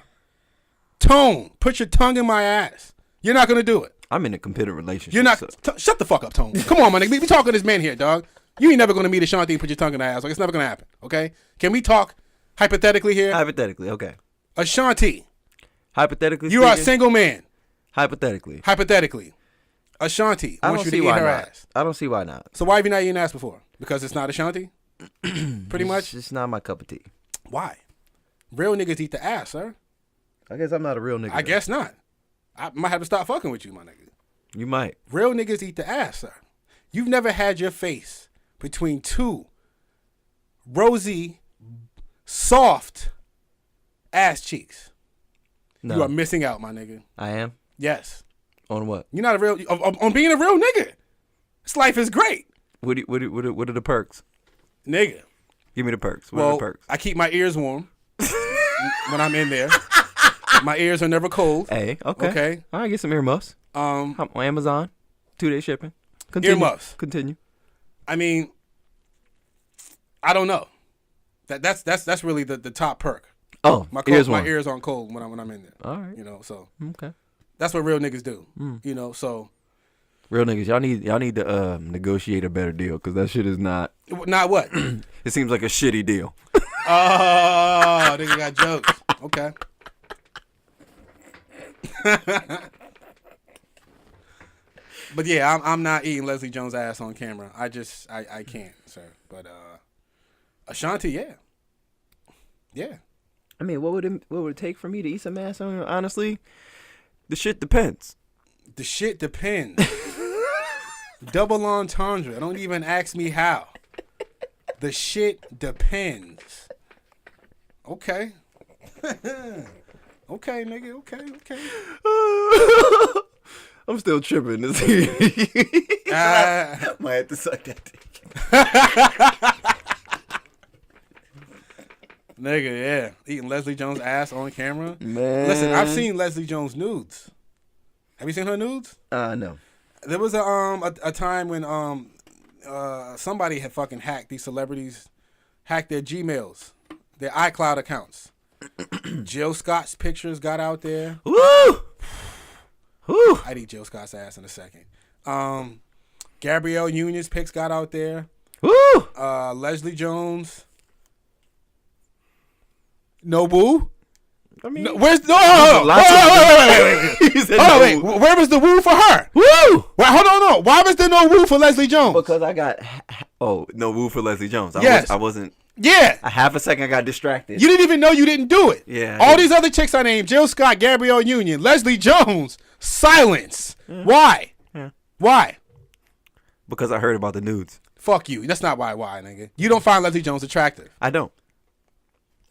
Tone, put your tongue in my ass. You're not gonna do it. I'm in a committed relationship. You're not. Shut the fuck up, Tone. Come on, my nigga. We talking to this man here, dog. You ain't never gonna meet Ashanti and put your tongue in her ass. Like it's never gonna happen. Okay? Can we talk hypothetically here? Hypothetically, okay. Ashanti. Hypothetically, you are a single man. Hypothetically. Ashanti I wants you to eat her ass. I don't see why not. So why have you not eaten ass before? Because it's not Ashanti? Pretty much? It's not my cup of tea. Why? Real niggas eat the ass, sir. I guess I'm not a real nigga. I guess not. I might have to stop fucking with you, my nigga. You might. Real niggas eat the ass, sir. You've never had your face between two rosy, soft ass cheeks. No. You are missing out, my nigga. I am? Yes. On what? You're not a real on being a real nigga. This life is great. What are the perks? Nigga. Give me the perks. What are the perks? I keep my ears warm when I'm in there. My ears are never cold. Hey, okay. Okay. All right, get some earmuffs. On Amazon. 2-day shipping. Continue. Earmuffs. Continue. I mean, I don't know. That's really the top perk. Oh, My ears aren't cold when I'm in there. All right. You know, so Okay. that's what real niggas do. You know, so real niggas, y'all need to negotiate a better deal because that shit is not. Not what? It seems like a shitty deal. Oh, nigga got jokes. Okay. But yeah, I'm not eating Leslie Jones' ass on camera. I can't, sir. But Ashanti, yeah. I mean, what would it take for me to eat some ass on? Honestly, the shit depends. The shit depends. Double entendre. Don't even ask me how. The shit depends. Okay. Okay, nigga. Okay. I'm still tripping. Might have to suck that dick. Nigga, yeah. Eating Leslie Jones' ass on camera. Man. Listen, I've seen Leslie Jones' nudes. Have you seen her nudes? No. There was a time when somebody had fucking hacked these celebrities, hacked their Gmails, their iCloud accounts. Jill Scott's pictures got out there. Woo! Woo! I'd eat Jill Scott's ass in a second. Gabrielle Union's pics got out there. Woo! Leslie Jones. No woo? I mean, where's wait. Wait. Where was the woo for her? Woo! Wait, hold on, no. Why was there no woo for Leslie Jones? Because I got no woo for Leslie Jones. Yes. I wasn't. Yeah. A half a second I got distracted. You didn't even know you didn't do it. Yeah. All these other chicks I named, Jill Scott, Gabrielle Union, Leslie Jones, silence. Yeah. Why? Yeah. Why? Because I heard about the nudes. Fuck you. That's not why, nigga. You don't find Leslie Jones attractive. I don't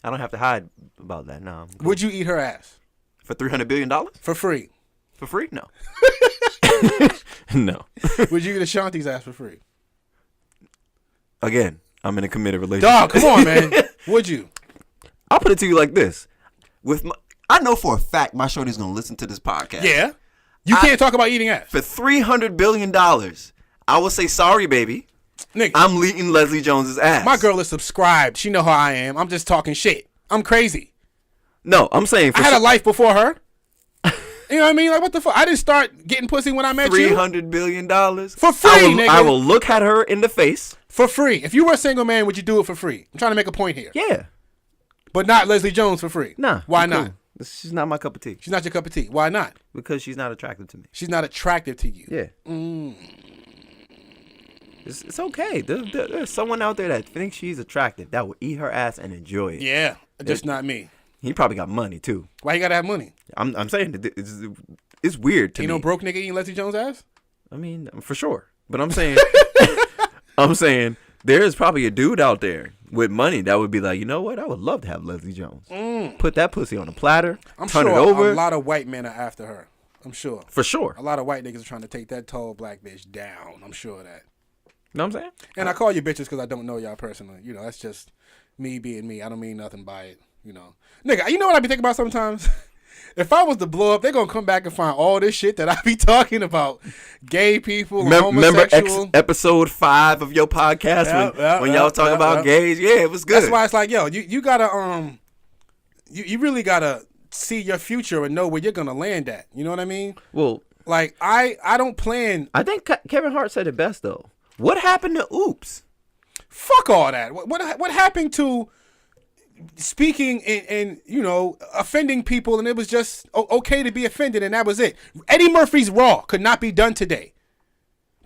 have to hide about that. No. Cool. Would you eat her ass? For $300 billion? For free. For free? No. No. Would you eat Ashanti's ass for free? Again, I'm in a committed relationship. Dog, come on, man. Would you? I'll put it to you like this. I know for a fact my shorty's going to listen to this podcast. Yeah. You can't talk about eating ass. For $300 billion, I will say sorry, baby. Nigga, I'm eating Leslie Jones's ass. my girl is subscribed. She know how I am. I'm just talking shit. I'm crazy. No, I'm saying I had a life before her. You know what I mean? Like, what the fuck? I didn't start getting pussy when I met you. $300 billion. For free, nigga. I will look at her in the face. For free. If you were a single man, would you do it for free? I'm trying to make a point here. Yeah. But not Leslie Jones for free. Nah. Why not? Cool. She's not my cup of tea. She's not your cup of tea. Why not? Because she's not attractive to me. She's not attractive to you. Yeah. It's okay. There's someone out there that thinks she's attractive that will eat her ass and enjoy it. Yeah. Just not me. He probably got money too. Why you gotta have money? I'm saying that it's weird to me. You know, broke nigga eating Leslie Jones' ass? I mean, for sure. But I'm saying, there's probably a dude out there with money that would be like, you know what? I would love to have Leslie Jones. Put that pussy on a platter, turn it over. A lot of white men are after her. I'm sure. For sure. A lot of white niggas are trying to take that tall black bitch down. I'm sure of that. You know what I'm saying? And I call you bitches because I don't know y'all personally. You know, that's just me being me. I don't mean nothing by it. You know, nigga, you know what I be thinking about sometimes? If I was to blow up, they're going to come back and find all this shit that I be talking about. Gay people, homosexual. Remember episode 5 of your podcast when y'all talking about gays? Yeah, it was good. That's why it's like, yo, you got to, you really got to see your future and know where you're going to land at. You know what I mean? Well, like, I don't plan. I think Kevin Hart said it best, though. What happened to Oops? Fuck all that. What happened to speaking and you know, offending people, and it was just okay to be offended, and that was it. Eddie Murphy's Raw could not be done today,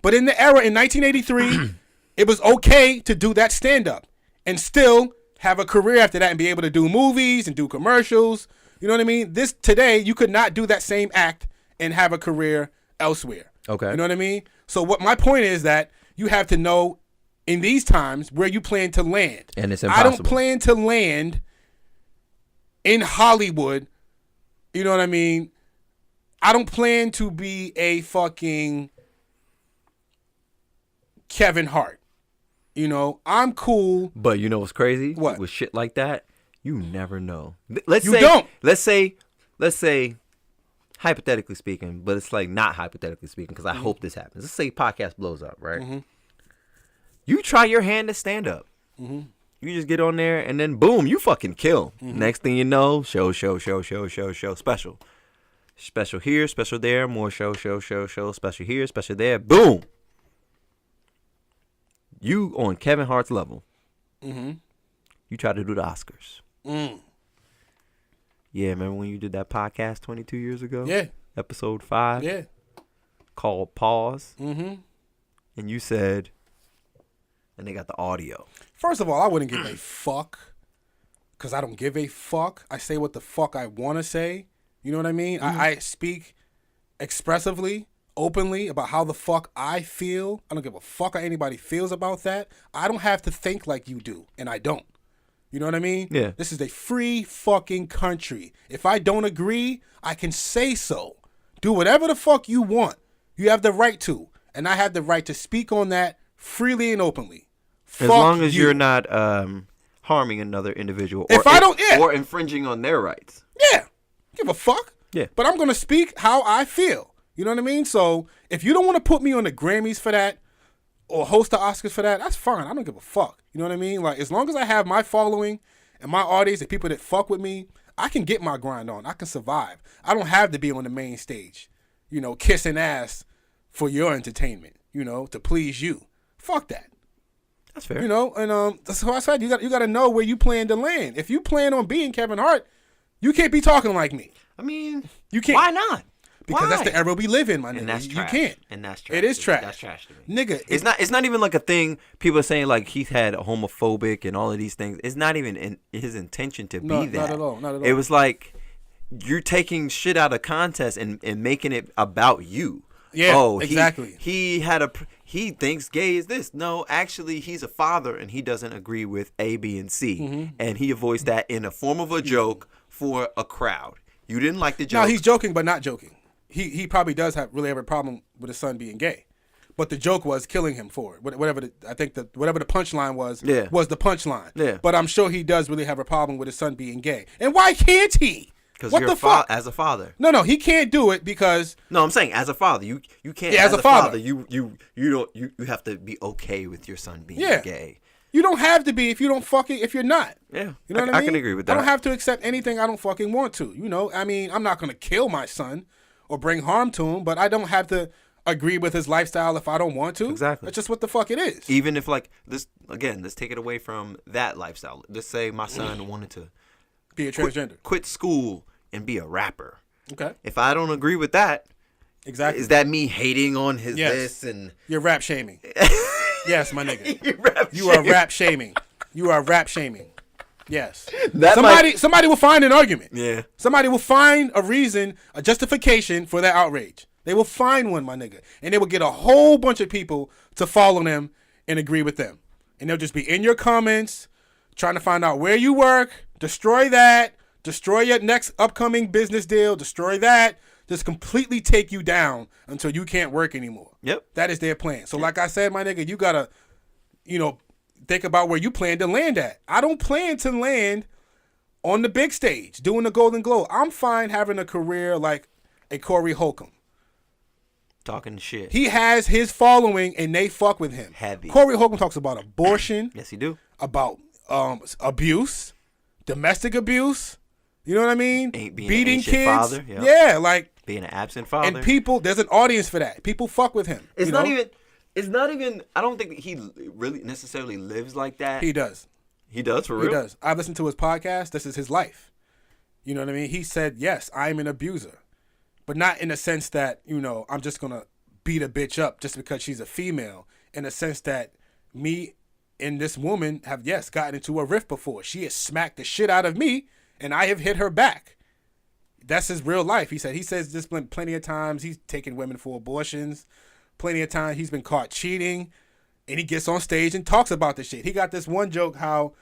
but in the era in 1983 it was okay to do that stand-up and still have a career after that and be able to do movies and do commercials. You know what I mean? This today, you could not do that same act and have a career elsewhere. Okay. You know what I mean? So what my point is that you have to know in these times where you plan to land. And it's impossible. I don't plan to land in Hollywood. You know what I mean? I don't plan to be a fucking Kevin Hart. You know, I'm cool. But you know what's crazy? What? With shit like that, you never know. Let's say, hypothetically speaking, but it's like not hypothetically speaking because I hope this happens. Let's say podcast blows up, right? Mm-hmm. You try your hand at stand up. Mm-hmm. You just get on there and then boom, you fucking kill. Next thing you know, show, special. Special here, special there, more show, special here, special there. Boom. You on Kevin Hart's level. You try to do the Oscars. Yeah, remember when you did that podcast 22 years ago? Yeah. Episode 5? Yeah. Called Pause. And you said, and they got the audio. First of all, I wouldn't give a fuck. Because I don't give a fuck. I say what the fuck I want to say. You know what I mean? I speak expressively, openly about how the fuck I feel. I don't give a fuck how anybody feels about that. I don't have to think like you do, and I don't. You know what I mean? Yeah. This is a free fucking country. If I don't agree, I can say so. Do whatever the fuck you want. You have the right to. And I have the right to speak on that freely and openly. As long as you're not harming another individual or infringing on their rights. Yeah. Give a fuck. Yeah. But I'm going to speak how I feel. You know what I mean? So if you don't want to put me on the Grammys for that or host the Oscars for that, that's fine. I don't give a fuck. You know what I mean? Like, as long as I have my following and my audience and people that fuck with me, I can get my grind on. I can survive. I don't have to be on the main stage, you know, kissing ass for your entertainment, you know, to please you. Fuck that. That's fair. You know, and that's what I said. You got to know where you plan to land. If you plan on being Kevin Hart, you can't be talking like me. I mean, you can't. Why not? Because that's the era we live in, my nigga. And that's trash. You can't. And that's trash. It is trash. That's trash to me. Nigga. It's not even like a thing people are saying like he's had homophobic and all of these things. It's not even in his intention to be that. Not at all. Not at all. It was like you're taking shit out of context and making it about you. Yeah, exactly. He thinks gay is this. No, actually, he's a father and he doesn't agree with A, B, and C. And he avoids that in a form of a joke for a crowd. You didn't like the joke. No, he's joking, but not joking. He probably does really have a problem with his son being gay, but the joke was killing him for it. Whatever the punchline was the punchline. Yeah. But I'm sure he does really have a problem with his son being gay. And why can't he? Because what the fuck? As a father. No, he can't do it because. No, I'm saying as a father, you can't. Yeah, as a father, you have to be okay with your son being gay. You don't have to be if you're not. Yeah. You know what I mean? I can agree with that. I don't have to accept anything I don't fucking want to. You know, I mean, I'm not gonna kill my son or bring harm to him, but I don't have to agree with his lifestyle if I don't want to. Exactly. That's just what the fuck it is. Even if like this again, let's take it away from that lifestyle. Let's say my son wanted to be a transgender. Quit school and be a rapper. Okay. If I don't agree with that, exactly. Is that me hating on his this and you're rap shaming? Yes, my nigga. You are rap shaming. You are rap shaming. Yes. Somebody will find an argument. Yeah. Somebody will find a reason, a justification for that outrage. They will find one, my nigga. And they will get a whole bunch of people to follow them and agree with them. And they'll just be in your comments trying to find out where you work, destroy that, destroy your next upcoming business deal, destroy that, just completely take you down until you can't work anymore. Yep. That is their plan. So like I said, my nigga, you got to, think about where you plan to land at. I don't plan to land on the big stage doing the Golden Globe. I'm fine having a career like a Corey Holcomb. Talking shit. He has his following and they fuck with him. Heavy. Corey Holcomb talks about abortion. Yes, he do. About abuse, domestic abuse. You know what I mean? Beating kids. Father, yep. Yeah, like being an absent father. And people, there's an audience for that. People fuck with him. It's not even. I don't think he really necessarily lives like that. He does. He does for real. He does. I've listened to his podcast. This is his life. You know what I mean? He said, "Yes, I'm an abuser, but not in the sense that I'm just gonna beat a bitch up just because she's a female. In the sense that me and this woman have gotten into a rift before. She has smacked the shit out of me, and I have hit her back. That's his real life." He says this plenty of times. He's taken women for abortions. Plenty of times he's been caught cheating, and he gets on stage and talks about this shit. He got this one joke how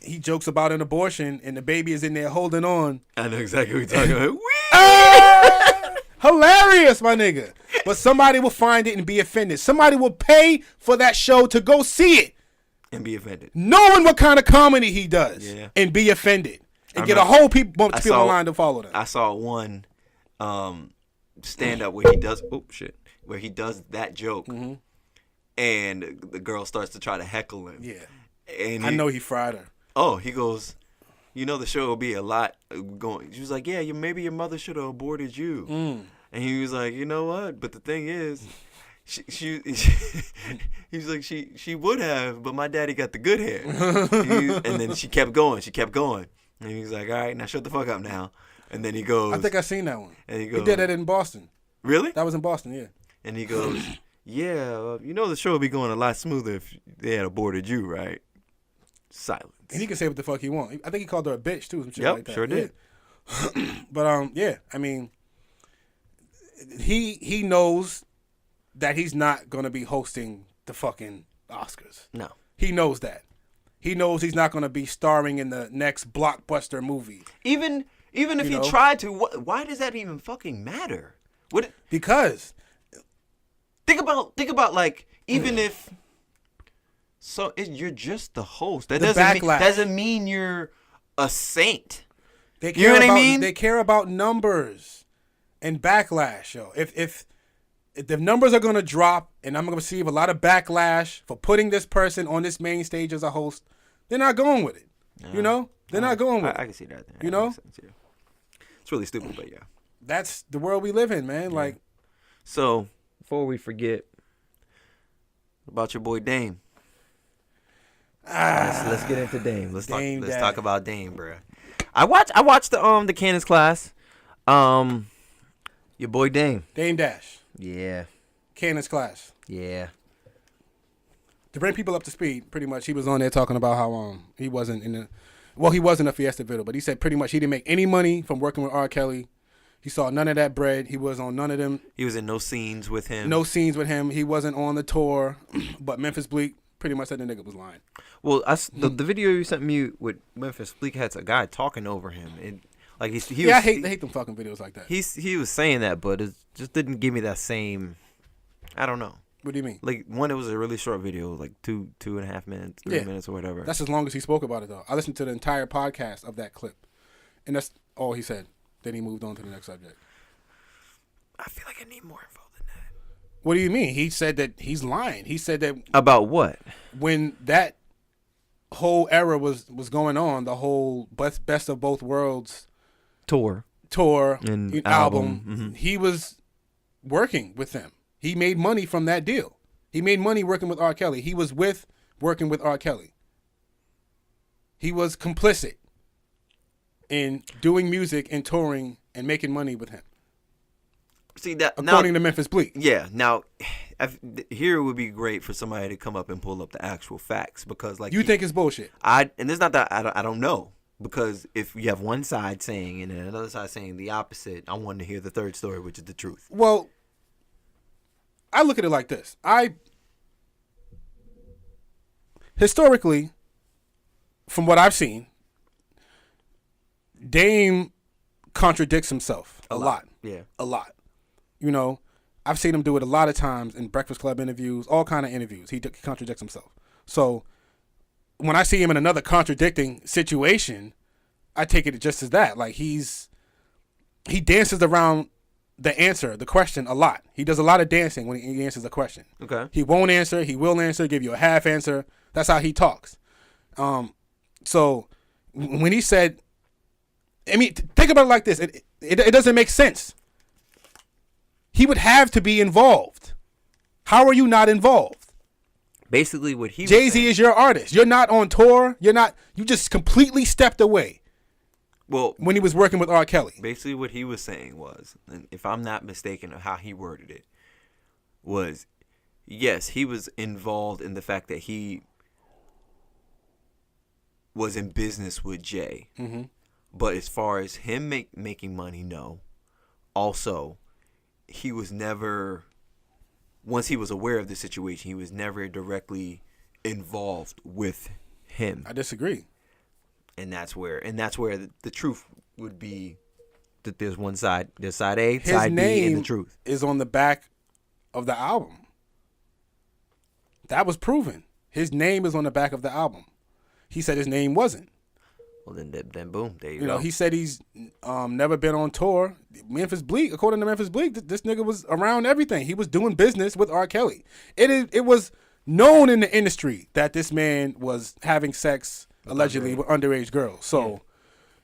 he jokes about an abortion and the baby is in there holding on. I know exactly what you're talking about. Hilarious, my nigga. But somebody will find it and be offended. Somebody will pay for that show to go see it and be offended, knowing what kind of comedy he does, and be offended and get a whole bunch of people online to follow them. I saw one stand up where he does where he does that joke, and the girl starts to try to heckle him. Yeah. And I know he fried her. Oh, he goes, you know the show will be a lot going. She was like, yeah, maybe your mother should have aborted you. And he was like, you know what? But the thing is, she he was like, she would have, but my daddy got the good hair. And then she kept going. And he was like, all right, now shut the fuck up now. And then he goes, I think I seen that one. And he goes, he did that in Boston. Really? That was in Boston, yeah. And he goes, yeah, you know the show would be going a lot smoother if they had aborted you, right? Silence. And he can say what the fuck he want. I think he called her a bitch too. Some shit Yep, like that. sure did. Yeah. But yeah, I mean, he knows that he's not gonna be hosting the fucking Oscars. No. He knows that. He knows he's not gonna be starring in the next blockbuster movie. Even if he tried to, why does that even fucking matter? Because think about like, even if. So you're just the host. That doesn't mean you're a saint. They care you know what about, I mean? They care about numbers and backlash, yo. If the numbers are gonna drop and I'm gonna receive a lot of backlash for putting this person on this main stage as a host, they're not going with it. You know? They're not going with it. I can see that. You know? It's really stupid, but yeah. That's the world we live in, man. Yeah. Like, so before we forget about your boy Dame. Let's get into Dame. Let's talk about Dame, bro. I watched the Cannon's Class. Your boy Dame. Dame Dash. Yeah. Cannon's Class. Yeah. To bring people up to speed, pretty much he was on there talking about how he wasn't in a Fiesta video, but he said pretty much he didn't make any money from working with R. Kelly. He saw none of that bread. He was on none of them. He was in no scenes with him. He wasn't on the tour, but Memphis Bleak pretty much said the nigga was lying. Well, the video you sent me with Memphis Bleak had a guy talking over him. I hate them fucking videos like that. He was saying that, but it just didn't give me that same. I don't know. What do you mean? Like, one, it was a really short video, like two and a half minutes, 3 minutes or whatever. That's as long as he spoke about it, though. I listened to the entire podcast of that clip, and that's all he said. Then he moved on to the next subject. I feel like I need more info than that. What do you mean? He said that he's lying. He said that about what? When that whole era was going on, the whole best of both worlds tour and album, he was working with them. He made money from that deal. He made money working with R. Kelly. He was working with R. Kelly. He was complicit in doing music and touring and making money with him. See that according to Memphis Bleak. Yeah. Now, here it would be great for somebody to come up and pull up the actual facts, because like you think it's bullshit. And it's not that I don't know, because if you have one side saying and then another side saying the opposite, I want to hear the third story, which is the truth. Well, I look at it like this. Historically, from what I've seen, Dame contradicts himself a lot. Yeah. A lot. You know, I've seen him do it a lot of times in Breakfast Club interviews, all kind of interviews. He contradicts himself. So when I see him in another contradicting situation, I take it just as that. Like he dances around the question a lot. He does a lot of dancing when he answers a question. Okay. He won't answer. He will answer, give you a half answer. That's how he talks. So when he said, I mean, think about it like this. It doesn't make sense. He would have to be involved. How are you not involved? Basically, what he Jay-Z is your artist. You're not on tour. You just completely stepped away. Well, when he was working with R. Kelly. Basically, what he was saying was, and if I'm not mistaken of how he worded it, was, yes, he was involved in the fact that he was in business with Jay. Mm-hmm. But as far as him making money, no. Also, he was never, once he was aware of the situation, he was never directly involved with him. I disagree. And that's where the truth would be, that there's one side, there's side A, his side B, and the truth. His name is on the back of the album. That was proven. His name is on the back of the album. He said his name wasn't. Well, then boom, there you go. know, he said he's never been on tour. Memphis Bleak, according to Memphis Bleak, this nigga was around everything. He was doing business with R. Kelly. It was known in the industry that this man was having sex allegedly with underage girls. So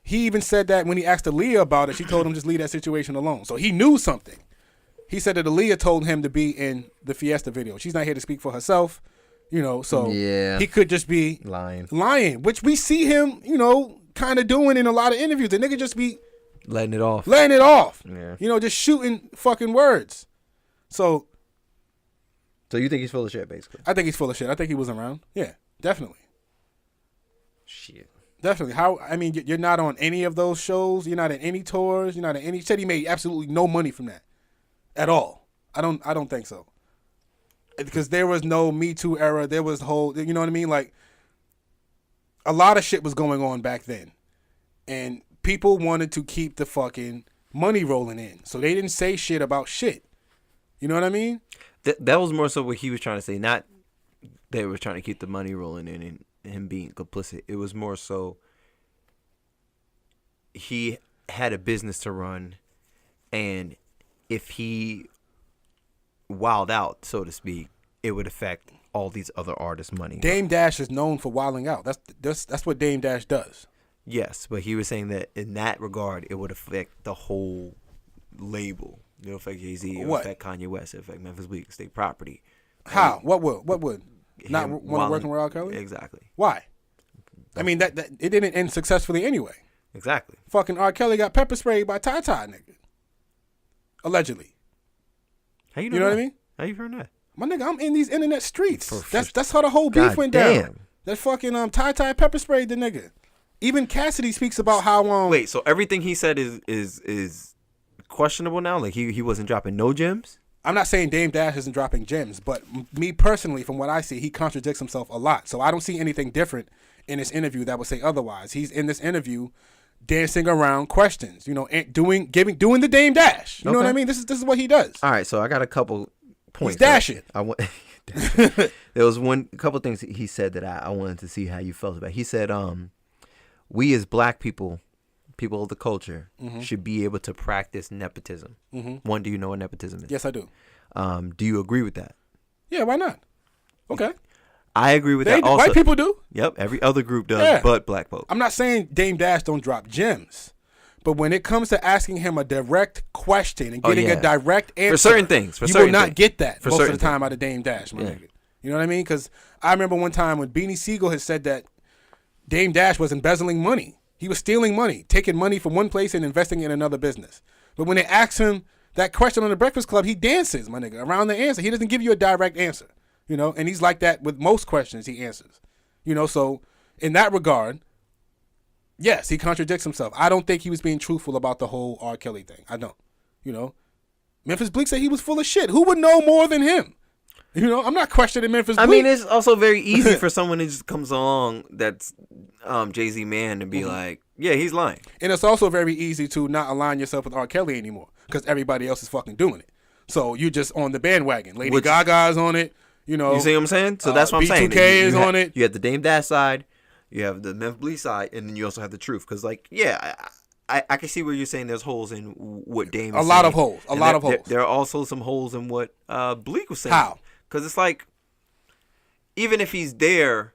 he even said that when he asked Aaliyah about it, she told him just leave that situation alone. So he knew something. He said that Aaliyah told him to be in the Fiesta video. She's not here to speak for herself, so he could just be lying, which we see him, kind of doing in a lot of interviews. The nigga just be letting it off. Yeah. Just shooting fucking words. So you think he's full of shit, basically? I think he's full of shit. I think he was around. Yeah, definitely. Shit. Definitely. You're not on any of those shows. You're not in any tours. You're not in any. He said he made absolutely no money from that at all. I don't think so. Because there was no Me Too era. There was whole, you know what I mean? Like, a lot of shit was going on back then. And people wanted to keep the fucking money rolling in. So they didn't say shit about shit. You know what I mean? That was more so what he was trying to say. Not they were trying to keep the money rolling in and him being complicit. It was more so he had a business to run, and if he wild out, so to speak, it would affect all these other artists' money. Dame Dash is known for wilding out. That's what Dame Dash does. Yes, but he was saying that in that regard, it would affect the whole label. It would affect Jay-Z. It would affect Kanye West. It would affect Memphis Bleek, state property. How? What would? Not working with R. Kelly? Exactly. Why? I mean, that it didn't end successfully anyway. Exactly. Fucking R. Kelly got pepper sprayed by Ty, nigga. Allegedly. How you know what I mean? How you heard that? My nigga, I'm in these internet streets. That's how the whole beef went down. That fucking Ty pepper sprayed the nigga. Even Cassidy speaks about how wait, so everything he said is questionable now? Like he wasn't dropping no gems? I'm not saying Dame Dash isn't dropping gems, but me personally, from what I see, he contradicts himself a lot. So I don't see anything different in this interview that would say otherwise. He's in this interview dancing around questions, and doing the Dame Dash. You know what I mean? This is what he does. All right, so I got a couple points. He's dashing. There was a couple things he said that I wanted to see how you felt about. He said, we as black people of the culture, should be able to practice nepotism. One, do you know what nepotism is? Yes, I do. Do you agree with that? Yeah, why not? Okay. I agree with that also. White people do. Yep, every other group does, but black folks. I'm not saying Dame Dash don't drop gems, but when it comes to asking him a direct question and getting a direct answer, for certain things, you will not get that most of the time out of Dame Dash, my nigga. You know what I mean? Because I remember one time when Beanie Siegel had said that Dame Dash was embezzling money. He was stealing money, taking money from one place and investing it in another business. But when they ask him that question on the Breakfast Club, he dances, my nigga, around the answer. He doesn't give you a direct answer, and he's like that with most questions he answers. So in that regard, yes, he contradicts himself. I don't think he was being truthful about the whole R. Kelly thing. I don't. Memphis Bleek said he was full of shit. Who would know more than him? I'm not questioning Memphis Bleek. I mean, it's also very easy for someone who just comes along that's Jay-Z man to be like, yeah, he's lying. And it's also very easy to not align yourself with R. Kelly anymore because everybody else is fucking doing it. So you just on the bandwagon. Lady Gaga's on it. You see what I'm saying? So that's what I'm saying. B2K is on it. You have the Dame Dash side, you have the Memphis Bleek side, and then you also have the truth. Because, I can see where you're saying there's holes in what Dame is saying. A lot of holes. There are also some holes in what Bleek was saying. How? Because it's like, even if he's there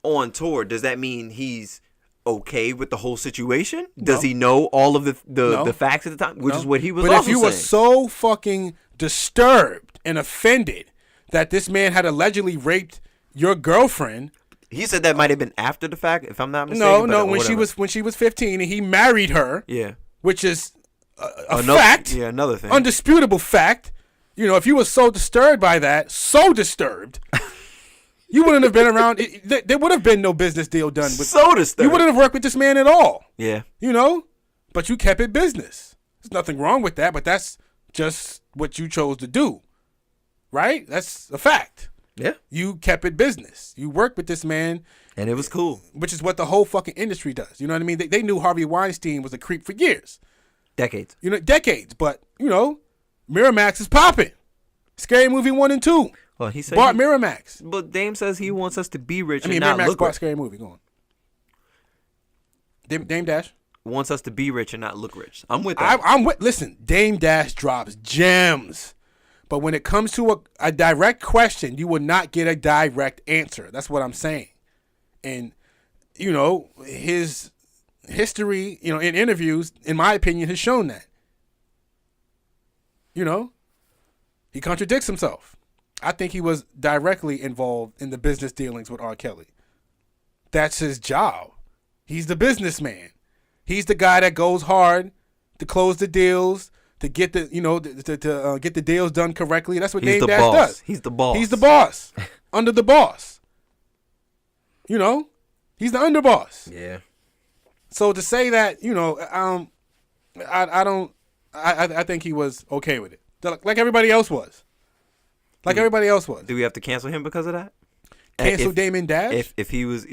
on tour, does that mean he's okay with the whole situation? Does he know all of the facts at the time? Which is what he was also saying. But if you were so fucking disturbed and offended that this man had allegedly raped your girlfriend. He said that might have been after the fact, if I'm not mistaken. No, when she was 15 and he married her. Yeah. Which is a fact. Yeah, another thing. Undisputable fact. If you were so disturbed by that, you wouldn't have been around. There would have been no business deal done. So disturbed. You wouldn't have worked with this man at all. Yeah. But you kept it business. There's nothing wrong with that, but that's just what you chose to do. Right? That's a fact. Yeah. You kept it business. You worked with this man. And it was cool. Which is what the whole fucking industry does. You know what I mean? They knew Harvey Weinstein was a creep for years. Decades. Decades. But, Miramax is popping. Scary Movie 1 and 2. Well, he said bought Miramax. But Dame says he wants us to be rich and not Miramax look bought rich. Scary Movie. Go on. Dame Dash wants us to be rich and not look rich. I'm with that. Listen, Dame Dash drops gems. But when it comes to a direct question, you will not get a direct answer. That's what I'm saying. And, you know, his history, you know, in interviews, in my opinion, has shown that. You know, he contradicts himself. I think he was directly involved in the business dealings with R. Kelly. That's his job. He's the businessman. He's the guy that goes hard to close the deals, to get the, you know, to get the deals done correctly. That's what Dame Dash does. He's the boss. He's the boss. Under the boss. You know, he's the underboss. Yeah. So to say that, you know, I think he was okay with it, like everybody else was. Everybody else was. Do we have to cancel him because of that? Cancel Damon Dash? If he was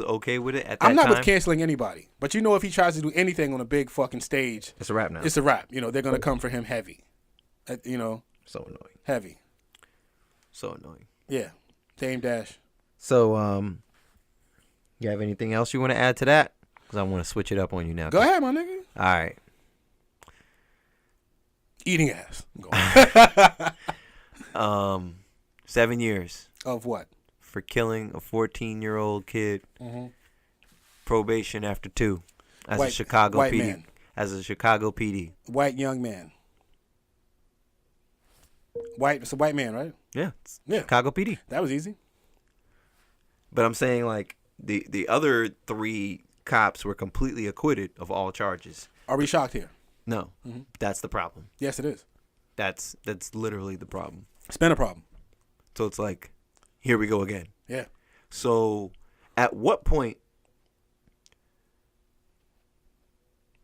okay with it at that time? I'm not with canceling anybody, but you know, if he tries to do anything on a big fucking stage, it's a wrap now. It's a wrap. You know, they're gonna come for him heavy. You know, so annoying. Heavy. So annoying. Yeah, Dame Dash. So you have anything else you want to add to that? Because I want to switch it up on you now. Go ahead, my nigga. All right. Eating ass. Go 7 years. Of what? For killing a 14-year-old kid. Mm-hmm. Probation after 2. As white, a Chicago white PD. Man. As a Chicago PD. White young man. White. It's a white man, right? Yeah. Yeah. Chicago PD. That was easy. But I'm saying, like, the other 3 cops were completely acquitted of all charges. Are we shocked here? No. Mm-hmm. That's the problem. Yes, it is. That's literally the problem. It's been a problem. So it's like, here we go again. Yeah. So at what point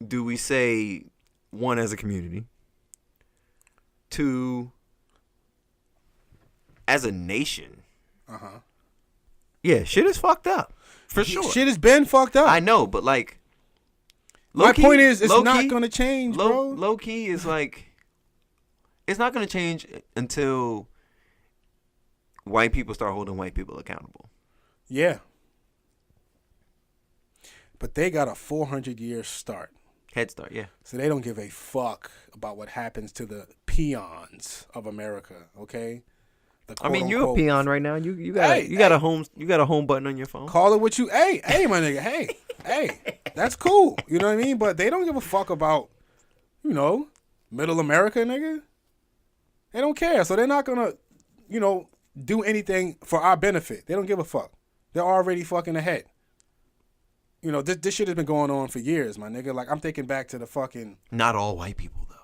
do we say, 1, as a community, 2, as a nation? Uh-huh. Yeah, shit is fucked up. For sure. Shit has been fucked up. I know, but like, my point is, it's not going to change, bro. Low key is like, it's not going to change until white people start holding white people accountable. Yeah. But they got a 400-year start. Head start, yeah. So they don't give a fuck about what happens to the peons of America, okay? I mean, you're a peon right now. You got a home button on your phone. Call it what you. Hey, my nigga. Hey, that's cool. You know what I mean? But they don't give a fuck about, you know, middle America, nigga. They don't care. So they're not gonna, you know, do anything for our benefit. They don't give a fuck. They're already fucking ahead. You know, this shit has been going on for years, my nigga. Like, I'm thinking back to the fucking. Not all white people, though.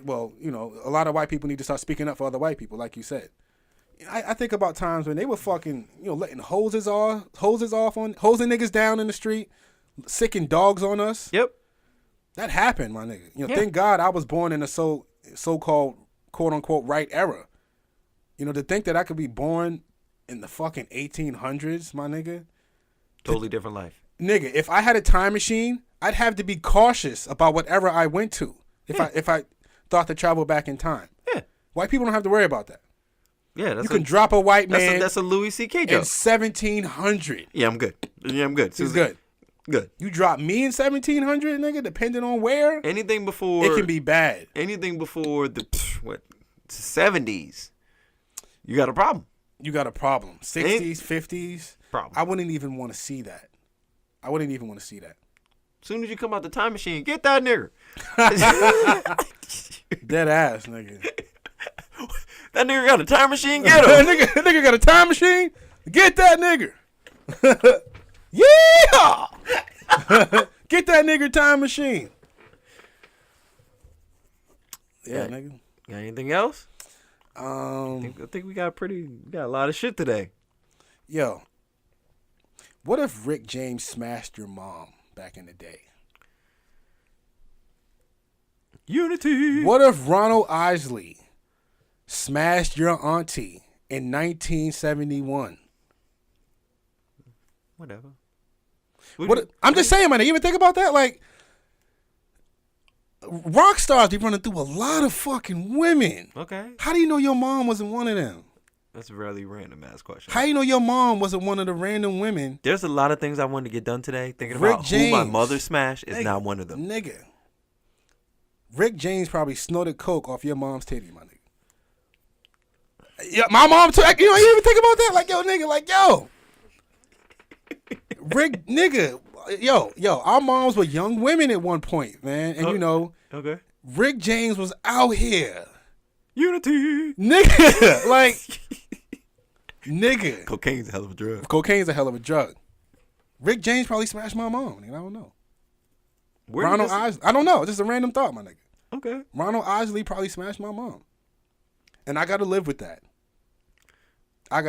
Well, you know, a lot of white people need to start speaking up for other white people, like you said. I think about times when they were fucking, you know, letting hoses off on, hosing niggas down in the street, sicking dogs on us. Yep. That happened, my nigga. You know, Thank God I was born in a so-called, quote-unquote, right era. You know, to think that I could be born in the fucking 1800s, my nigga. Totally different life. Nigga, if I had a time machine, I'd have to be cautious about whatever I went to if I thought to travel back in time. Yeah. White people don't have to worry about that. Yeah, you can drop a white man. That's a Louis C.K. joke. In 1700. Yeah, I'm good. He's good. Good. You drop me in 1700, nigga, depending on where. Anything before. It can be bad. Anything before the 70s, you got a problem. You got a problem. 60s, 50s. Problem. I wouldn't even want to see that. As soon as you come out the time machine, get that nigga. Dead ass, nigga. That nigga got a time machine, get him. that nigga got a time machine? Get that nigga. Yeah! Get that nigga time machine. Yeah, nigga. Got anything else? I think we got a lot of shit today. Yo, what if Rick James smashed your mom back in the day? Unity. What if Ronald Isley smashed your auntie in 1971? Whatever. I'm just saying, man. You even think about that? Like, rock stars be running through a lot of fucking women. Okay. How do you know your mom wasn't one of them? That's a really random ass question. How do you know your mom wasn't one of the random women? There's a lot of things I wanted to get done today. Thinking about who my mother smashed is not one of them. Nigga. Rick James probably snorted coke off your mom's titty, my nigga. Yeah, my mom too. You know, you even think about that? Like, yo, nigga, like, yo. Rick, nigga. Yo, our moms were young women at one point, man. And, you know, okay. Rick James was out here. Unity. Nigga. Like, nigga. Cocaine's a hell of a drug. Cocaine's a hell of a drug. Rick James probably smashed my mom. Nigga, I don't know. Ronald Isley. I don't know. Just a random thought, my nigga. Okay. Ronald Isley probably smashed my mom. And I got to live with that. Are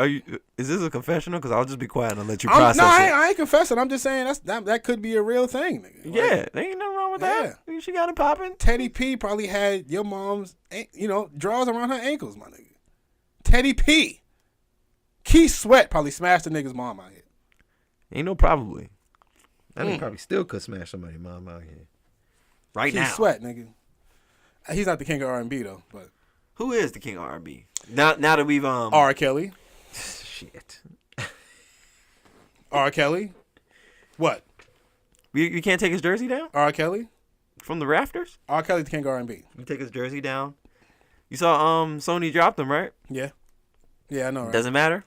you? Is this a confessional? Because I'll just be quiet and let you process it. I ain't confessing. I'm just saying that could be a real thing, nigga. Yeah, like, there ain't nothing wrong with that. She got it popping. Teddy P probably had your mom's, drawers around her ankles, my nigga. Teddy P. Keith Sweat probably smashed a nigga's mom out here. Ain't no probably. That nigga probably still could smash somebody's mom out here. Right now. Keith Sweat, nigga. He's not the king of R&B though, but who is the king of R&B? Now that we've R. Kelly. Shit. R. Kelly. What? You can't take his jersey down? R. Kelly. From the rafters? R. Kelly's the king of R&B. You take his jersey down. You saw Sony dropped him, right? Yeah. Yeah, I know, right? Doesn't matter?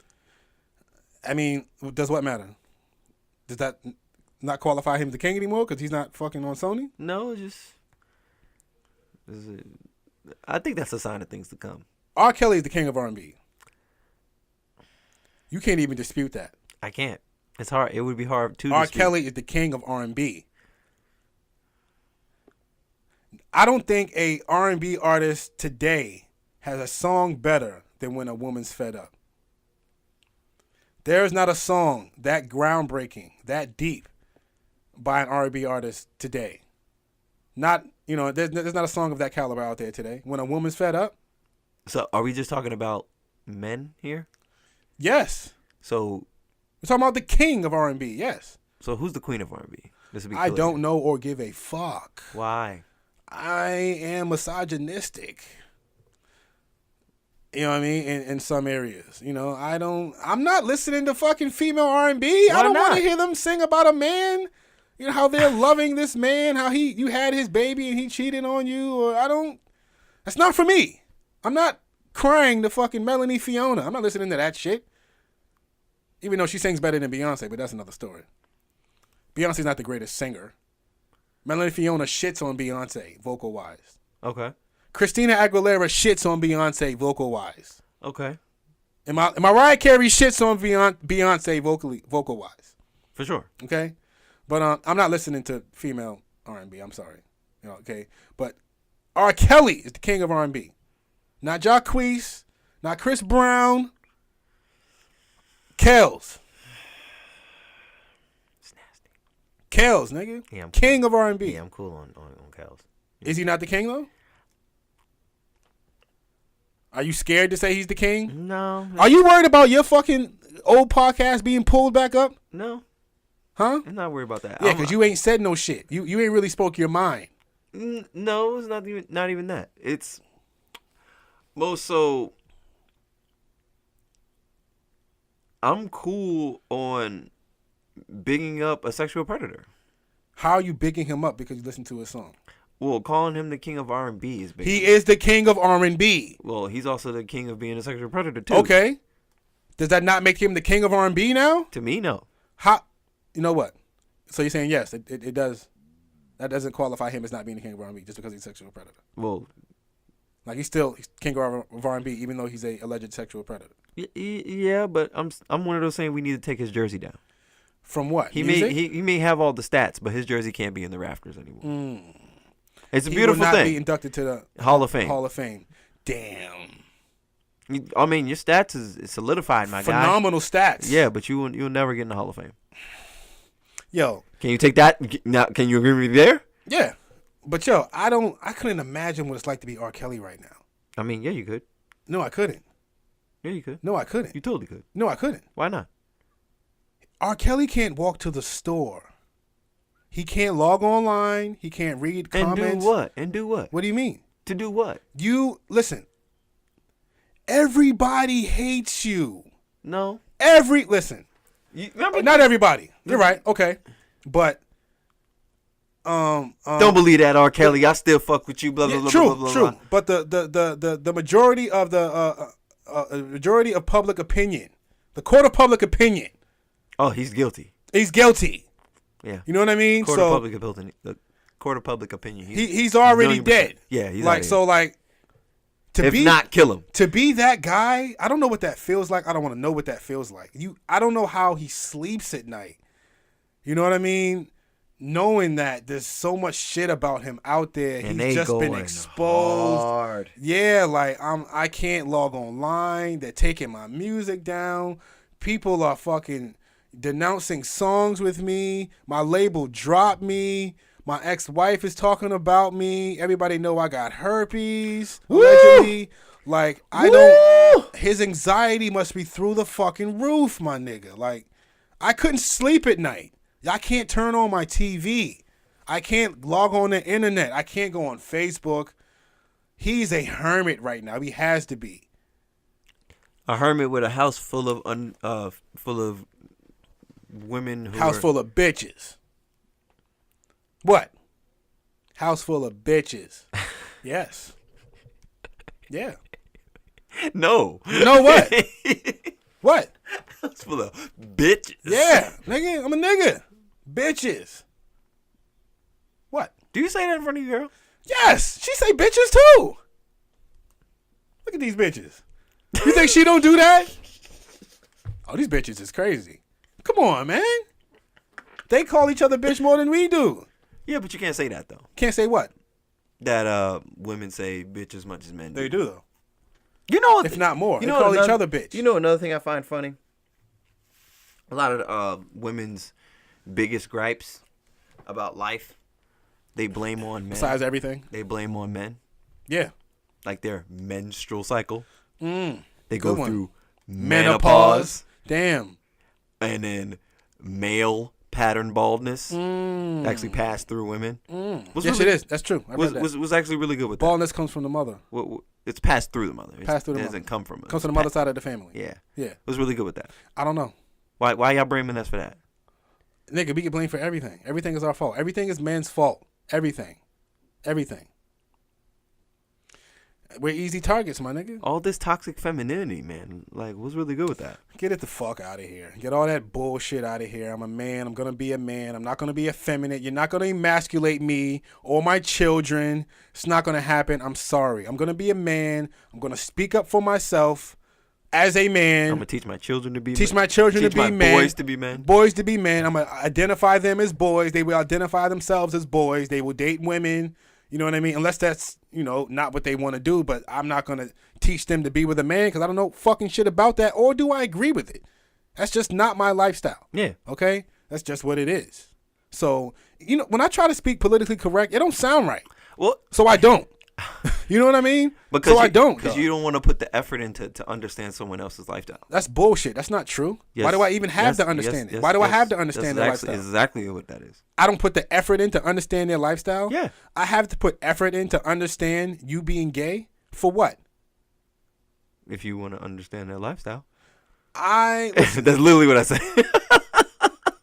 I mean, does what matter? Does that not qualify him the king anymore because he's not fucking on Sony? No, I think that's a sign of things to come. R. Kelly is the king of R&B. You can't even dispute that. I can't. It's hard. It would be hard to R. dispute. Kelly is the king of R&B. I don't think a R&B artist today has a song better than When a Woman's Fed Up. There is not a song that groundbreaking, that deep by an R&B artist today. There's not a song of that caliber out there today. When a Woman's Fed Up. So are we just talking about men here? Yes. So we're talking about the king of R&B. Yes. So who's the queen of R&B? I don't know or give a fuck. Why? I am misogynistic. You know what I mean? In some areas, I'm not listening to fucking female R&B. I don't want to hear them sing about a man. You know how they're loving this man, how you had his baby and he cheated on you, or that's not for me. I'm not crying to fucking Melanie Fiona. I'm not listening to that shit. Even though she sings better than Beyonce, but that's another story. Beyonce's not the greatest singer. Melanie Fiona shits on Beyonce vocal-wise. Okay. Christina Aguilera shits on Beyonce vocal-wise. Okay. And Mariah Carey shits on Beyonce vocal-wise. For sure. Okay? But I'm not listening to female R&B. I'm sorry. Okay? But R. Kelly is the king of R&B. Not Jacquees. Not Chris Brown. Kells. It's nasty. Kells, nigga. Yeah, I'm king cool. of R&B. Yeah, I'm cool on Kells. Yeah. Is he not the king, though? Are you scared to say he's the king? No. Are you worried about your fucking old podcast being pulled back up? No. Huh? I'm not worried about that. Yeah, because you ain't said no shit. You ain't really spoke your mind. No, it's not even that. It's most so. I'm cool on bigging up a sexual predator. How are you bigging him up because you listen to his song? Well, calling him the king of R&B is big. He is the king of R&B. Well, he's also the king of being a sexual predator too. Okay. Does that not make him the king of R&B now? To me, no. How? You know what? So you're saying yes, it does. That doesn't qualify him as not being the king of R&B just because he's a sexual predator. Well, like he's king of R&B even though he's a alleged sexual predator. Yeah, but I'm one of those saying we need to take his jersey down. From what? He may have all the stats, but his jersey can't be in the rafters anymore. It's a he beautiful will not thing. Be inducted to the Hall of Fame. Hall of Fame. Damn. I mean, your stats is solidified, my guy. Phenomenal stats. Yeah, but you'll never get in the Hall of Fame. Yo, can you take that? Now, can you agree with me there? Yeah, but yo, I couldn't imagine what it's like to be R. Kelly right now. I mean, yeah, you could. No, I couldn't. Yeah, you could. No, I couldn't. You totally could. No, I couldn't. Why not? R. Kelly can't walk to the store. He can't log online. He can't read comments. And do what? What do you mean? To do what? You listen. Everybody hates you. No. Listen. Not everybody. You're right. Okay. But Don't believe that, R. Kelly. I still fuck with you. Blah blah blah true, blah blah. true. Blah. But the majority of majority of public opinion, the court of public opinion. Oh, he's guilty. He's guilty. Yeah. You know what I mean? Court of public opinion. The court of public opinion. He's already dead. Yeah, he's like so like. If not, kill him. To be that guy, I don't know what that feels like. I don't want to know what that feels like. I don't know how he sleeps at night. You know what I mean? Knowing that there's so much shit about him out there, and he's just been exposed. Hard. Yeah, like I can't log online. They're taking my music down. People are fucking denouncing songs with me. My label dropped me. My ex-wife is talking about me. Everybody know I got herpes. Allegedly. Like I don't. His anxiety must be through the fucking roof, my nigga. Like I couldn't sleep at night. I can't turn on my TV. I can't log on the internet. I can't go on Facebook. He's a hermit right now. He has to be. A hermit with a house full of women. House full of bitches. What? House full of bitches. Yes. Yeah. No. You know what? What? House full of bitches. Yeah, nigga. I'm a nigga. Bitches. What? Do you say that in front of your girl? Yes. She say bitches too. Look at these bitches. You think she don't do that? Oh, these bitches is crazy. Come on, man. They call each other bitch more than we do. Yeah, but you can't say that though. Can't say what? That women say bitch as much as men do. They do though. You know, if not more. You they know call each other bitch. You know another thing I find funny? A lot of women's biggest gripes about life, they blame on men. Besides everything? They blame on men. Yeah. Like their menstrual cycle. They go through menopause. Damn. And then male pattern baldness actually passed through women. Yes, it is. That's true. Was actually really good with baldness comes from the mother. It's passed through the mother. It doesn't come from it. Comes from the mother side of the family. Yeah. Yeah. It was really good with that. I don't know. Why y'all blaming us for that? Nigga, we get blamed for everything. Everything is our fault. Everything is man's fault. Everything. We're easy targets, my nigga. All this toxic femininity, man. Like, what's really good with that? Get it the fuck out of here. Get all that bullshit out of here. I'm a man. I'm going to be a man. I'm not going to be effeminate. You're not going to emasculate me or my children. It's not going to happen. I'm sorry. I'm going to be a man. I'm going to speak up for myself as a man. I'm going to teach my children to be men. Teach my children to be men. Boys to be men. Boys to be men. I'm going to identify them as boys. They will identify themselves as boys. They will date women. You know what I mean? Unless that's, not what they want to do. But I'm not going to teach them to be with a man because I don't know fucking shit about that. Or do I agree with it? That's just not my lifestyle. Yeah. Okay? That's just what it is. So, when I try to speak politically correct, it don't sound right. Well, so I don't. You know what I mean? Because I don't. Because you don't want to put the effort into to understand someone else's lifestyle. That's bullshit. That's not true. Yes. Why do I even have to understand it? Why do I have to understand their lifestyle? That's exactly what that is. I don't put the effort in to understand their lifestyle? Yeah. I have to put effort in to understand you being gay? For what? If you want to understand their lifestyle. That's literally what I say.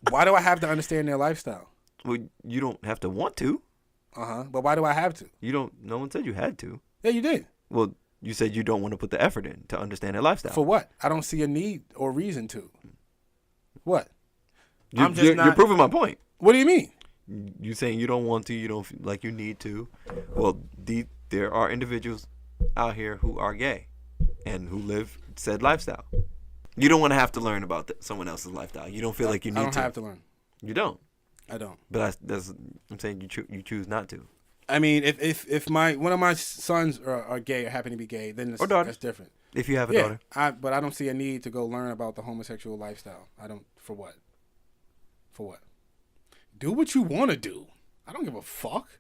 Why do I have to understand their lifestyle? Well, you don't have to want to. But why do I have to? No one said you had to. Yeah, you did. Well, you said you don't want to put the effort in to understand their lifestyle. For what? I don't see a need or reason to. What? You're proving my point. What do you mean? You saying you don't want to, you don't feel like you need to. Well, there are individuals out here who are gay and who live said lifestyle. You don't want to have to learn about someone else's lifestyle. You don't feel like you need to. I don't have to learn. You don't. I don't. But I'm saying you choose not to. I mean, if one of my sons are gay or happen to be gay, then that's different. If you have a daughter. But I don't see a need to go learn about the homosexual lifestyle. I don't. For what? For what? Do what you want to do. I don't give a fuck.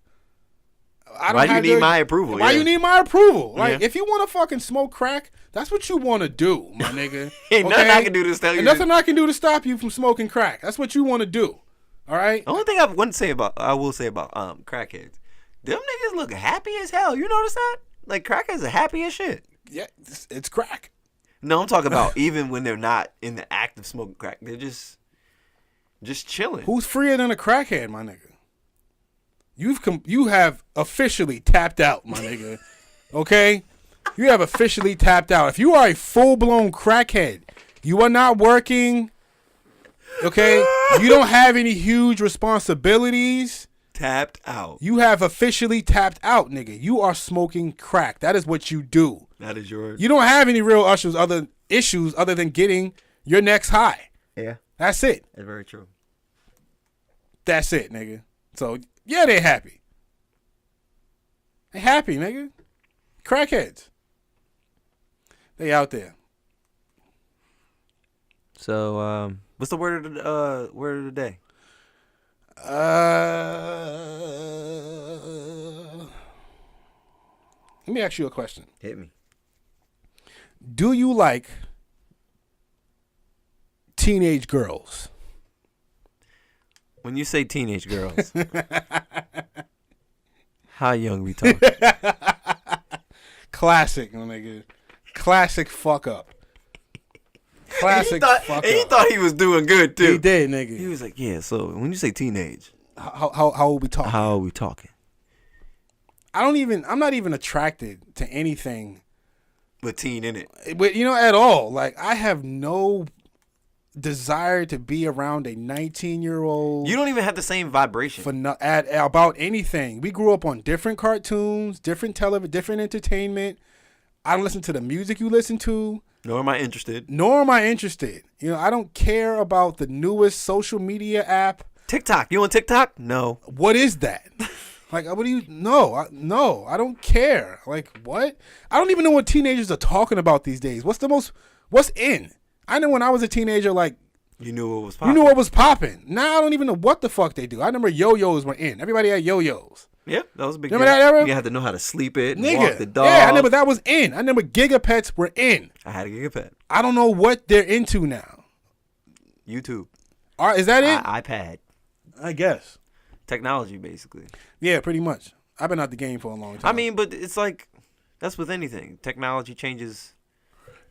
Why do you need my approval? Why you need my approval? Like, if you want to fucking smoke crack, that's what you want to do, my nigga. Ain't nothing I can do to stop you. Ain't nothing I can do to stop you from smoking crack. That's what you want to do. All right. The only thing I will say about crackheads, them niggas look happy as hell. You notice that? Like crackheads are happy as shit. Yeah, it's crack. No, I'm talking about even when they're not in the act of smoking crack, they're just chilling. Who's freer than a crackhead, my nigga? You have officially tapped out, my nigga. Okay? You have officially tapped out. If you are a full-blown crackhead, you are not working. Okay? You don't have any huge responsibilities. Tapped out. You have officially tapped out, nigga. You are smoking crack. That is what you do. That is yours. You don't have any real issues other than getting your next high. Yeah. That's it. That's very true. That's it, nigga. So, yeah, they happy. They happy, nigga. Crackheads. They out there. So, what's the word of the day? Let me ask you a question. Hit me. Do you like teenage girls? When you say teenage girls, how young we talking? Classic, nigga. Classic fuck up. Classic fuck up. And he thought he was doing good too. He did, nigga. He was like, yeah. So when you say teenage, how old we talking? how are we talking? I'm not even attracted to anything With teen in it. but at all. Like, I have no desire to be around a 19-year-old. You don't even have the same vibration. About anything. We grew up on different cartoons, different television, different entertainment. I don't listen to the music you listen to. Nor am I interested. I don't care about the newest social media app. TikTok. You on TikTok? No. What is that? Like, what do you? No, I don't care. Like, what? I don't even know what teenagers are talking about these days. What's in? I know when I was a teenager, like, you knew what was popping. You knew what was popping. Now I don't even know what the fuck they do. I remember yo-yos were in. Everybody had yo-yos. Yeah, that was a big Remember that era? You had to know how to sleep it, and Nigga. walk the dog. Yeah, I remember that was in. I remember Gigapets were in. I had a Gigapet. I don't know what they're into now. YouTube. Is that it? iPad. I guess. Technology, basically. Yeah, pretty much. I've been out the game for a long time. I mean, but it's like, that's with anything. Technology changes.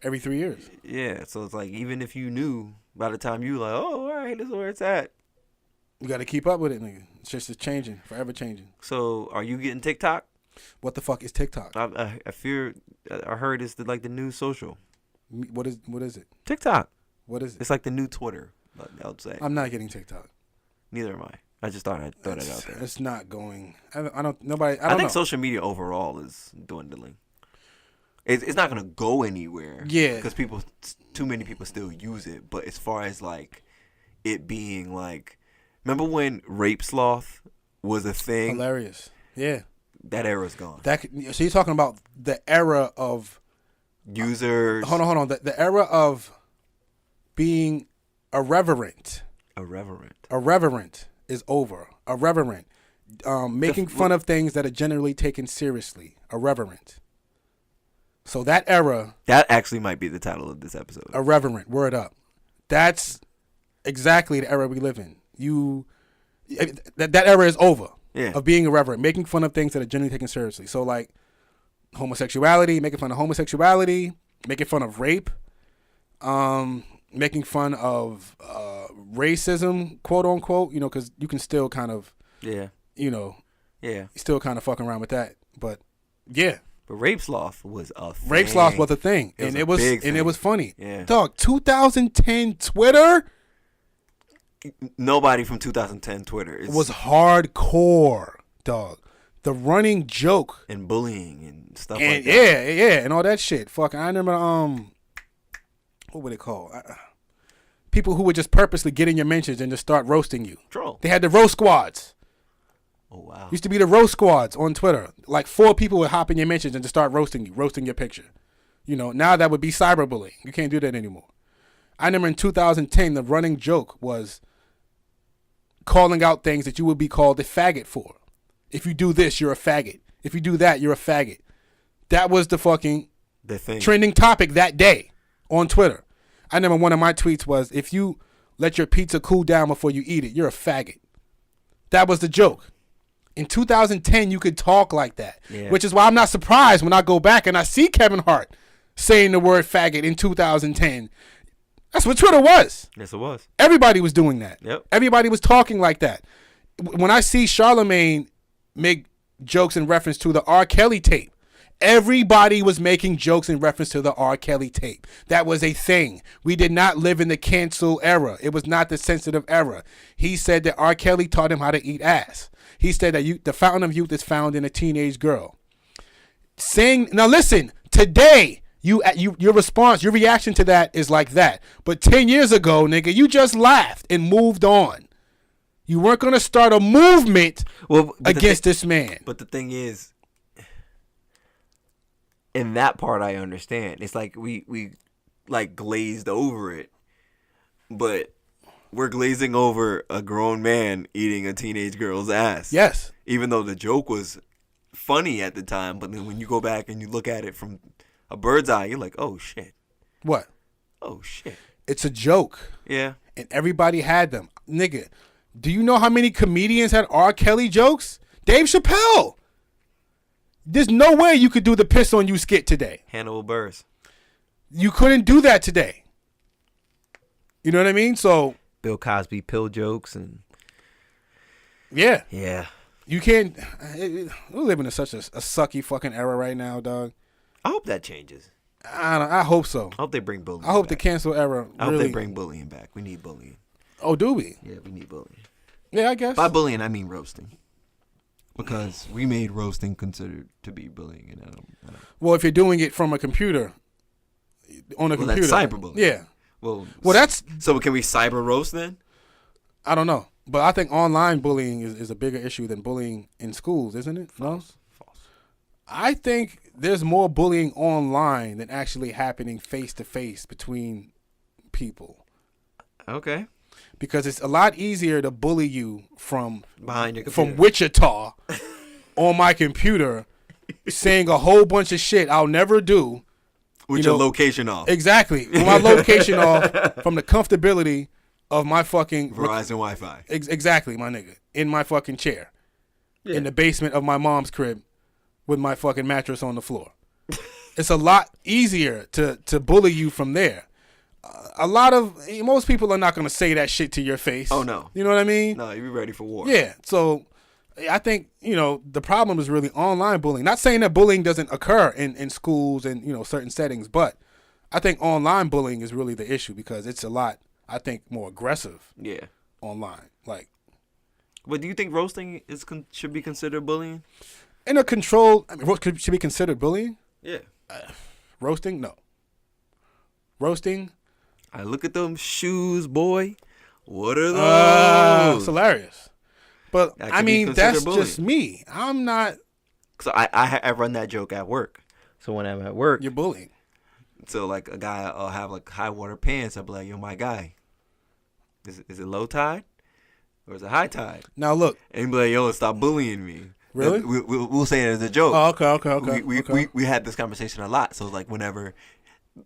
Every 3 years. Yeah, so it's like, even if you knew, by the time you like, oh, all right, this is where it's at. You got to keep up with it, nigga. It's just changing, forever changing. So, are you getting TikTok? What the fuck is TikTok? I heard it's the new social. What is it? TikTok. What is it? It's like the new Twitter, I would say. I'm not getting TikTok. Neither am I. I just thought I'd throw it out there. It's not going. I think know. Social media overall is dwindling. It's not gonna go anywhere. Yeah. Because too many people still use it. But as far as like it being like, remember when rape sloth was a thing? Hilarious. Yeah. That era's gone. So you're talking about the era of users. Hold on. The era of being irreverent. Irreverent is over. Irreverent. Making fun of things that are generally taken seriously. Irreverent. So that era. That actually might be the title of this episode. Irreverent. Word up. That's exactly the era we live in. That era is over. Yeah. Of being irreverent. Making fun of things that are generally taken seriously. So like homosexuality, making fun of homosexuality, making fun of rape, making fun of racism, quote unquote, because you can still kind of, still kind of fucking around with that. But yeah. But rape sloth was a thing. Rape sloth was a thing. It was funny. Yeah. Dog, 2010 Twitter? Nobody from 2010 Twitter was hardcore, dog. The running joke. And bullying and stuff like that. Yeah, and all that shit. Fuck, I remember, what were they called? People who would just purposely get in your mentions and just start roasting you. Troll. They had the roast squads. Oh, wow. Used to be the roast squads on Twitter. Like 4 people would hop in your mentions and just start roasting you, roasting your picture. Now that would be cyberbullying. You can't do that anymore. I remember in 2010, the running joke was calling out things that you would be called a faggot for. If you do this, you're a faggot. If you do that, you're a faggot. That was the fucking trending topic that day on Twitter. I remember one of my tweets was, if you let your pizza cool down before you eat it, you're a faggot. That was the joke. In 2010, you could talk like that, which is why I'm not surprised when I go back and I see Kevin Hart saying the word faggot in 2010. That's what Twitter was. Yes, it was. Everybody was doing that. Yep. Everybody was talking like that. When I see Charlemagne make jokes in reference to the R. Kelly tape. Everybody was making jokes in reference to the R. Kelly tape. That was a thing. We did not live in the cancel era. It was not the sensitive era. He said that R. Kelly taught him how to eat ass. He said that the fountain of youth is found in a teenage girl. Now listen, today, your response, your reaction to that is like that. But 10 years ago, nigga, you just laughed and moved on. You weren't going to start a movement against this man. But the thing is, in that part I understand. It's like we like glazed over it. But we're glazing over a grown man eating a teenage girl's ass. Yes. Even though the joke was funny at the time, but then when you go back and you look at it from a bird's eye, you're like, oh shit. What? Oh shit. It's a joke. Yeah. And everybody had them. Nigga, do you know how many comedians had R. Kelly jokes? Dave Chappelle. There's no way you could do the piss on you skit today. Hannibal Buress. You couldn't do that today. You know what I mean? So Bill Cosby pill jokes and yeah. Yeah. You can't. We're living in such a sucky fucking era right now, dog. I hope that changes. I hope so. I hope they bring bullying. I hope back. the cancel era. I hope they bring bullying back. We need bullying. Oh, do we? Yeah, we need bullying. Yeah, I guess. By bullying, I mean roasting. Because we made roasting considered to be bullying. And I don't. Well, if you're doing it from a computer, on a computer. That's cyberbullying. Yeah. Well, that's. So can we cyber roast then? I don't know. But I think online bullying is a bigger issue than bullying in schools, isn't it? False. No? False. I think there's more bullying online than actually happening face-to-face between people. Okay. Because it's a lot easier to bully you from Behind your computer. From Wichita on my computer saying a whole bunch of shit I'll never do. With your location off. Exactly. With my location off from the comfortability of my fucking Verizon Wi-Fi. Exactly, my nigga. In my fucking chair. Yeah. In the basement of my mom's crib with my fucking mattress on the floor. It's a lot easier to bully you from there. Most people are not going to say that shit to your face. Oh, no. You know what I mean? No, you be ready for war. Yeah. So I think, the problem is really online bullying. Not saying that bullying doesn't occur in schools and, certain settings, but I think online bullying is really the issue because it's a lot, I think, more aggressive. Yeah. Online. But do you think roasting should be considered bullying? In a controlled, should be considered bullying? Yeah. Roasting? No. Roasting? I look at them shoes, boy. What are those? It's hilarious. But, I mean, that's bullying. just me. I'm not. So I run that joke at work. So when I'm at work. You're bullying. So, like, a guy will have, like, high water pants. I'll be like, yo, my guy, is it low tide or is it high tide? Now, look. And he'll be like, yo, stop bullying me. Really? We'll say it as a joke. Oh, okay. We had this conversation a lot. So, like, whenever,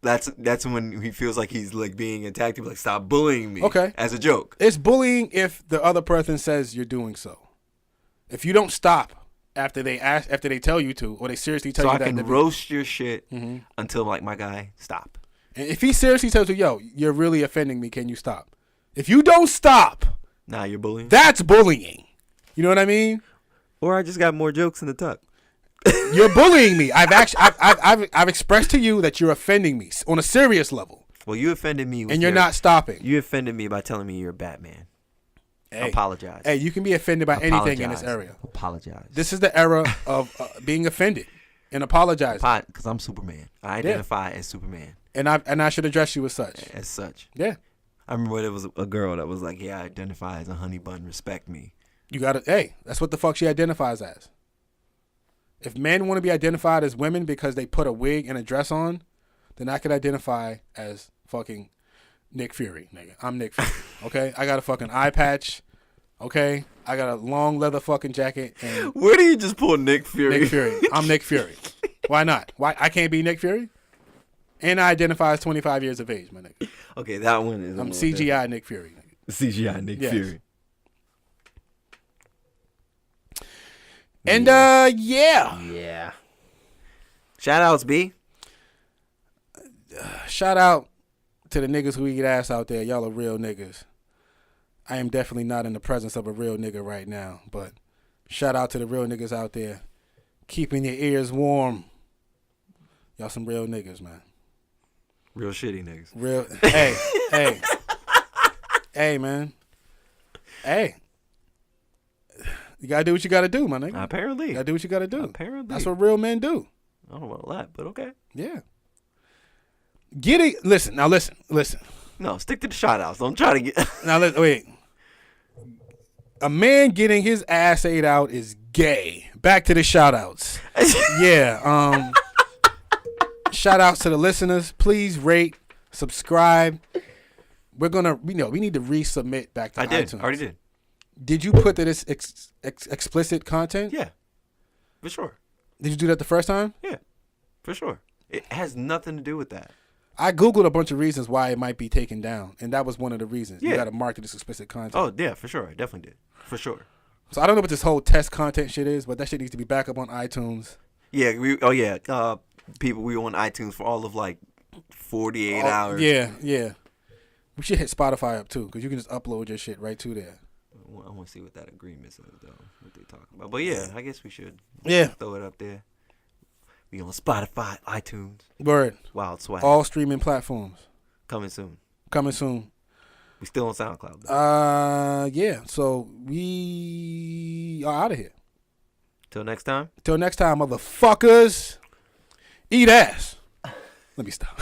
that's when he feels like he's, like, being attacked, he'll be like, stop bullying me. Okay. As a joke. It's bullying if the other person says you're doing so. If you don't stop after they tell you to, or they seriously tell you that. So I can roast your shit until, like, my guy, stop. And if he seriously tells you, yo, you're really offending me, can you stop? If you don't stop, nah, you're bullying. That's bullying. You know what I mean? Or I just got more jokes in the tuck. You're bullying me. I've expressed to you that you're offending me on a serious level. Well, you offended me, and you're not stopping. You offended me by telling me you're Batman. Hey, apologize. Hey, you can be offended by anything in this area. Apologize. This is the era of being offended and apologizing. Because I'm Superman. I identify as Superman. And I should address you as such. As such. Yeah. I remember there was a girl that was like, yeah, I identify as a honey bun. Respect me. You got to, hey, that's what the fuck she identifies as. If men want to be identified as women because they put a wig and a dress on, then I could identify as fucking Nick Fury, nigga. I'm Nick Fury, okay? I got a fucking eye patch, okay? I got a long leather fucking jacket. And where do you just pull Nick Fury? Nick Fury. I'm Nick Fury. Why not? Why I can't be Nick Fury? And I identify as 25 years of age, my nigga. Okay, that one is. I'm CGI different. Nick Fury. Nigga. CGI Nick Fury. And yeah. Yeah. Shout outs, B. Shout out to the niggas who eat ass out there. Y'all are real niggas. I am definitely not in the presence of a real nigga right now, but Shout out to the real niggas out there, keeping your ears warm. Y'all some real niggas, man. Real shitty niggas. Real. Hey, man. Hey. You gotta do what you gotta do, my nigga. Apparently. You gotta do what you gotta do. Apparently. That's what real men do. I don't want a lot, but okay. Yeah. Get it. Listen. No, stick to the shout outs. Don't try to get. Now, wait. A man getting his ass ate out is gay. Back to the shout outs. Yeah. Shout outs to the listeners. Please rate, subscribe. We're gonna, we need to resubmit back to iTunes. I already did. Did you put that it's explicit content? Yeah, for sure. Did you do that the first time? Yeah, for sure. It has nothing to do with that. I Googled a bunch of reasons why it might be taken down, and that was one of the reasons. Yeah. You got to mark it as explicit content. Oh, yeah, for sure. I definitely did. For sure. So I don't know what this whole test content shit is, but that shit needs to be back up on iTunes. Yeah, people, we were on iTunes for all of like 48 hours. Yeah. We should hit Spotify up too, because you can just upload your shit right to there. I want to see what that agreement says, though, what they talking about. But yeah, I guess we should throw it up there. We on Spotify, iTunes. Word. Wild Swag. All streaming platforms. Coming soon. We still on SoundCloud, though. Yeah. So we are out of here. Till next time, motherfuckers. Eat ass. Let me stop.